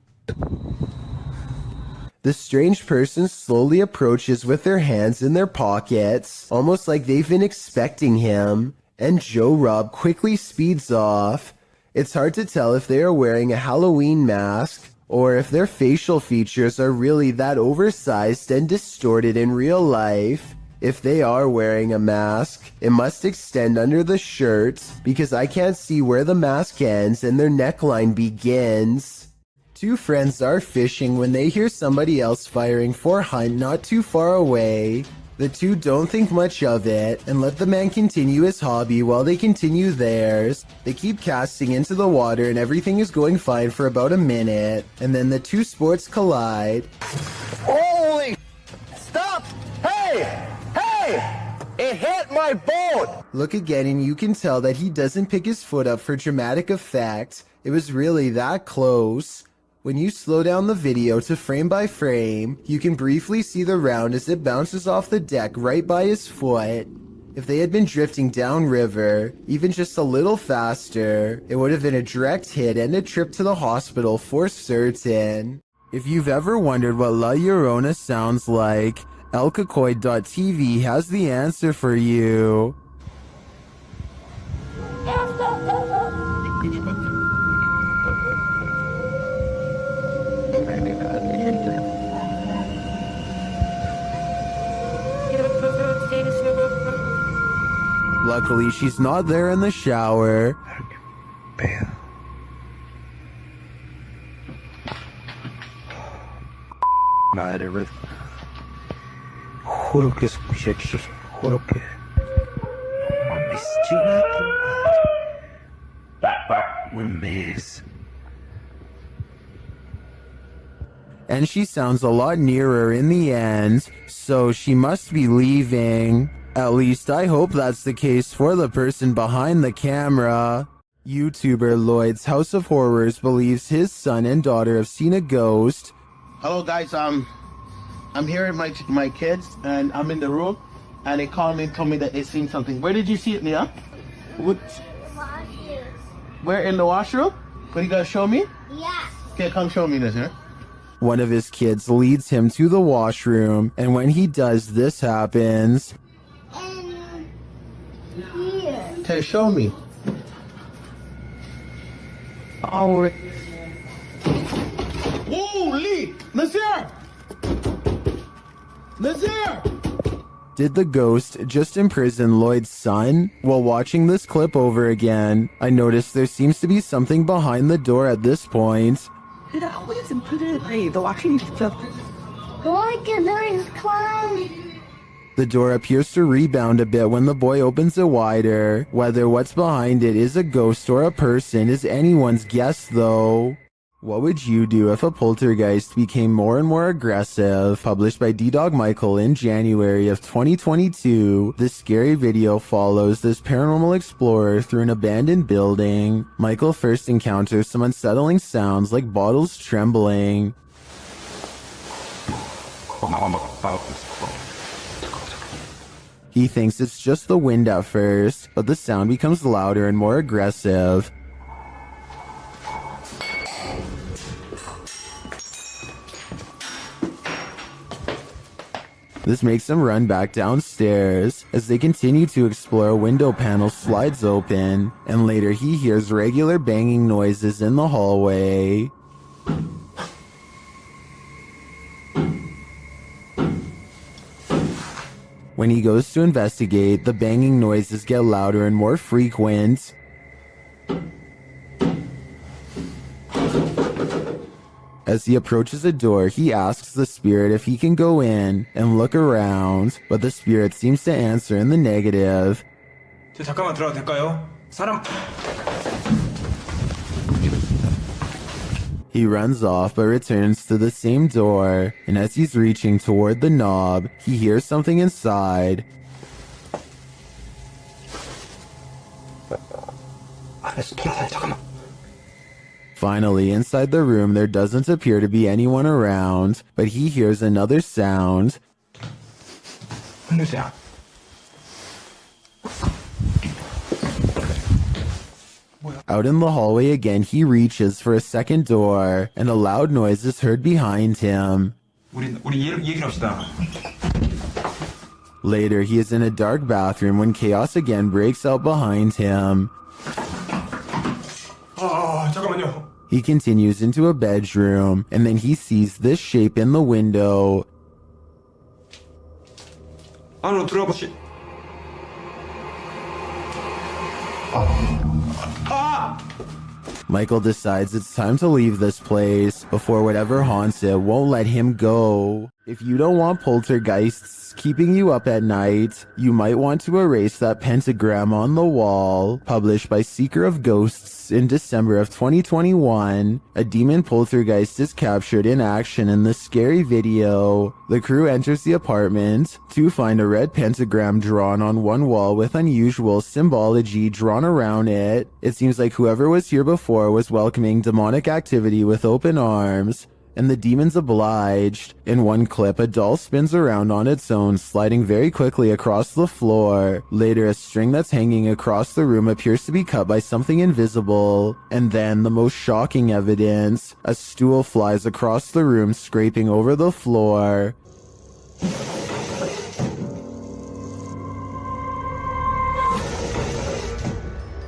The strange person slowly approaches with their hands in their pockets, almost like they've been expecting him. And Joe Rob quickly speeds off. It's hard to tell if they are wearing a Halloween mask or if their facial features are really that oversized and distorted in real life. If they are wearing a mask, it must extend under the shirt because I can't see where the mask ends and their neckline begins. Two friends are fishing when they hear somebody else firing for hunt not too far away. The two don't think much of it and let the man continue his hobby while they continue theirs. They keep casting into the water and everything is going fine for about a minute, and then the two sports collide. Holy! Stop! Hey! Hey! It hit my boat! Look again and you can tell that he doesn't pick his foot up for dramatic effect. It was really that close. When you slow down the video to frame by frame, you can briefly see the round as it bounces off the deck right by his foot. If they had been drifting downriver, even just a little faster, it would have been a direct hit and a trip to the hospital for certain. If you've ever wondered what La Llorona sounds like, elcacoid.tv has the answer for you. Luckily, she's not there in the shower. Madre, juro que escuché eso, juro que... Mames, chinga tu madre. Un mes. And she sounds a lot nearer in the end, so she must be leaving. At least I hope that's the case for the person behind the camera. YouTuber Lloyd's House of Horrors believes his son and daughter have seen a ghost. Hello guys, I'm here with my kids and I'm in the room and they called me and told me that they seen something. Where did you see it, Nia? What? Where, in the washroom? What, you gonna show me? Yeah. Okay, come show me this here. One of his kids leads him to the washroom, and when he does, this happens. Here. Okay, show me. Oh, holy! Nazir! Nazir! Did the ghost just imprison Lloyd's son? While watching this clip over again, I noticed there seems to be something behind the door at this point. It always put it the walking stuff. Look at those clowns. The door appears to rebound a bit when the boy opens it wider. Whether what's behind it is a ghost or a person is anyone's guess though. What would you do if a poltergeist became more and more aggressive? Published by D-Dog Michael in January of 2022, this scary video follows this paranormal explorer through an abandoned building. Michael first encounters some unsettling sounds like bottles trembling. He thinks it's just the wind at first, but the sound becomes louder and more aggressive. This makes them run back downstairs. As they continue to explore, a window panel slides open, and later he hears regular banging noises in the hallway. When he goes to investigate, the banging noises get louder and more frequent. As he approaches a door, he asks the spirit if he can go in and look around, but the spirit seems to answer in the negative. 잠깐만 들어도 될까요? 사람. He runs off but returns to the same door, and as he's reaching toward the knob, he hears something inside. Finally, inside the room, there doesn't appear to be anyone around, but he hears another sound. Out in the hallway again, he reaches for a second door, and a loud noise is heard behind him. 우리 얘기를 합시다. Later, he is in a dark bathroom when chaos again breaks out behind him. 잠깐만요. He continues into a bedroom, and then he sees this shape in the window. 안으로 들어가 보시. Michael decides it's time to leave this place before whatever haunts it won't let him go. If you don't want poltergeists keeping you up at night, you might want to erase that pentagram on the wall. Published by Seeker of Ghosts in December of 2021, a demon poltergeist is captured in action in this scary video. The crew enters the apartment to find a red pentagram drawn on one wall with unusual symbology drawn around it. It seems like whoever was here before was welcoming demonic activity with open arms, and the demons obliged. In one clip, a doll spins around on its own, sliding very quickly across the floor. Later, a string that's hanging across the room appears to be cut by something invisible. And then, the most shocking evidence, a stool flies across the room, scraping over the floor.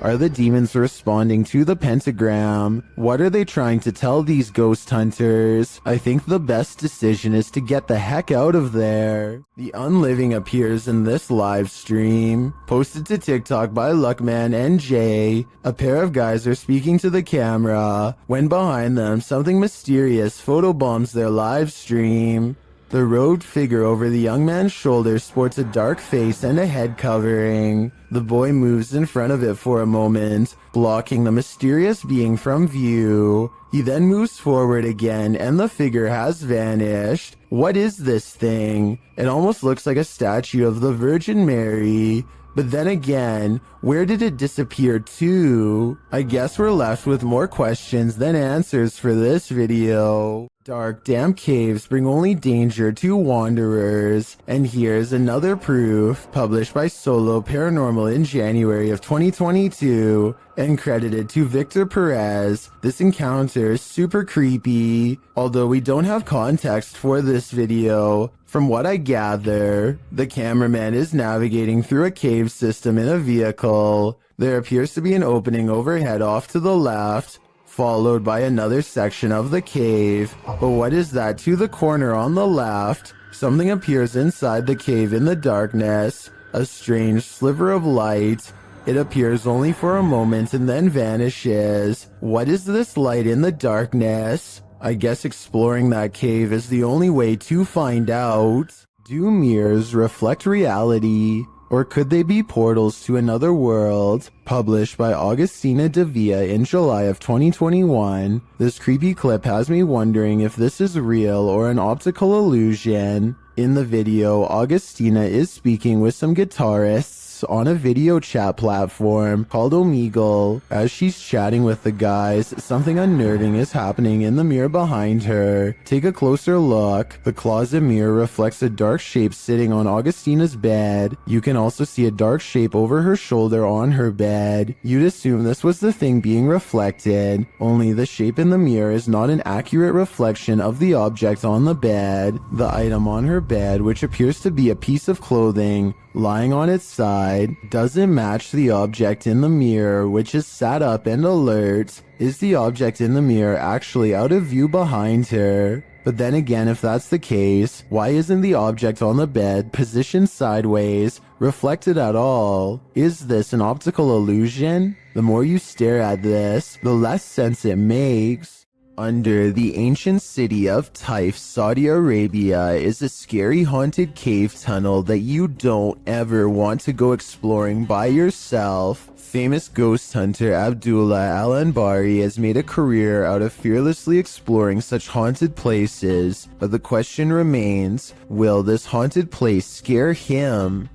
Are the demons responding to the pentagram? What are they trying to tell these ghost hunters? I think the best decision is to get the heck out of there. The unliving appears in this live stream, posted to TikTok by Luckman and Jay. A pair of guys are speaking to the camera, when behind them something mysterious photobombs their live stream. The robed figure over the young man's shoulder sports a dark face and a head covering. The boy moves in front of it for a moment, blocking the mysterious being from view. He then moves forward again and the figure has vanished. What is this thing? It almost looks like a statue of the Virgin Mary. But then again, where did it disappear to? I guess we're left with more questions than answers for this video. Dark, damp caves bring only danger to wanderers. And here's another proof, published by Solo Paranormal in January of 2022, and credited to Victor Perez. This encounter is super creepy, although we don't have context for this video. From what I gather, the cameraman is navigating through a cave system in a vehicle. There appears to be an opening overhead off to the left, followed by another section of the cave. But what is that to the corner on the left? Something appears inside the cave in the darkness, a strange sliver of light. It appears only for a moment and then vanishes. What is this light in the darkness? I guess exploring that cave is the only way to find out. Do mirrors reflect reality? Or could they be portals to another world? Published by Augustina Devia in July of 2021. This creepy clip has me wondering if this is real or an optical illusion. In the video, Augustina is speaking with some guitarists on a video chat platform called Omegle. As she's chatting with the guys, something unnerving is happening in the mirror behind her. Take a closer look. The closet mirror reflects a dark shape sitting on Augustina's bed. You can also see a dark shape over her shoulder on her bed. You'd assume this was the thing being reflected, only the shape in the mirror is not an accurate reflection of the object on the bed. The item on her bed, which appears to be a piece of clothing lying on its side, doesn't match the object in the mirror, which is sat up and alert. Is the object in the mirror actually out of view behind her? But then again, if that's the case, why isn't the object on the bed positioned sideways, reflected at all? Is this an optical illusion? The more you stare at this, the less sense it makes. Under the ancient city of Taif, Saudi Arabia, is a scary haunted cave tunnel that you don't ever want to go exploring by yourself. Famous ghost hunter Abdullah Al-Anbari has made a career out of fearlessly exploring such haunted places, but the question remains, will this haunted place scare him?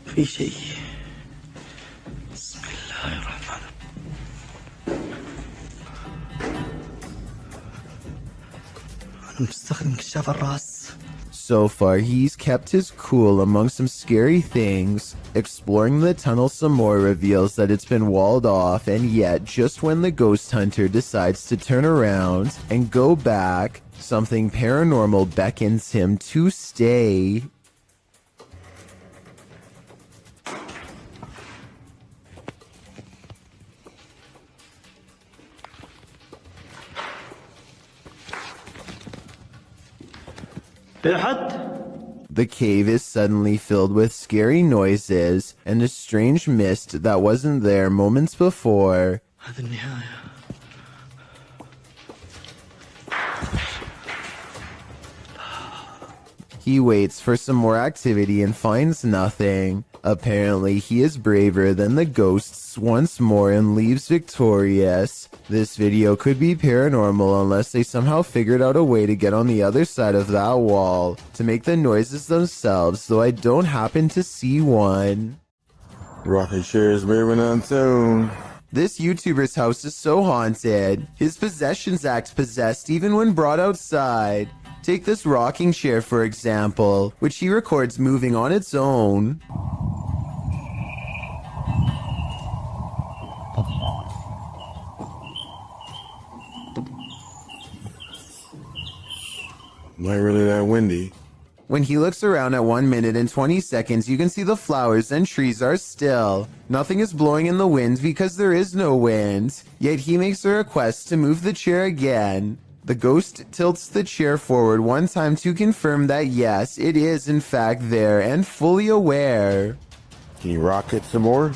في شيء بسم الله الرحمن أنا مستخدم كشاف الرأس. So far, he's kept his cool among some scary things. Exploring the tunnel some more reveals that it's been walled off, and yet, just when the ghost hunter decides to turn around and go back, something paranormal beckons him to stay. The cave is suddenly filled with scary noises and a strange mist that wasn't there moments before. He waits for some more activity and finds nothing. Apparently, he is braver than the ghosts once more and leaves victorious. This video could be paranormal unless they somehow figured out a way to get on the other side of that wall to make the noises themselves, though I don't happen to see one. Rocking chairs moving on soon. This YouTuber's house is so haunted. His possessions act possessed even when brought outside. Take this rocking chair for example, which he records moving on its own. Not really that windy. When he looks around at 1 minute and 20 seconds, you can see the flowers and trees are still. Nothing is blowing in the wind because there is no wind. Yet he makes a request to move the chair again. The ghost tilts the chair forward one time to confirm that yes, it is in fact there and fully aware. Can you rock it some more?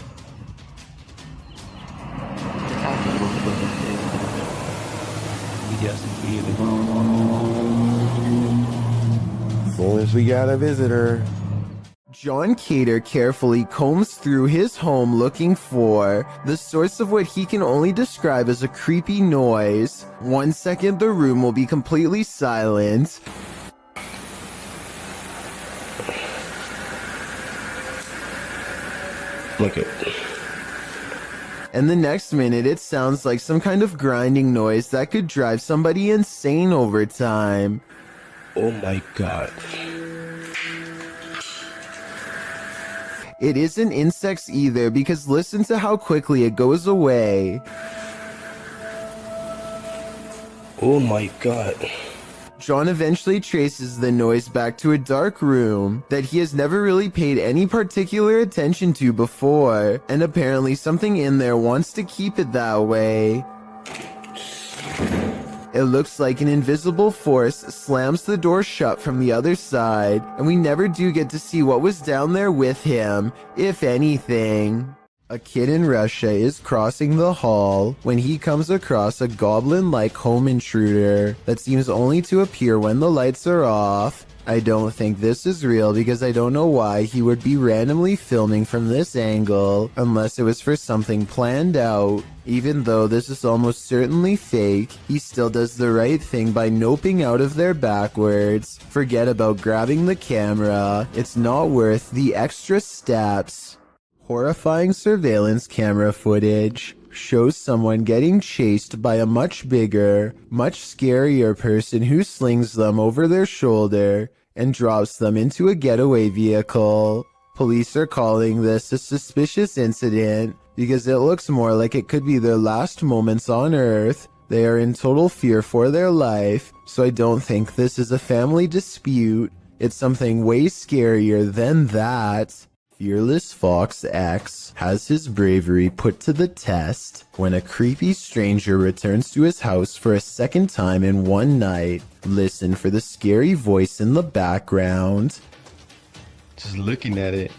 As long as we got a visitor. John Cater carefully combs through his home looking for the source of what he can only describe as a creepy noise. 1 second the room will be completely silent. Look at. And the next minute it sounds like some kind of grinding noise that could drive somebody insane over time. Oh my god. It isn't insects either, because listen to how quickly it goes away. Oh my god. John eventually traces the noise back to a dark room that he has never really paid any particular attention to before, and apparently something in there wants to keep it that way. It looks like an invisible force slams the door shut from the other side, and we never do get to see what was down there with him, if anything. A kid in Russia is crossing the hall when he comes across a goblin-like home intruder that seems only to appear when the lights are off. I don't think this is real because I don't know why he would be randomly filming from this angle unless it was for something planned out. Even though this is almost certainly fake, he still does the right thing by noping out of there backwards. Forget about grabbing the camera. It's not worth the extra steps. Horrifying surveillance camera footage shows someone getting chased by a much bigger, much scarier person who slings them over their shoulder and drops them into a getaway vehicle. Police are calling this a suspicious incident because it looks more like it could be their last moments on Earth. They are in total fear for their life, so I don't think this is a family dispute. It's something way scarier than that. Fearless Fox X has his bravery put to the test when a creepy stranger returns to his house for a second time in one night. Listen for the scary voice in the background. Just looking at it,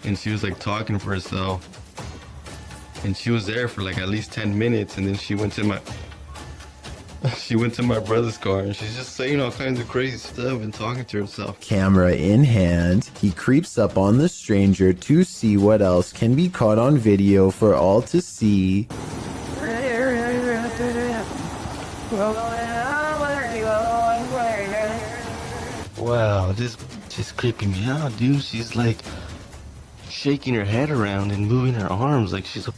and she was like talking for herself. And she was there for like at least 10 minutes, and then she went to my brother's car, and she's just saying all kinds of crazy stuff and talking to herself. Camera in hand, he creeps up on the stranger to see what else can be caught on video for all to see. Wow, this just creeping me out, dude. She's like shaking her head around and moving her arms like she's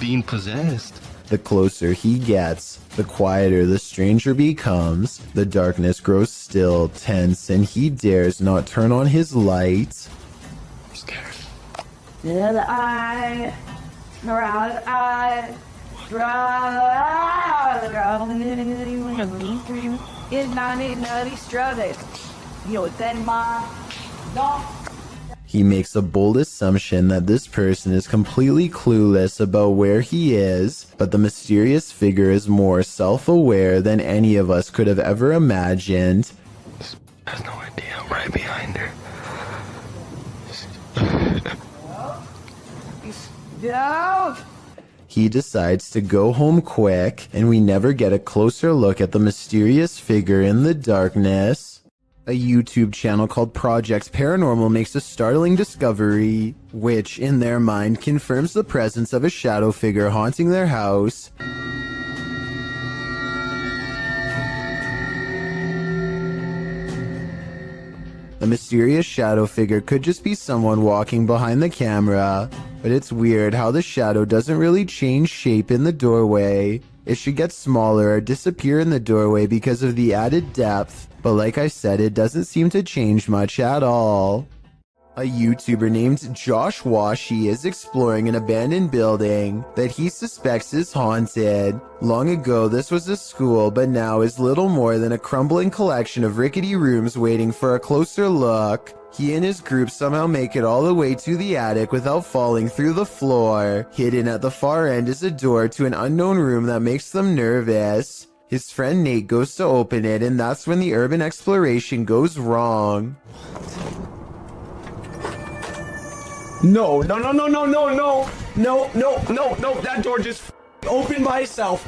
being possessed. The closer he gets, the quieter the stranger becomes. The darkness grows still, tense, and he dares not turn on his light. I'm scared. He makes a bold assumption that this person is completely clueless about where he is, but the mysterious figure is more self-aware than any of us could have ever imagined. Has no idea I'm right behind her. He decides to go home quick, and we never get a closer look at the mysterious figure in the darkness. A YouTube channel called Project Paranormal makes a startling discovery, which, in their mind, confirms the presence of a shadow figure haunting their house. The mysterious shadow figure could just be someone walking behind the camera, but it's weird how the shadow doesn't really change shape in the doorway. It should get smaller or disappear in the doorway because of the added depth, but like I said, it doesn't seem to change much at all. A YouTuber named Josh Washi is exploring an abandoned building that he suspects is haunted. Long ago, this was a school, but now is little more than a crumbling collection of rickety rooms waiting for a closer look. He and his group somehow make it all the way to the attic without falling through the floor. Hidden at the far end is a door to an unknown room that makes them nervous. His friend Nate goes to open it, and that's when the urban exploration goes wrong. No, no, no, no, no, no, no, no, no, no, no, that door just opened by itself.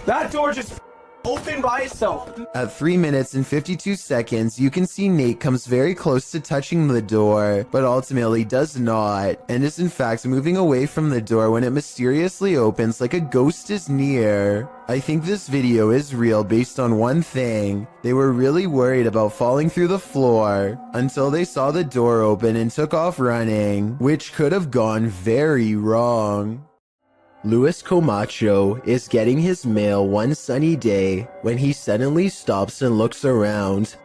That door just opened by itself. At 3 minutes and 52 seconds, you can see Nate comes very close to touching the door, but ultimately does not, and is in fact moving away from the door when it mysteriously opens like a ghost is near. I think this video is real based on one thing. They were really worried about falling through the floor until they saw the door open and took off running, which could have gone very wrong. Luis Camacho is getting his mail one sunny day when he suddenly stops and looks around.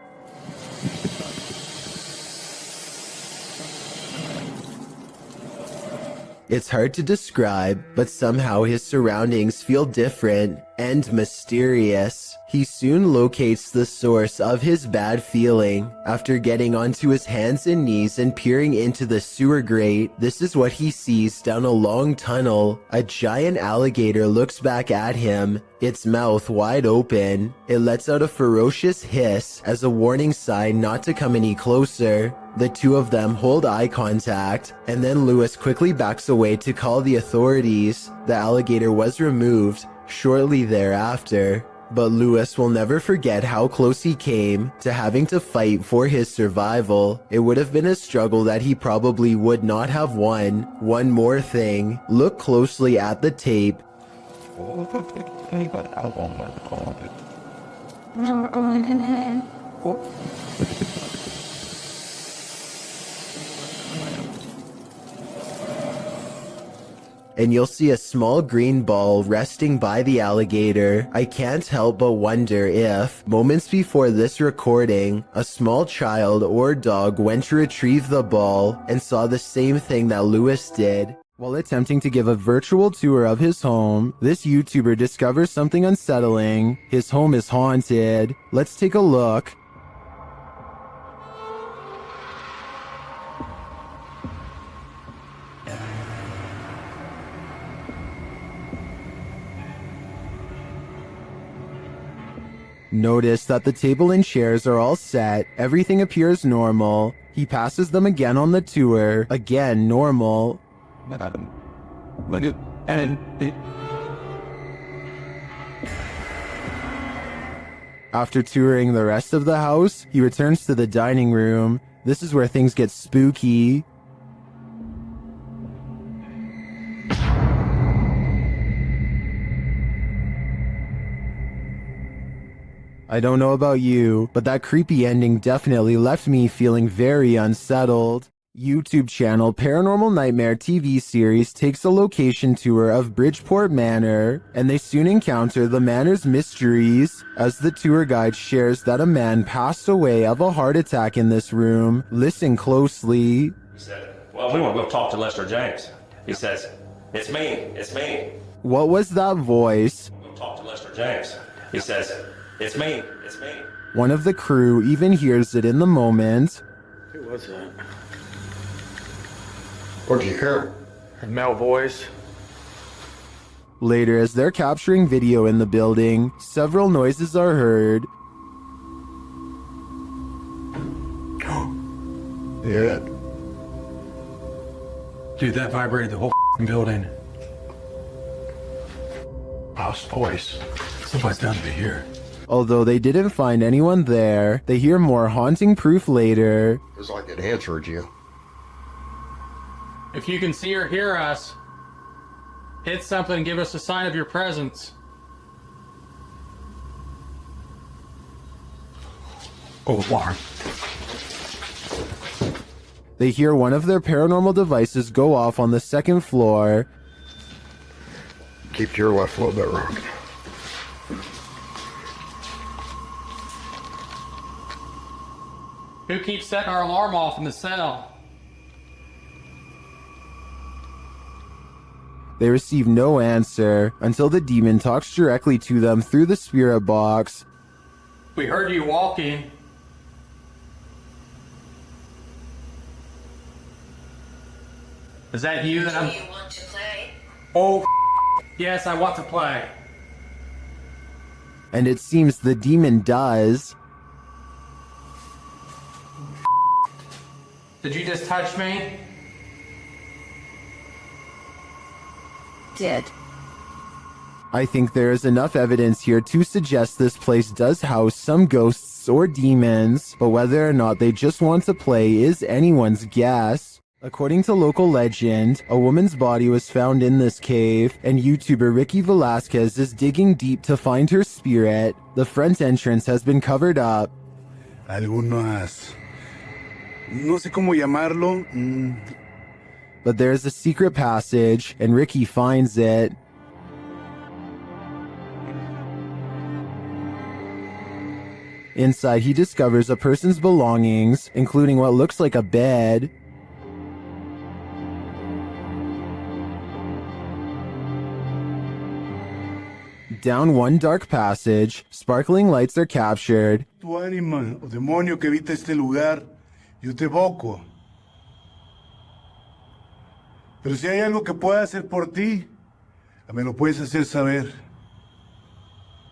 It's hard to describe, but somehow his surroundings feel different and mysterious. He soon locates the source of his bad feeling. After getting onto his hands and knees and peering into the sewer grate, this is what he sees down a long tunnel. A giant alligator looks back at him, its mouth wide open. It lets out a ferocious hiss as a warning sign not to come any closer. The two of them hold eye contact, and then Luis quickly backs away to call the authorities. The alligator was removed shortly thereafter. But Luis will never forget how close he came to having to fight for his survival. It would have been a struggle that he probably would not have won. One more thing, look closely at the tape. And you'll see a small green ball resting by the alligator. I can't help but wonder if, moments before this recording, a small child or dog went to retrieve the ball and saw the same thing that Luis did. While attempting to give a virtual tour of his home, this YouTuber discovers something unsettling. His home is haunted. Let's take a look. Notice that the table and chairs are all set, everything appears normal. He passes them again on the tour, again normal. After touring the rest of the house, he returns to the dining room. This is where things get spooky. I don't know about you, but that creepy ending definitely left me feeling very unsettled. YouTube channel Paranormal Nightmare TV series takes a location tour of Bridgeport Manor, and they soon encounter the manor's mysteries as the tour guide shares that a man passed away of a heart attack in this room. Listen closely. He said, well, we want to go talk to Lester James. He says, it's me, it's me. What was that voice? We'll talk to Lester James. He says, it's me, it's me. One of the crew even hears it in the moment. Who was that? Where'd you hear a male voice? Later, as they're capturing video in the building, several noises are heard. Yeah. Dude, that vibrated the whole building. House voice. Somebody's down to be here. Although they didn't find anyone there, they hear more haunting proof later. It's like it answered you. If you can see or hear us, hit something and give us a sign of your presence. Oh, alarm. They hear one of their paranormal devices go off on the second floor. Keep to your left a little bit, Rock. Who keeps setting our alarm off in the cell? They receive no answer until the demon talks directly to them through the spirit box. We heard you walking. Is that you that I'm... You want to play? Oh, yes, I want to play. And it seems the demon does. Did you just touch me? Did. I think there is enough evidence here to suggest this place does house some ghosts or demons, but whether or not they just want to play is anyone's guess. According to local legend, a woman's body was found in this cave, and YouTuber Ricky Velasquez is digging deep to find her spirit. The front entrance has been covered up. Algunas... no sé cómo llamarlo. But there's a secret passage, and Ricky finds it. Inside, he discovers a person's belongings, including what looks like a bed. Down one dark passage, sparkling lights are captured. Tu ánima o demonio que habita este lugar, yo te evoco. Pero si hay algo que pueda hacer por ti, me lo puedes hacer saber.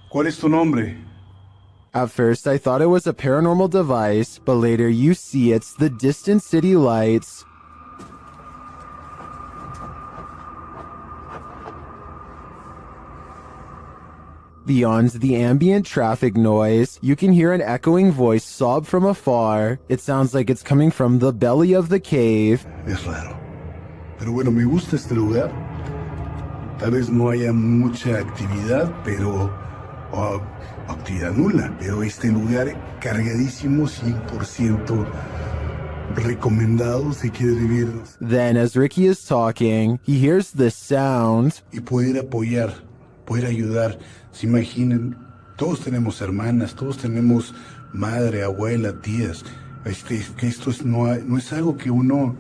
¿Cuál es tu nombre? At first, I thought it was a paranormal device, but later you see it's the distant city lights. Beyond the ambient traffic noise, you can hear an echoing voice sob from afar. It sounds like it's coming from the belly of the cave. Es raro. Pero bueno, me gusta este lugar. Tal vez no haya mucha actividad, pero... actividad nula. Pero este lugar cargadísimo, 100% recomendado si quieres vivir. Then, as Ricky is talking, he hears this sound. Y poder apoyar, poder ayudar. Se imaginen, todos tenemos hermanas, todos tenemos madre, abuela, tías. Que esto no es algo que uno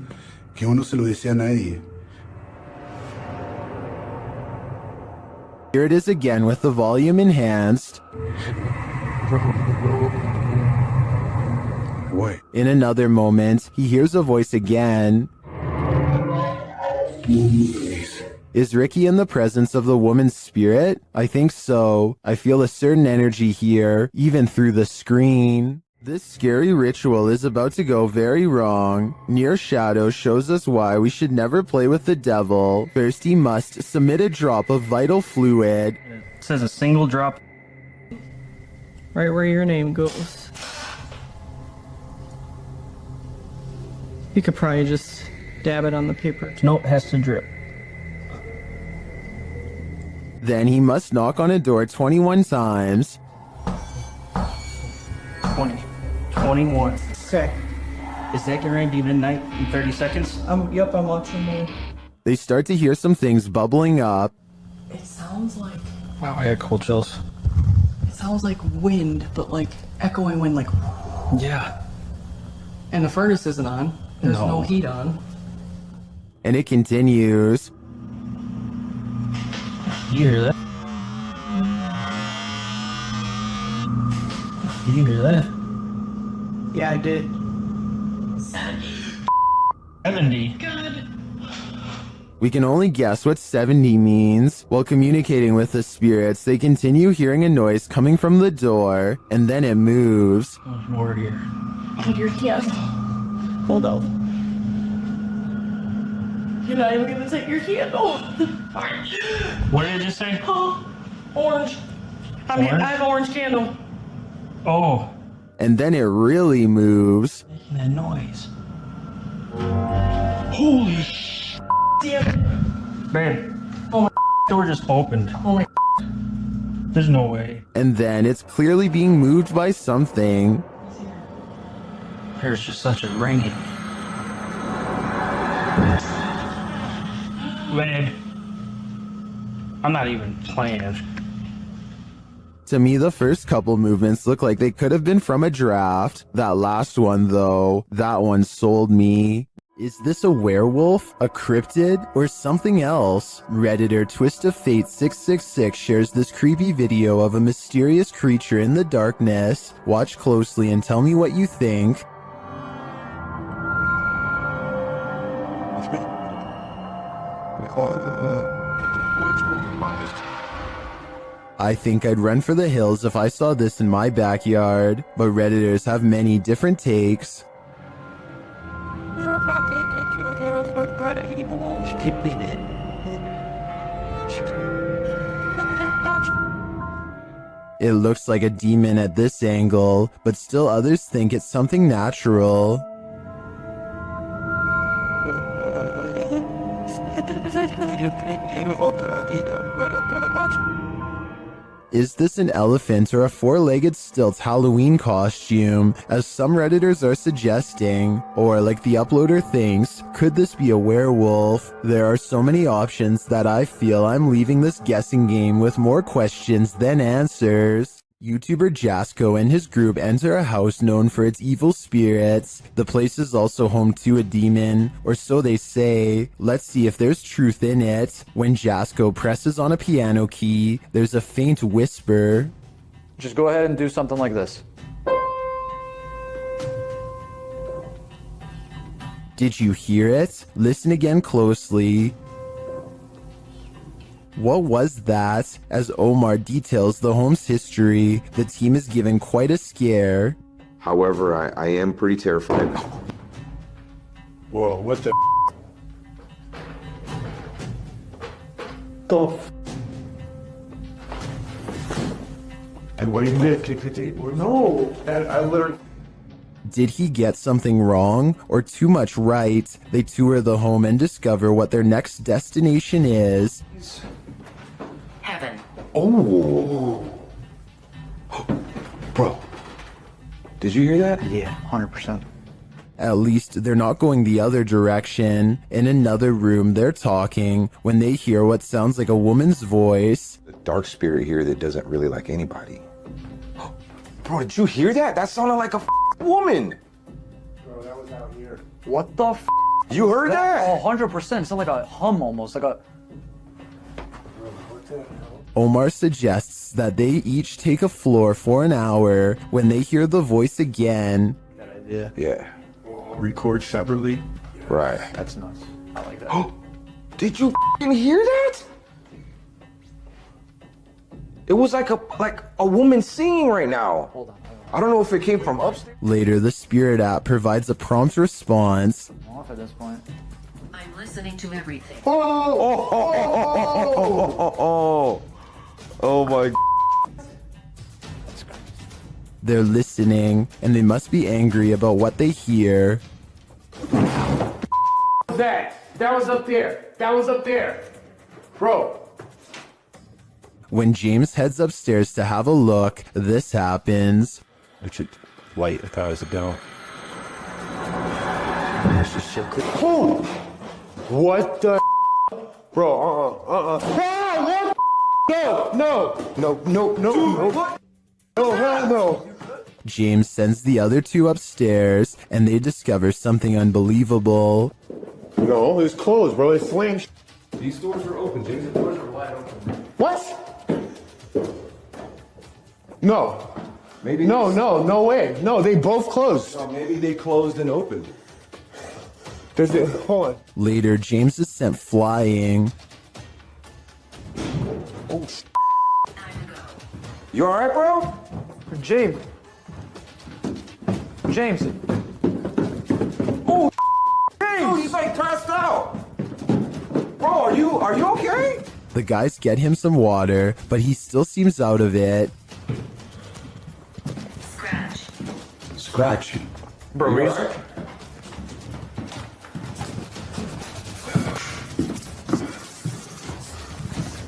se lo desea a nadie. Here it is again with the volume enhanced. What? In another moment, he hears a voice again. Is Ricky in the presence of the woman's spirit? I think so. I feel a certain energy here, even through the screen. This scary ritual is about to go very wrong. Near Shadow shows us why we should never play with the devil. First, he must submit a drop of vital fluid. It says a single drop. Right where your name goes. You could probably just dab it on the paper. Nope, has to drip. Then he must knock on a door 21 times. 20. 21. Okay. Is that getting ready to be midnight in 30 seconds? Yep, I'm watching the... They start to hear some things bubbling up. It sounds like... Wow, I got cold chills. It sounds like wind, but like echoing wind, like... Yeah. And the furnace isn't on. There's no heat on. And it continues. You hear that? Did you hear that? Yeah, I did. 70. God. We can only guess what 70 means. While communicating with the spirits, they continue hearing a noise coming from the door, and then it moves. There's more here. Oh, your hand. Hold on. You're not even gonna take your hand off. What did it just say? Orange. I mean, I have orange candle. Oh. And then it really moves. Making that noise. Holy sh! Damn it. Babe. Oh my door just opened. Oh my. There's no way. And then it's clearly being moved by something. There's just such a ringing. Babe. I'm not even playing. To me, the first couple movements look like they could have been from a draft. That last one, though, that one sold me. Is this a werewolf, a cryptid, or something else? Redditor Twist of Fate 666 shares this creepy video of a mysterious creature in the darkness. Watch closely and tell me what you think. I think I'd run for the hills if I saw this in my backyard, but Redditors have many different takes. It looks like a demon at this angle, but still others think it's something natural. Is this an elephant or a four-legged stilt Halloween costume, as some Redditors are suggesting? Or, like the uploader thinks, could this be a werewolf? There are so many options that I feel I'm leaving this guessing game with more questions than answers. YouTuber Jasko and his group enter a house known for its evil spirits. The place is also home to a demon, or so they say. Let's see if there's truth in it. When Jasko presses on a piano key, there's a faint whisper. Just go ahead and do something like this. Did you hear it? Listen again closely. What was that? As Omar details the home's history, the team is given quite a scare. However, I am pretty terrified. Whoa, what the And what did No, I literally... Did he get something wrong or too much right? They tour the home and discover what their next destination is. Heaven. Oh. Bro, did you hear that? Yeah, 100%. At least they're not going the other direction. In another room, they're talking when they hear what sounds like a woman's voice. The dark spirit here that doesn't really like anybody. Bro, did you hear that? That sounded like a woman. Bro, that was out here. What the f? You heard that? 100%. It sounded like a hum almost, like a... Omar suggests that they each take a floor for an hour. When they hear the voice again, Yeah. Record separately? Right. That's nuts. I like that. Did you f***ing hear that? It was like a woman singing right now. Hold on. I don't know if it came from upstairs. later the Spirit app provides a prompt response. I'm off at this point. I'm listening to everything. Oh my. They're listening, and they must be angry about what they hear. That was up there. That was up there. Bro. When James heads upstairs to have a look, this happens. It's a light. I thought it was a bell. Oh! What the Bro, No, hell no. James sends the other two upstairs, and they discover something unbelievable. No, it's closed, bro. It's slam. These doors are open, James. The doors are wide open. What? No. Maybe. No way. No, they both closed. No, maybe they closed and opened. Hold on. Later, James is sent flying. Oh, You alright, bro? James. Oh, dude, he's like passed out. Bro, are you okay? The guys get him some water, but he still seems out of it. Scratch. Bro, you alright?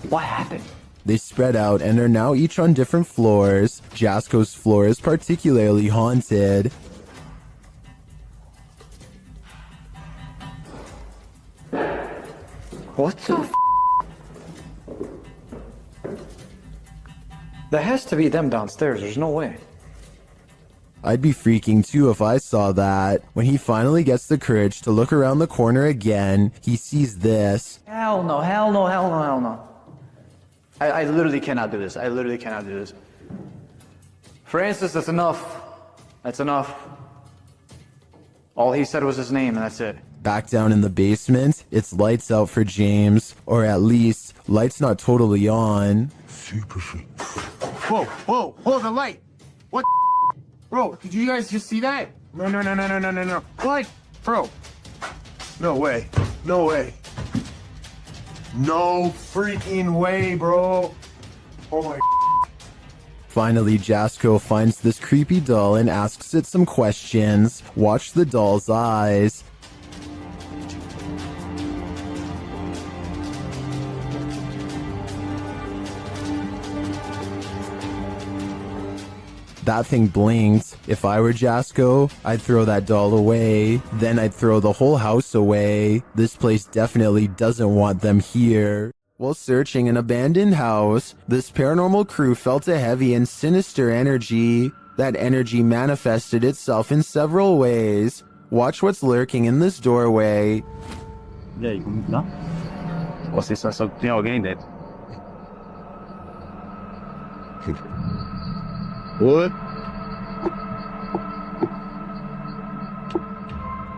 What happened? They spread out and are now each on different floors. Jasko's floor is particularly haunted. What the f? That has to be them downstairs. There's no way. I'd be freaking too if I saw that. When he finally gets the courage to look around the corner again, he sees this. Hell no, hell no, hell no, hell no. I literally cannot do this. I literally cannot do this. Francis, that's enough. That's enough. All he said was his name, and that's it. Back down in the basement, it's lights out for James, or at least, lights not totally on. Whoa, whoa, hold the light. What? Bro, did you guys just see that? No. What? Bro. No way. No way. No freaking way, bro. Oh my. Finally, Jasco finds this creepy doll and asks it some questions. Watch the doll's eyes. That thing blinked. If I were Jasco, I'd throw that doll away. Then I'd throw the whole house away. This place definitely doesn't want them here. While searching an abandoned house, this paranormal crew felt a heavy and sinister energy. That energy manifested itself in several ways. Watch what's lurking in this doorway. E aí, como tá? Você só tem alguém dentro? What?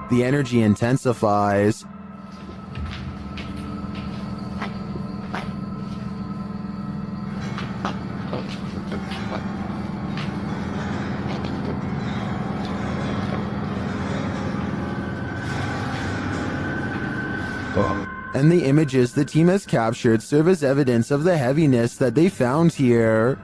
The energy intensifies. And the images the team has captured serve as evidence of the heaviness that they found here.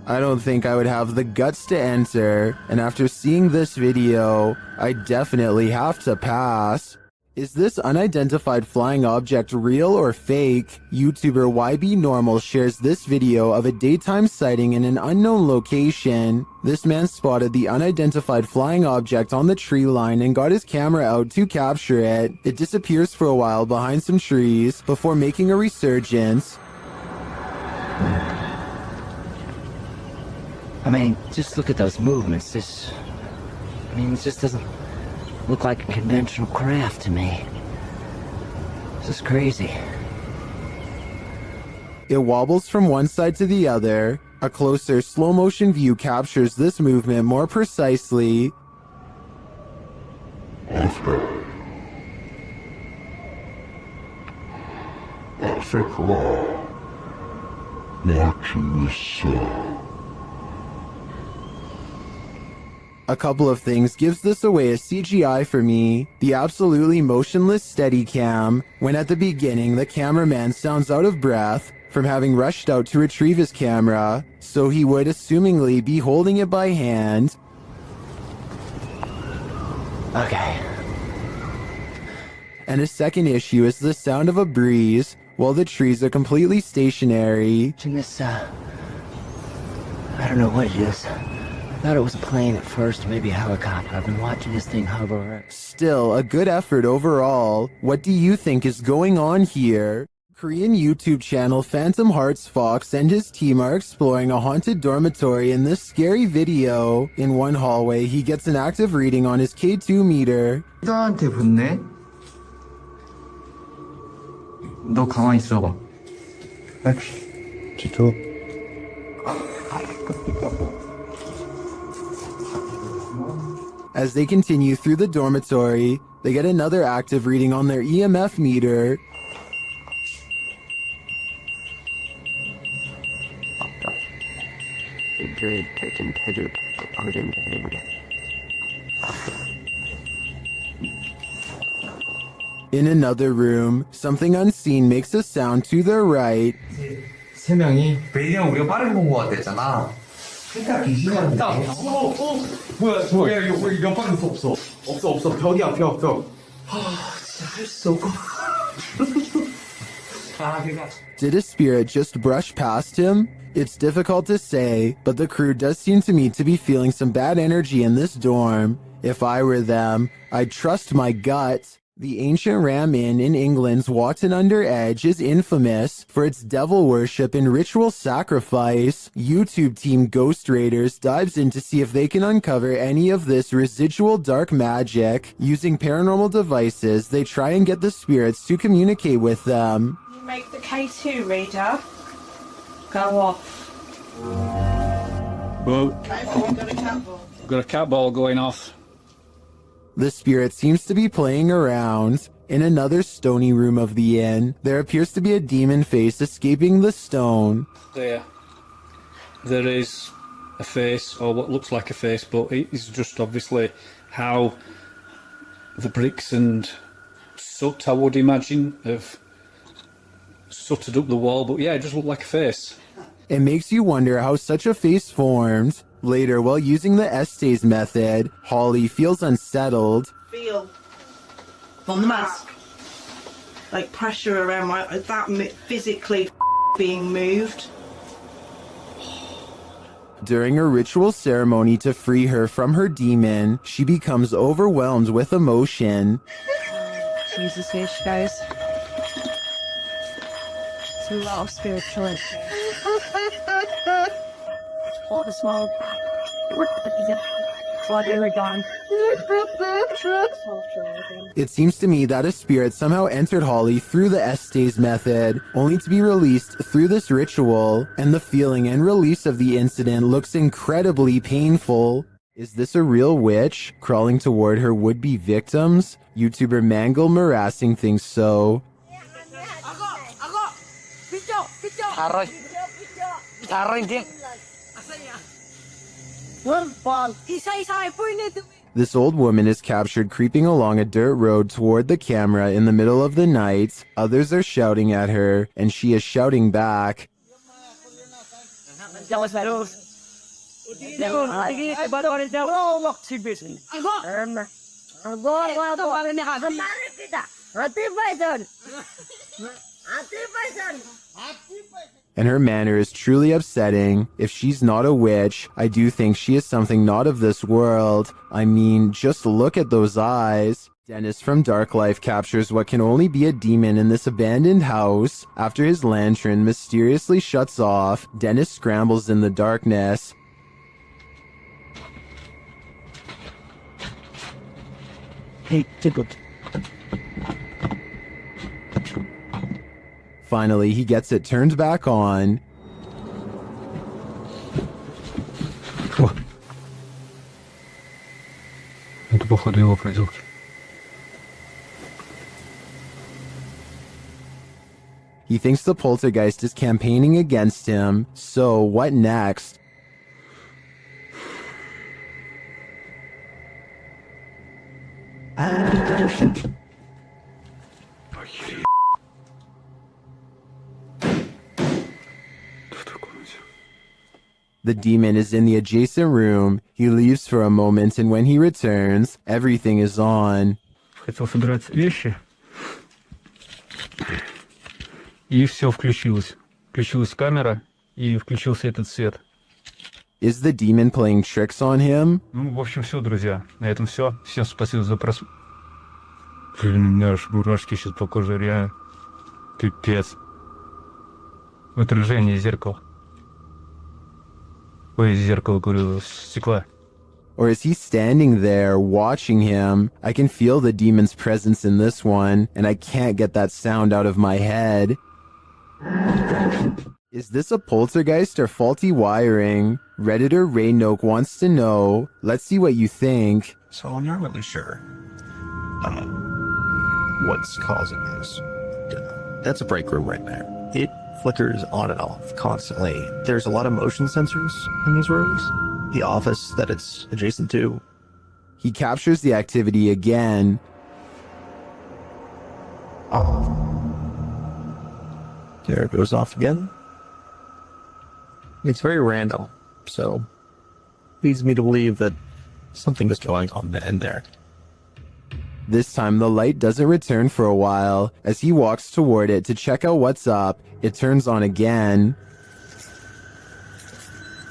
I don't think I would have the guts to enter, and after seeing this video, I definitely have to pass. Is this unidentified flying object real or fake? YouTuber YB Normal shares this video of a daytime sighting in an unknown location. This man spotted the unidentified flying object on the tree line and got his camera out to capture it. It disappears for a while behind some trees before making a resurgence. I mean, just look at those movements. It just doesn't look like a conventional craft to me. This is crazy. It wobbles from one side to the other. A closer slow motion view captures this movement more precisely. A couple of things gives this away as CGI for me. The absolutely motionless Steadicam, when at the beginning the cameraman sounds out of breath from having rushed out to retrieve his camera, so he would assumingly be holding it by hand. Okay. And a second issue is the sound of a breeze while the trees are completely stationary. This, I don't know what it is. I thought it was a plane at first, maybe a helicopter. I've been watching this thing hover. Still, a good effort overall. What do you think is going on here? Korean YouTube channel Phantom Hearts Fox and his team are exploring a haunted dormitory in this scary video. In one hallway, he gets an active reading on his K2 meter. 나한테 붙네? 너 가만히 있어봐. Chico. As they continue through the dormitory, they get another active reading on their EMF meter. In another room, something unseen makes a sound to their right. 세 명이 베이랑 우리가 빠르게 본 것 같았잖아. 그러니까 귀신이라는 게. 뭐야 여기 옆방도 없어. 벽이야 벽. 진짜 할 수 없고. Did a spirit just brush past him? It's difficult to say, but the crew does seem to me to be feeling some bad energy in this dorm. If I were them, I'd trust my gut. The ancient Ram Inn in England's Walton Under Edge is infamous for its devil worship and ritual sacrifice. YouTube team Ghost Raiders dives in to see if they can uncover any of this residual dark magic. Using paranormal devices, they try and get the spirits to communicate with them. You make the K2 reader go off. Well, got a cat ball going off. The spirit seems to be playing around. In another stony room of the inn, there appears to be a demon face escaping the stone. There is a face, or what looks like a face, but it's just obviously how the bricks and soot, I would imagine, have sooted up the wall. But yeah, it just looked like a face. It makes you wonder how such a face formed. Later, while using the Estes method, Holly feels unsettled. Feel on the mask, like pressure around that physically being moved. During a ritual ceremony to free her from her demon, she becomes overwhelmed with emotion. Jesus, here she goes. It's a lot of spiritual energy. All the smoke. It seems to me that a spirit somehow entered Holly through the Estes method, only to be released through this ritual, and the feeling and release of the incident looks incredibly painful. Is this a real witch crawling toward her would-be victims? YouTuber Mangle harassing things so. This old woman is captured creeping along a dirt road toward the camera in the middle of the night. Others are shouting at her, and she is shouting back. And her manner is truly upsetting. If she's not a witch, I do think she is something not of this world. I mean, just look at those eyes. Dennis from Dark Life captures what can only be a demon in this abandoned house. After his lantern mysteriously shuts off, Dennis scrambles in the darkness. Hey, Tickle. Finally, he gets it turned back on. Это походу его проделки. He thinks the poltergeist is campaigning against him, so what next? The demon is in the adjacent room. He leaves for a moment, and when he returns, everything is on. Хотел собирать вещи. И все включилось. Включилась камера, и включился этот свет. Is the demon playing tricks on him? Ну, в общем, все, друзья. На этом все. Всем спасибо за просмотр. Блин, у меня аж мурашки сейчас по коже, реально. Пипец. Отражение зеркала. Ой, зеркало, говорю, стекла. Or is he standing there watching him? I can feel the demon's presence in this one, and I can't get that sound out of my head. Is this a poltergeist or faulty wiring? Redditor Raynoke wants to know. Let's see what you think. So I'm not really sure what's causing this. That's a break room right there. It flickers on and off constantly. There's a lot of motion sensors in these rooms. The office that it's adjacent to. He captures the activity again. There it goes off again. It's very random, so leads me to believe that something is going on in there. This time the light doesn't return for a while. As he walks toward it to check out what's up, it turns on again.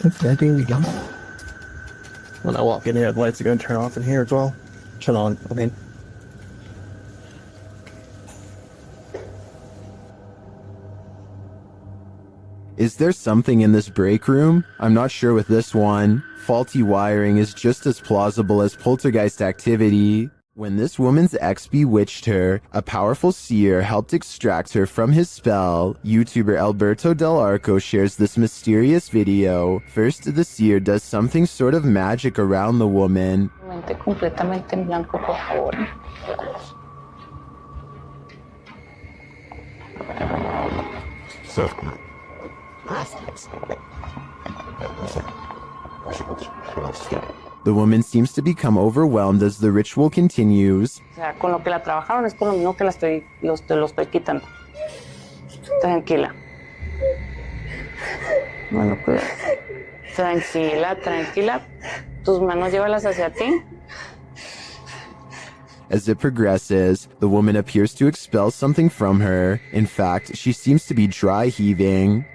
Okay, there we go. When I walk in here, the lights are going to turn off in here as well. Turn on, I mean. Is there something in this break room? I'm not sure with this one. Faulty wiring is just as plausible as poltergeist activity. When this woman's ex bewitched her, a powerful seer helped extract her from his spell. YouTuber Alberto Del Arco shares this mysterious video. First, the seer does something sort of magic around the woman. Completamente en blanco, por favor. The woman seems to become overwhelmed as the ritual continues. O sea, con lo que la trabajaron es con lo mismo que lo estoy quitando. Tranquila. Bueno, cuidado. Tranquila, tranquila. Tus manos llévalas hacia ti. As it progresses, the woman appears to expel something from her. In fact, she seems to be dry heaving.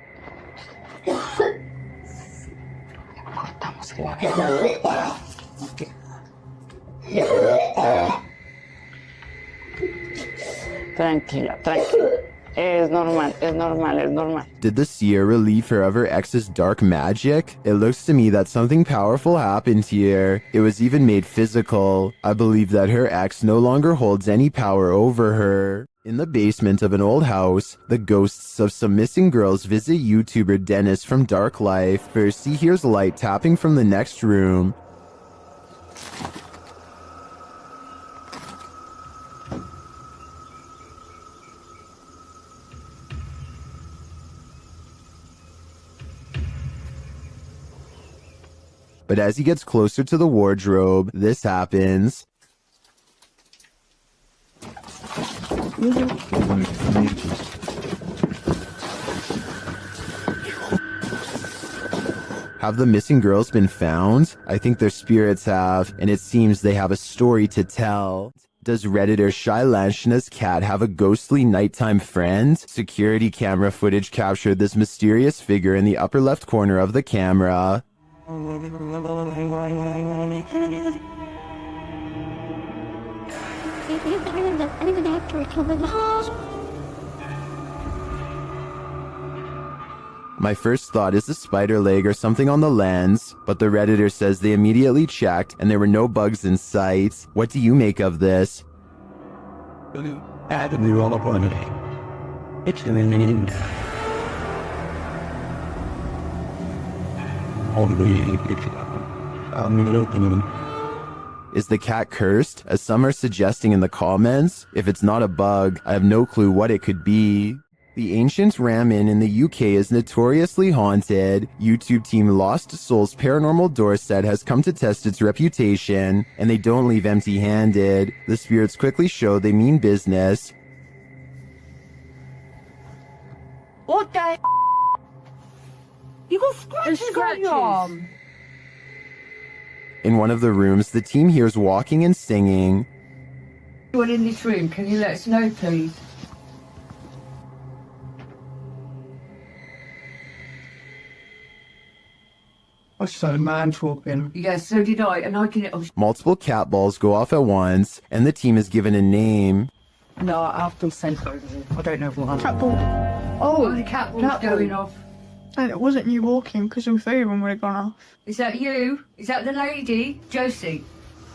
Tranquila, tranquila. Es normal, es normal, es normal. Did the seer relieve her of her ex's dark magic? It looks to me that something powerful happened here. It was even made physical. I believe that her ex no longer holds any power over her. In the basement of an old house, the ghosts of some missing girls visit YouTuber Dennis from Dark Life. First, he hears light tapping from the next room. But as he gets closer to the wardrobe, this happens. Have the missing girls been found? I think their spirits have, and it seems they have a story to tell. Does Redditor Shai Lanshina's cat have a ghostly nighttime friend? Security camera footage captured this mysterious figure in the upper left corner of the camera. My first thought is a spider leg or something on the lens, but the Redditor says they immediately checked and there were no bugs in sight. What do you make of this? Is the cat cursed, as some are suggesting in the comments? If it's not a bug, I have no clue what it could be. The ancient Ram Inn in the UK is notoriously haunted. YouTube team Lost Souls Paranormal Dorset has come to test its reputation, and they don't leave empty-handed. The spirits quickly show they mean business. What the? You got scratches on your arm. In one of the rooms, the team hears walking and singing. Anyone in this room, can you let us know, please? I saw a man talking. Yeah, so did I, and I can... Multiple cat balls go off at once, and the team is given a name. No, I've been sent over there. I don't know what. Cat ball. Oh, the cat ball's going off. And it wasn't you walking, because all three of them would have gone off. Is that you? Is that the lady? Josie.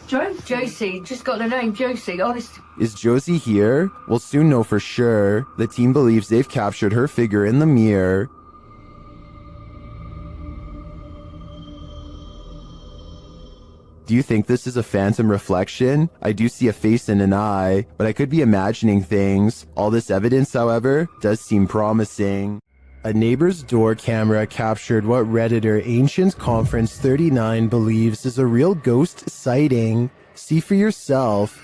Josie, just got the name Josie, honest. Is Josie here? We'll soon know for sure. The team believes they've captured her figure in the mirror. Do you think this is a phantom reflection? I do see a face and an eye, but I could be imagining things. All this evidence, however, does seem promising. A neighbor's door camera captured what Redditor Ancient Conference 39 believes is a real ghost sighting. See for yourself.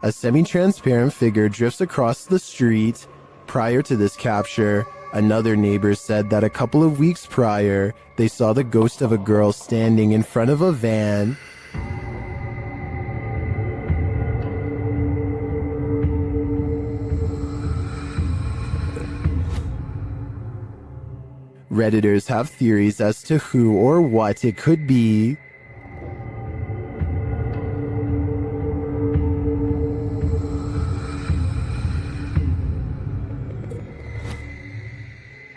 A semi-transparent figure drifts across the street. Prior to this capture, another neighbor said that a couple of weeks prior, they saw the ghost of a girl standing in front of a van. Redditors have theories as to who or what it could be.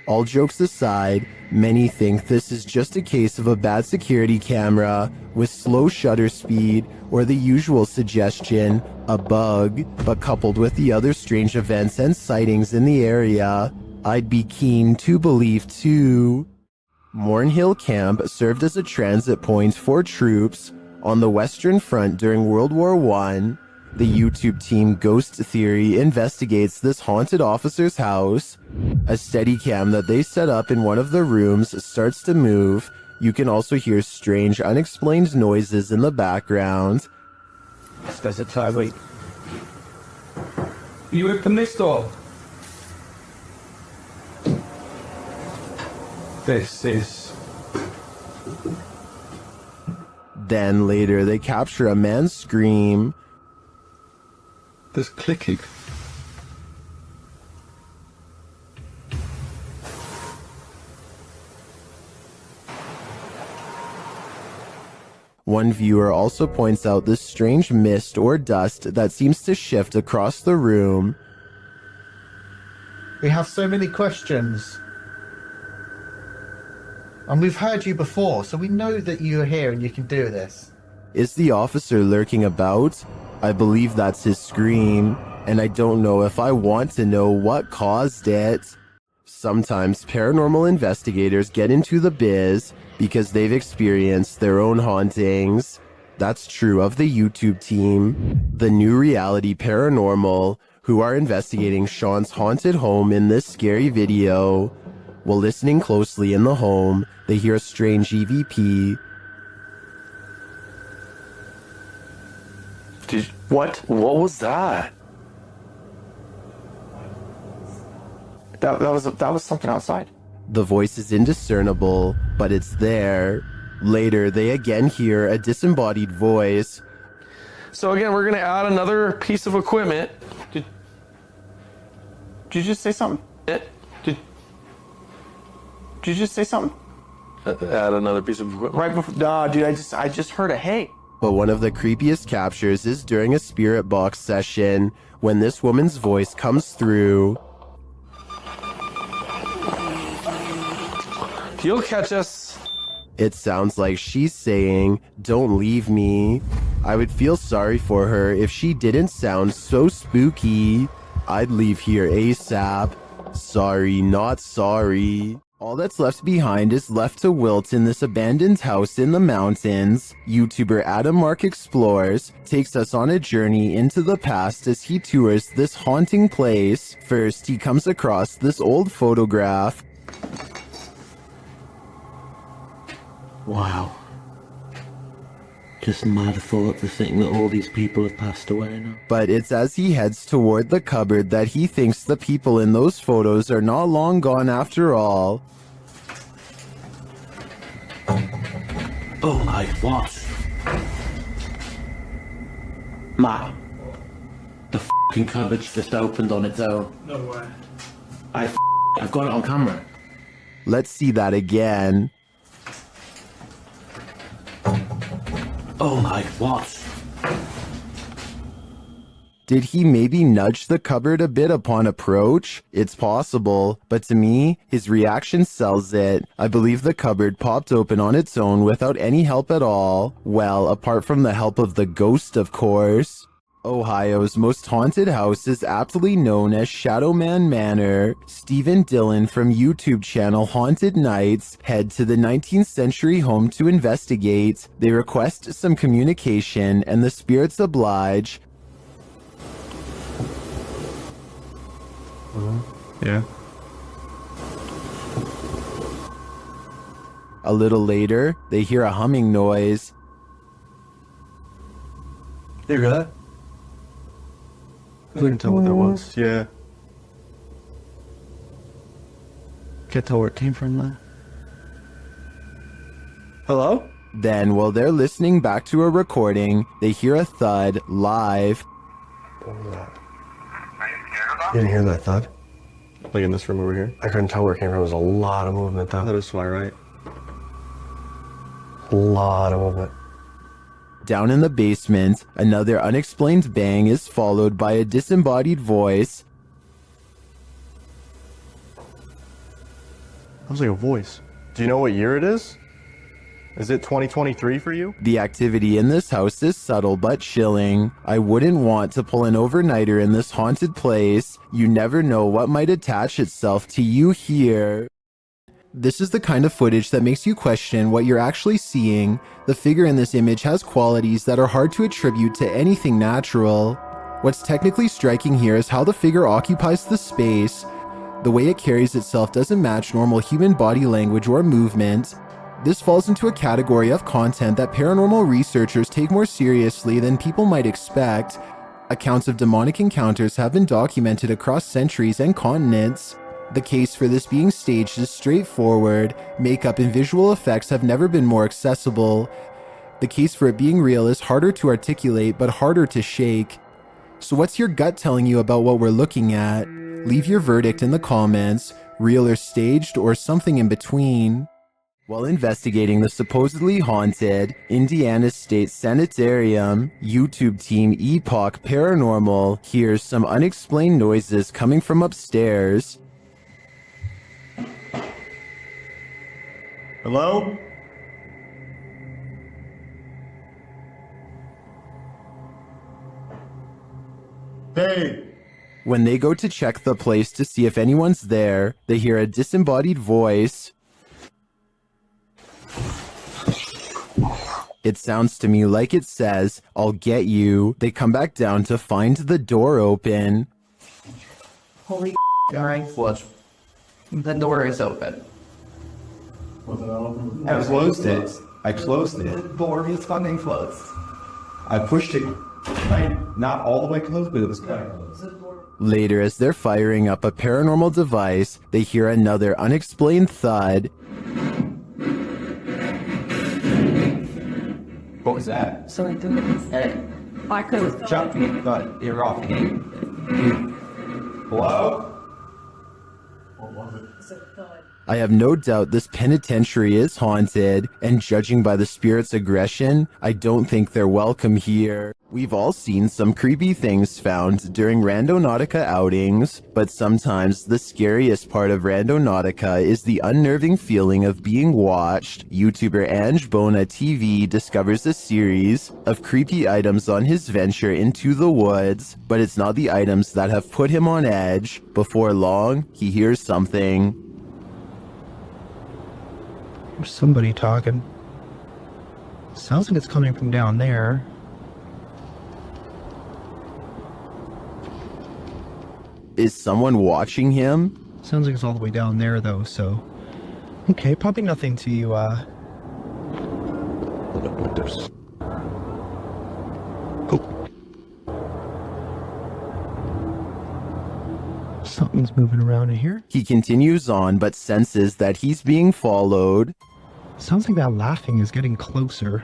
All jokes aside, many think this is just a case of a bad security camera with slow shutter speed or the usual suggestion, a bug, but coupled with the other strange events and sightings in the area, I'd be keen to believe too. Mornhill Camp served as a transit point for troops on the Western Front during World War I. The YouTube team Ghost Theory investigates this haunted officer's house. A Steadicam that they set up in one of the rooms starts to move. You can also hear strange, unexplained noises in the background. This guy's a tirade. You open this door. This is... Then later they capture a man's scream. There's clicking. One viewer also points out this strange mist or dust that seems to shift across the room. We have so many questions. And we've heard you before, so we know that you're here and you can do this. Is the officer lurking about? I believe that's his scream, and I don't know if I want to know what caused it. Sometimes paranormal investigators get into the biz because they've experienced their own hauntings. That's true of the YouTube team, the New Reality Paranormal, who are investigating Sean's haunted home in this scary video. While listening closely in the home, they hear a strange EVP. What was that? That was something outside. The voice is indiscernible, but it's there. Later, they again hear a disembodied voice. So again, we're gonna add another piece of equipment. Did you just say something? Did you just say something? Add another piece of equipment. Right before? Nah, dude, I just heard a hey. But one of the creepiest captures is during a spirit box session when this woman's voice comes through. You'll catch us. It sounds like she's saying, "Don't leave me." I would feel sorry for her if she didn't sound so spooky. I'd leave here ASAP. Sorry, not sorry. All that's left behind is left to wilt in this abandoned house in the mountains. YouTuber Adam Mark Explores takes us on a journey into the past as he tours this haunting place. First, he comes across this old photograph. Wow. Just mad thought to think that all these people have passed away now. But it's as he heads toward the cupboard that he thinks the people in those photos are not long gone after all. Oh my, what? Matt, the fucking cupboard's just opened on its own. No way. I've got it on camera. Let's see that again. Oh my, what? Did he maybe nudge the cupboard a bit upon approach? It's possible, but to me, his reaction sells it. I believe the cupboard popped open on its own without any help at all. Well, apart from the help of the ghost, of course. Ohio's most haunted house is aptly known as Shadowman Manor. Stephen Dillon from YouTube channel Haunted Nights head to the 19th century home to investigate. They request some communication and the spirits oblige. Yeah. A little later, they hear a humming noise. You hear that? I couldn't tell what that was. Yeah. Can't tell where it came from though. Hello? Then, while they're listening back to a recording, they hear a thud live. What was that? You didn't hear that thud? Like in this room over here? I couldn't tell where it came from. There was a lot of movement though. That is why, right? A lot of movement. Down in the basement, another unexplained bang is followed by a disembodied voice. Sounds like a voice. Do you know what year it is? Is it 2023 for you? The activity in this house is subtle but chilling. I wouldn't want to pull an overnighter in this haunted place. You never know what might attach itself to you here. This is the kind of footage that makes you question what you're actually seeing. The figure in this image has qualities that are hard to attribute to anything natural. What's technically striking here is how the figure occupies the space. The way it carries itself doesn't match normal human body language or movement. This falls into a category of content that paranormal researchers take more seriously than people might expect. Accounts of demonic encounters have been documented across centuries and continents. The case for this being staged is straightforward. Makeup and visual effects have never been more accessible. The case for it being real is harder to articulate but harder to shake. So what's your gut telling you about what we're looking at? Leave your verdict in the comments, real or staged or something in between. While investigating the supposedly haunted Indiana State Sanitarium, YouTube team Epoch Paranormal hears some unexplained noises coming from upstairs. Hello? Hey! When they go to check the place to see if anyone's there, they hear a disembodied voice. It sounds to me like it says, "I'll get you." They come back down to find the door open. Holy alright, what? The door is open. I closed it. I closed it. The door is fucking closed. I pushed it, not all the way closed, but it was kind of close. Later, as they're firing up a paranormal device, they hear another unexplained thud. What was that? So I think it's I could Jump me, thud. You're off. Hello? I have no doubt this penitentiary is haunted, and judging by the spirit's aggression, I don't think they're welcome here. We've all seen some creepy things found during Randonautica outings, but sometimes the scariest part of Randonautica is the unnerving feeling of being watched. YouTuber Ange Bona TV discovers a series of creepy items on his venture into the woods, but it's not the items that have put him on edge. Before long, he hears something. There's somebody talking. Sounds like it's coming from down there. Is someone watching him? Sounds like it's all the way down there though, so... Okay, probably nothing to, Something's moving around in here. He continues on, but senses that he's being followed. Sounds like that laughing is getting closer.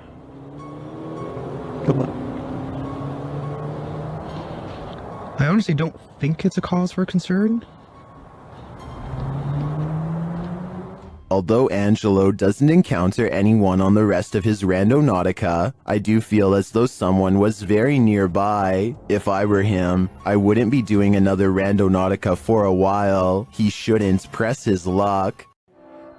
I honestly don't think it's a cause for concern. Although Angelo doesn't encounter anyone on the rest of his Randonautica, I do feel as though someone was very nearby. If I were him, I wouldn't be doing another Randonautica for a while. He shouldn't press his luck.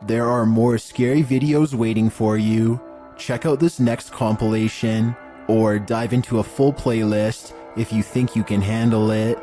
There are more scary videos waiting for you. Check out this next compilation, or dive into a full playlist if you think you can handle it.